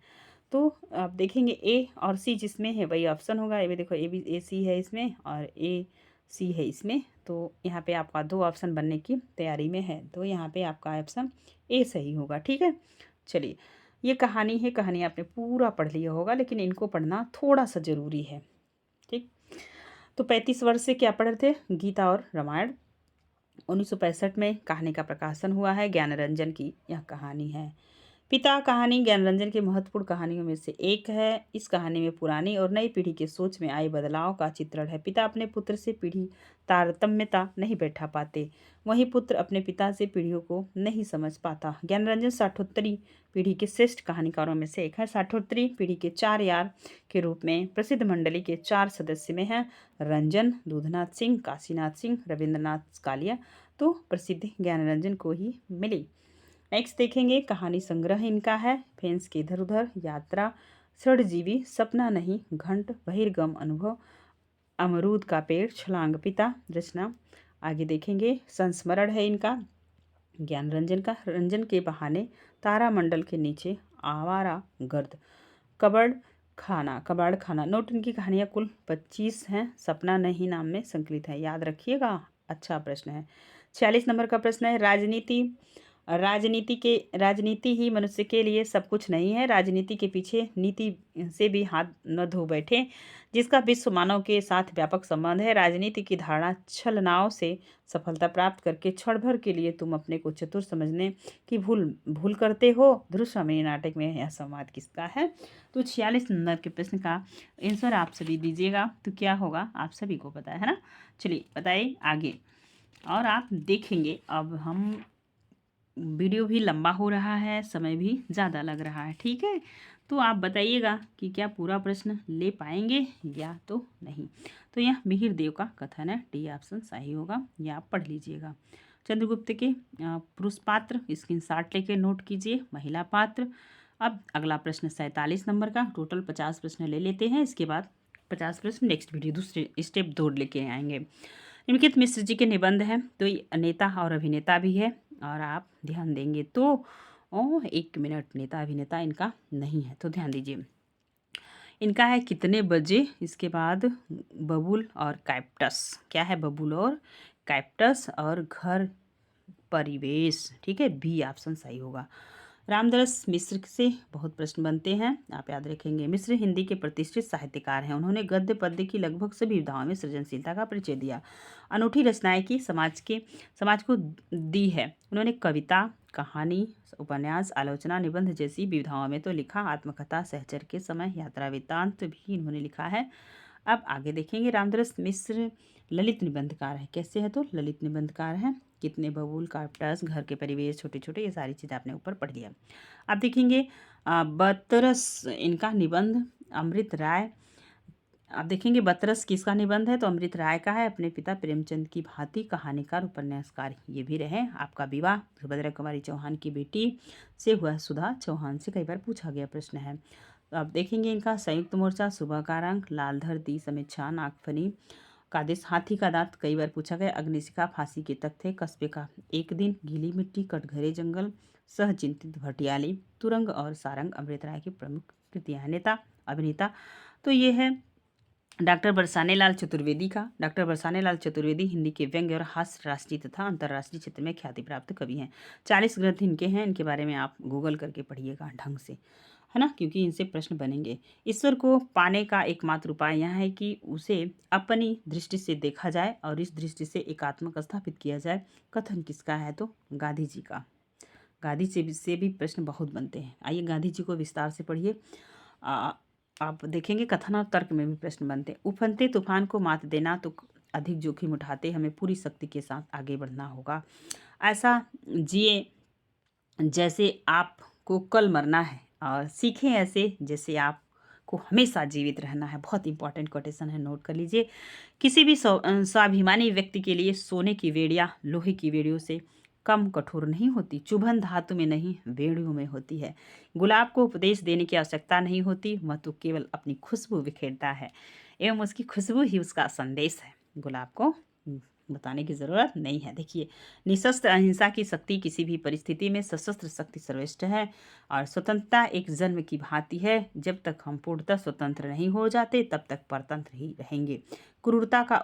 तो आप देखेंगे ए और सी जिसमें है वही ऑप्शन होगा। ये भी देखो, ए भी ए सी है इसमें और ए सी है इसमें, तो यहाँ पे आपका 2 ऑप्शन बनने की तैयारी में है, तो यहाँ पे आपका ऑप्शन ए सही होगा। ठीक है, चलिए, ये कहानी है, कहानी आपने पूरा पढ़ लिया होगा, लेकिन इनको पढ़ना थोड़ा सा ज़रूरी है। ठीक, तो 35 वर्ष से क्या पढ़े थे, गीता और रामायण। 1965 में कहानी का प्रकाशन हुआ है। ज्ञानरंजन की यह कहानी है। पिता कहानी ज्ञानरंजन की महत्वपूर्ण कहानियों में से एक है। इस कहानी में पुरानी और नई पीढ़ी के सोच में आए बदलाव का चित्रण है। पिता अपने पुत्र से पीढ़ी तारतम्यता नहीं बैठा पाते, वहीं पुत्र अपने पिता से पीढ़ियों को नहीं समझ पाता। ज्ञानरंजन साठोत्तरी पीढ़ी के श्रेष्ठ कहानीकारों में से एक है। साठोत्तरी पीढ़ी के 4 यार के रूप में प्रसिद्ध मंडली के 4 सदस्य में हैं रंजन, दूधनाथ सिंह, काशीनाथ सिंह, रविंद्रनाथ कालिया। तो प्रसिद्धि ज्ञानरंजन को ही मिली। नेक्स्ट देखेंगे, कहानी संग्रह इनका है फेंस के इधर उधर, यात्रा, सड़जीवी, सपना नहीं, घंट, बहिर्गम अनुभव, अमरूद का पेड़, छलांग, पिता, रचना। आगे देखेंगे, संस्मरण है इनका ज्ञानरंजन का, रंजन के बहाने, तारामंडल के नीचे, आवारा गर्द, कबाड़ खाना। नोट इनकी कहानियाँ कुल 25 हैं, सपना नहीं नाम में संकलित है, याद रखिएगा, अच्छा प्रश्न है। 46 नंबर का प्रश्न है, राजनीति ही मनुष्य के लिए सब कुछ नहीं है। राजनीति के पीछे नीति से भी हाथ न धो बैठे, जिसका विश्व मानव के साथ व्यापक संबंध है। राजनीति की धारणा छलनाओं से सफलता प्राप्त करके क्षण भर के लिए तुम अपने को चतुर समझने की भूल करते हो। ध्रुवस्वामी नाटक में यह संवाद किसका है। तो 46 नंबर के प्रश्न का आंसर आप सभी दीजिएगा, तो क्या होगा आप सभी को पता है ना। चलिए बताइए आगे, और आप देखेंगे अब हम वीडियो भी लंबा हो रहा है, समय भी ज़्यादा लग रहा है। ठीक है, तो आप बताइएगा कि क्या पूरा प्रश्न ले पाएंगे या तो नहीं। तो यह मिहिर देव का कथन है, डी ऑप्शन सही होगा, यह आप पढ़ लीजिएगा। चंद्रगुप्त के पुरुष पात्र स्क्रीनशॉट लेके नोट कीजिए, महिला पात्र। अब अगला प्रश्न 47 नंबर का, टोटल 50 प्रश्न ले लेते हैं, इसके बाद 50 प्रश्न नेक्स्ट वीडियो दूसरे स्टेप 2 लेके आएंगे। निम्नलिखित मिश्र जी के निबंध हैं, तो ये नेता और अभिनेता भी है, और आप ध्यान देंगे तो 1 मिनट, नेता अभिनेता इनका नहीं है, तो ध्यान दीजिए। इनका है कितने बजे, इसके बाद बबूल और कैप्टस। क्या है बबूल और कैप्टस, और घर परिवेश। ठीक है, बी ऑप्शन सही होगा। रामदास मिश्र से बहुत प्रश्न बनते हैं, आप याद रखेंगे। मिश्र हिंदी के प्रतिष्ठित साहित्यकार हैं। उन्होंने गद्य पद्य की लगभग सभी विधाओं में सृजनशीलता का परिचय दिया, अनूठी रचनाएं की समाज को दी है। उन्होंने कविता, कहानी, उपन्यास, आलोचना, निबंध जैसी विधाओं में तो लिखा, आत्मकथा, सहचर के समय, यात्रा वृत्तांत भी इन्होंने लिखा है। अब आगे देखेंगे, रामदास मिश्र ललित निबंधकार है। कैसे है तो ललित निबंधकार हैं। कितने बबूल, कार्पटस, घर के परिवेश, छोटे छोटे, ये सारी चीज़ आपने ऊपर पढ़ लिया। अब देखेंगे बतरस, इनका निबंध अमृत राय। आप देखेंगे बतरस किसका निबंध है, तो अमृत राय का है। अपने पिता प्रेमचंद की भांति कहानीकार, उपन्यासकार ये भी रहे। आपका विवाह सुभद्रा कुमारी चौहान की बेटी से हुआ, सुधा चौहान से कई बार पूछा गया प्रश्न है। तो आप देखेंगे इनका संयुक्त मोर्चा, सुबह का रंग, लालधर दी समीक्षा, नागफनी का देश, हाथी का दांत कई बार पूछा गया, अग्निशिखा, फांसी के तख्ते, कस्बे का एक दिन, गीली मिट्टी, कटघरे जंगल, सहचिंतित भटियाली, तुरंग और सारंग अमृत राय की प्रमुख कृतियां हैं। नेता अभिनेता तो ये है डॉक्टर बरसाने लाल चतुर्वेदी का। डॉक्टर बरसाने लाल चतुर्वेदी हिंदी के व्यंग्य और हास्य राष्ट्रीय तथा अंतर्राष्ट्रीय क्षेत्र में ख्याति प्राप्त कवि हैं। 40 ग्रंथ इनके हैं, इनके बारे में आप गूगल करके पढ़िएगा ढंग से, है ना, क्योंकि इनसे प्रश्न बनेंगे। ईश्वर को पाने का एकमात्र उपाय यह है कि उसे अपनी दृष्टि से देखा जाए और इस दृष्टि से एकात्मक स्थापित किया जाए। कथन किसका है, तो गांधी जी का। गांधी से भी प्रश्न बहुत बनते हैं। आइए गांधी जी को विस्तार से पढ़िए। आप देखेंगे कथन और तर्क में भी प्रश्न बनते हैं। उफनते तूफान को मात देना तो अधिक जोखिम उठाते हमें पूरी शक्ति के साथ आगे बढ़ना होगा। ऐसा जिए जैसे आपको कल मरना है और सीखें ऐसे जैसे आपको हमेशा जीवित रहना है। बहुत इंपॉर्टेंट कोटेशन है, नोट कर लीजिए। किसी भी स्वाभिमानी व्यक्ति के लिए सोने की बेड़ियाँ लोहे की बेड़ियों से कम कठोर नहीं होती। चुभन धातु में नहीं, बेड़ियों में होती है। गुलाब को उपदेश देने की आवश्यकता नहीं होती, वह तो केवल अपनी खुशबू बिखेरता है एवं उसकी खुशबू ही उसका संदेश है। गुलाब को बताने की ज़रूरत नहीं है। देखिए, निशस्त्र अहिंसा की शक्ति किसी भी परिस्थिति में सशस्त्र शक्ति सर्वश्रेष्ठ है और स्वतंत्रता एक जन्म की भांति है। जब तक हम पूर्णतः स्वतंत्र नहीं हो जाते तब तक परतंत्र ही रहेंगे। क्रूरता का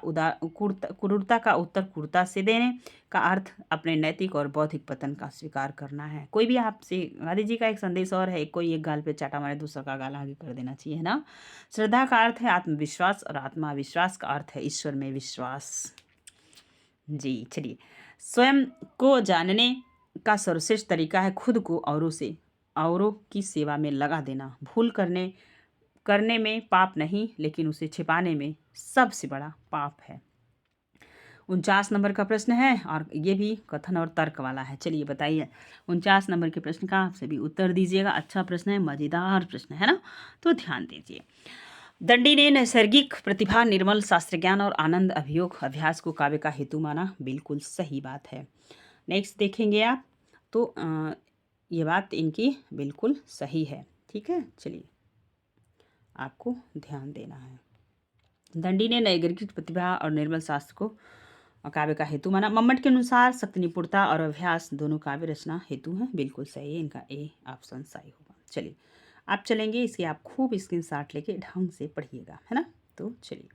उत्तर क्रूरता से देने का अर्थ अपने नैतिक और बौद्धिक पतन का स्वीकार करना है। कोई भी आपसे, गांधी जी का एक संदेश और है, कोई एक गाल पे चाटा मारे दूसरा का गाल आगे कर देना चाहिए, है ना। श्रद्धा का अर्थ है आत्मविश्वास और आत्मविश्वास का अर्थ है ईश्वर में विश्वास। जी चलिए, स्वयं को जानने का सर्वश्रेष्ठ तरीका है खुद को औरों की सेवा में लगा देना। भूल करने में पाप नहीं, लेकिन उसे छिपाने में सबसे बड़ा पाप है। 49 नंबर का प्रश्न है और ये भी कथन और तर्क वाला है। चलिए बताइए, 49 नंबर के प्रश्न का आप सभी उत्तर दीजिएगा। अच्छा प्रश्न है, मज़ेदार प्रश्न है ना, तो ध्यान दीजिए। दंडी ने नैसर्गिक प्रतिभा, निर्मल शास्त्र ज्ञान और आनंद अभियोग अभ्यास को काव्य का हेतु माना। बिल्कुल सही बात है। नेक्स्ट देखेंगे आप, तो ये बात इनकी बिल्कुल सही है। ठीक है, चलिए आपको ध्यान देना है। दंडी ने नैसर्गिक प्रतिभा और निर्मल शास्त्र को काव्य का हेतु माना। मम्मट के अनुसार शक्ति, निपुणता और अभ्यास दोनों काव्य रचना हेतु हैं। बिल्कुल सही है, इनका ए ऑप्शन सही होगा। चलिए आप चलेंगे, इसके आप खूब स्क्रीनशॉट लेके ढंग से पढ़िएगा, है ना। तो चलिए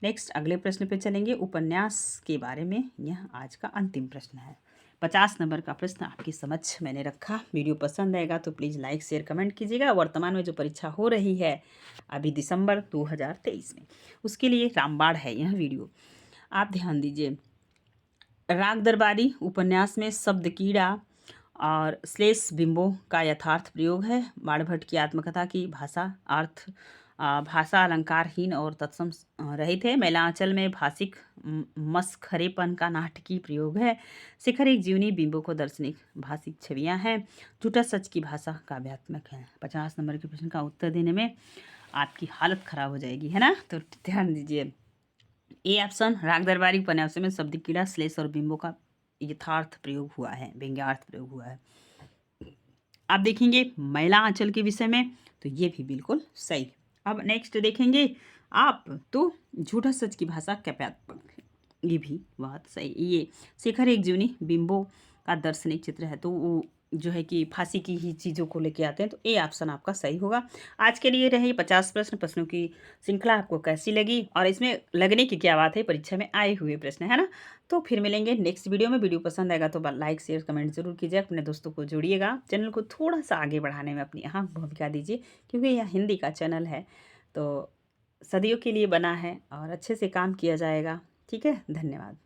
नेक्स्ट अगले प्रश्न पे चलेंगे। उपन्यास के बारे में यह आज का अंतिम प्रश्न है। 50 नंबर का प्रश्न आपकी समझ मैंने रखा। वीडियो पसंद आएगा तो प्लीज़ लाइक शेयर कमेंट कीजिएगा। वर्तमान में जो परीक्षा हो रही है अभी दिसंबर 2023 में, उसके लिए रामबाण है यह वीडियो, आप ध्यान दीजिए। राग दरबारी उपन्यास में शब्द कीड़ा और श्लेष बिंबों का यथार्थ प्रयोग है। बाणभट्ट की आत्मकथा की भाषा अलंकारहीन और तत्सम रहित है। मैलांचल में भाषिक मस्खरेपन का नाटकीय प्रयोग है। शिखर एक जीवनी, बिंबों को दार्शनिक भाषिक छवियां हैं। झूठा सच की भाषा काव्यात्मक है। 50 नंबर के प्रश्न का उत्तर देने में आपकी हालत खराब हो जाएगी, है ना, तो ध्यान दीजिए। ए ऑप्शन, राग दरबारी उपन्यास में शब्द कीड़ा, श्लेष और बिंबों का यथार्थ प्रयोग हुआ है, व्यंग्यार्थ प्रयोग हुआ है। आप देखेंगे महिला आंचल के विषय में, तो ये भी बिल्कुल सही। अब नेक्स्ट देखेंगे आप, तो झूठा सच की भाषा काव्यात्मक है, ये भी बात सही। ये शिखर एक जीवनी, बिंबों का दार्शनिक चित्र है, तो वो जो है कि फांसी की ही चीज़ों को लेके आते हैं, तो ए ऑप्शन आपका सही होगा। आज के लिए रहे 50 प्रश्न। प्रश्नों की श्रृंखला आपको कैसी लगी और इसमें लगने की क्या बात है, परीक्षा में आए हुए प्रश्न, है ना। तो फिर मिलेंगे नेक्स्ट वीडियो में। वीडियो पसंद आएगा तो लाइक शेयर कमेंट जरूर कीजिए। अपने दोस्तों को जोड़िएगा। चैनल को थोड़ा सा आगे बढ़ाने में अपनी अहम भूमिका दीजिए, क्योंकि यह हिंदी का चैनल है, तो सदियों के लिए बना है और अच्छे से काम किया जाएगा। ठीक है, धन्यवाद।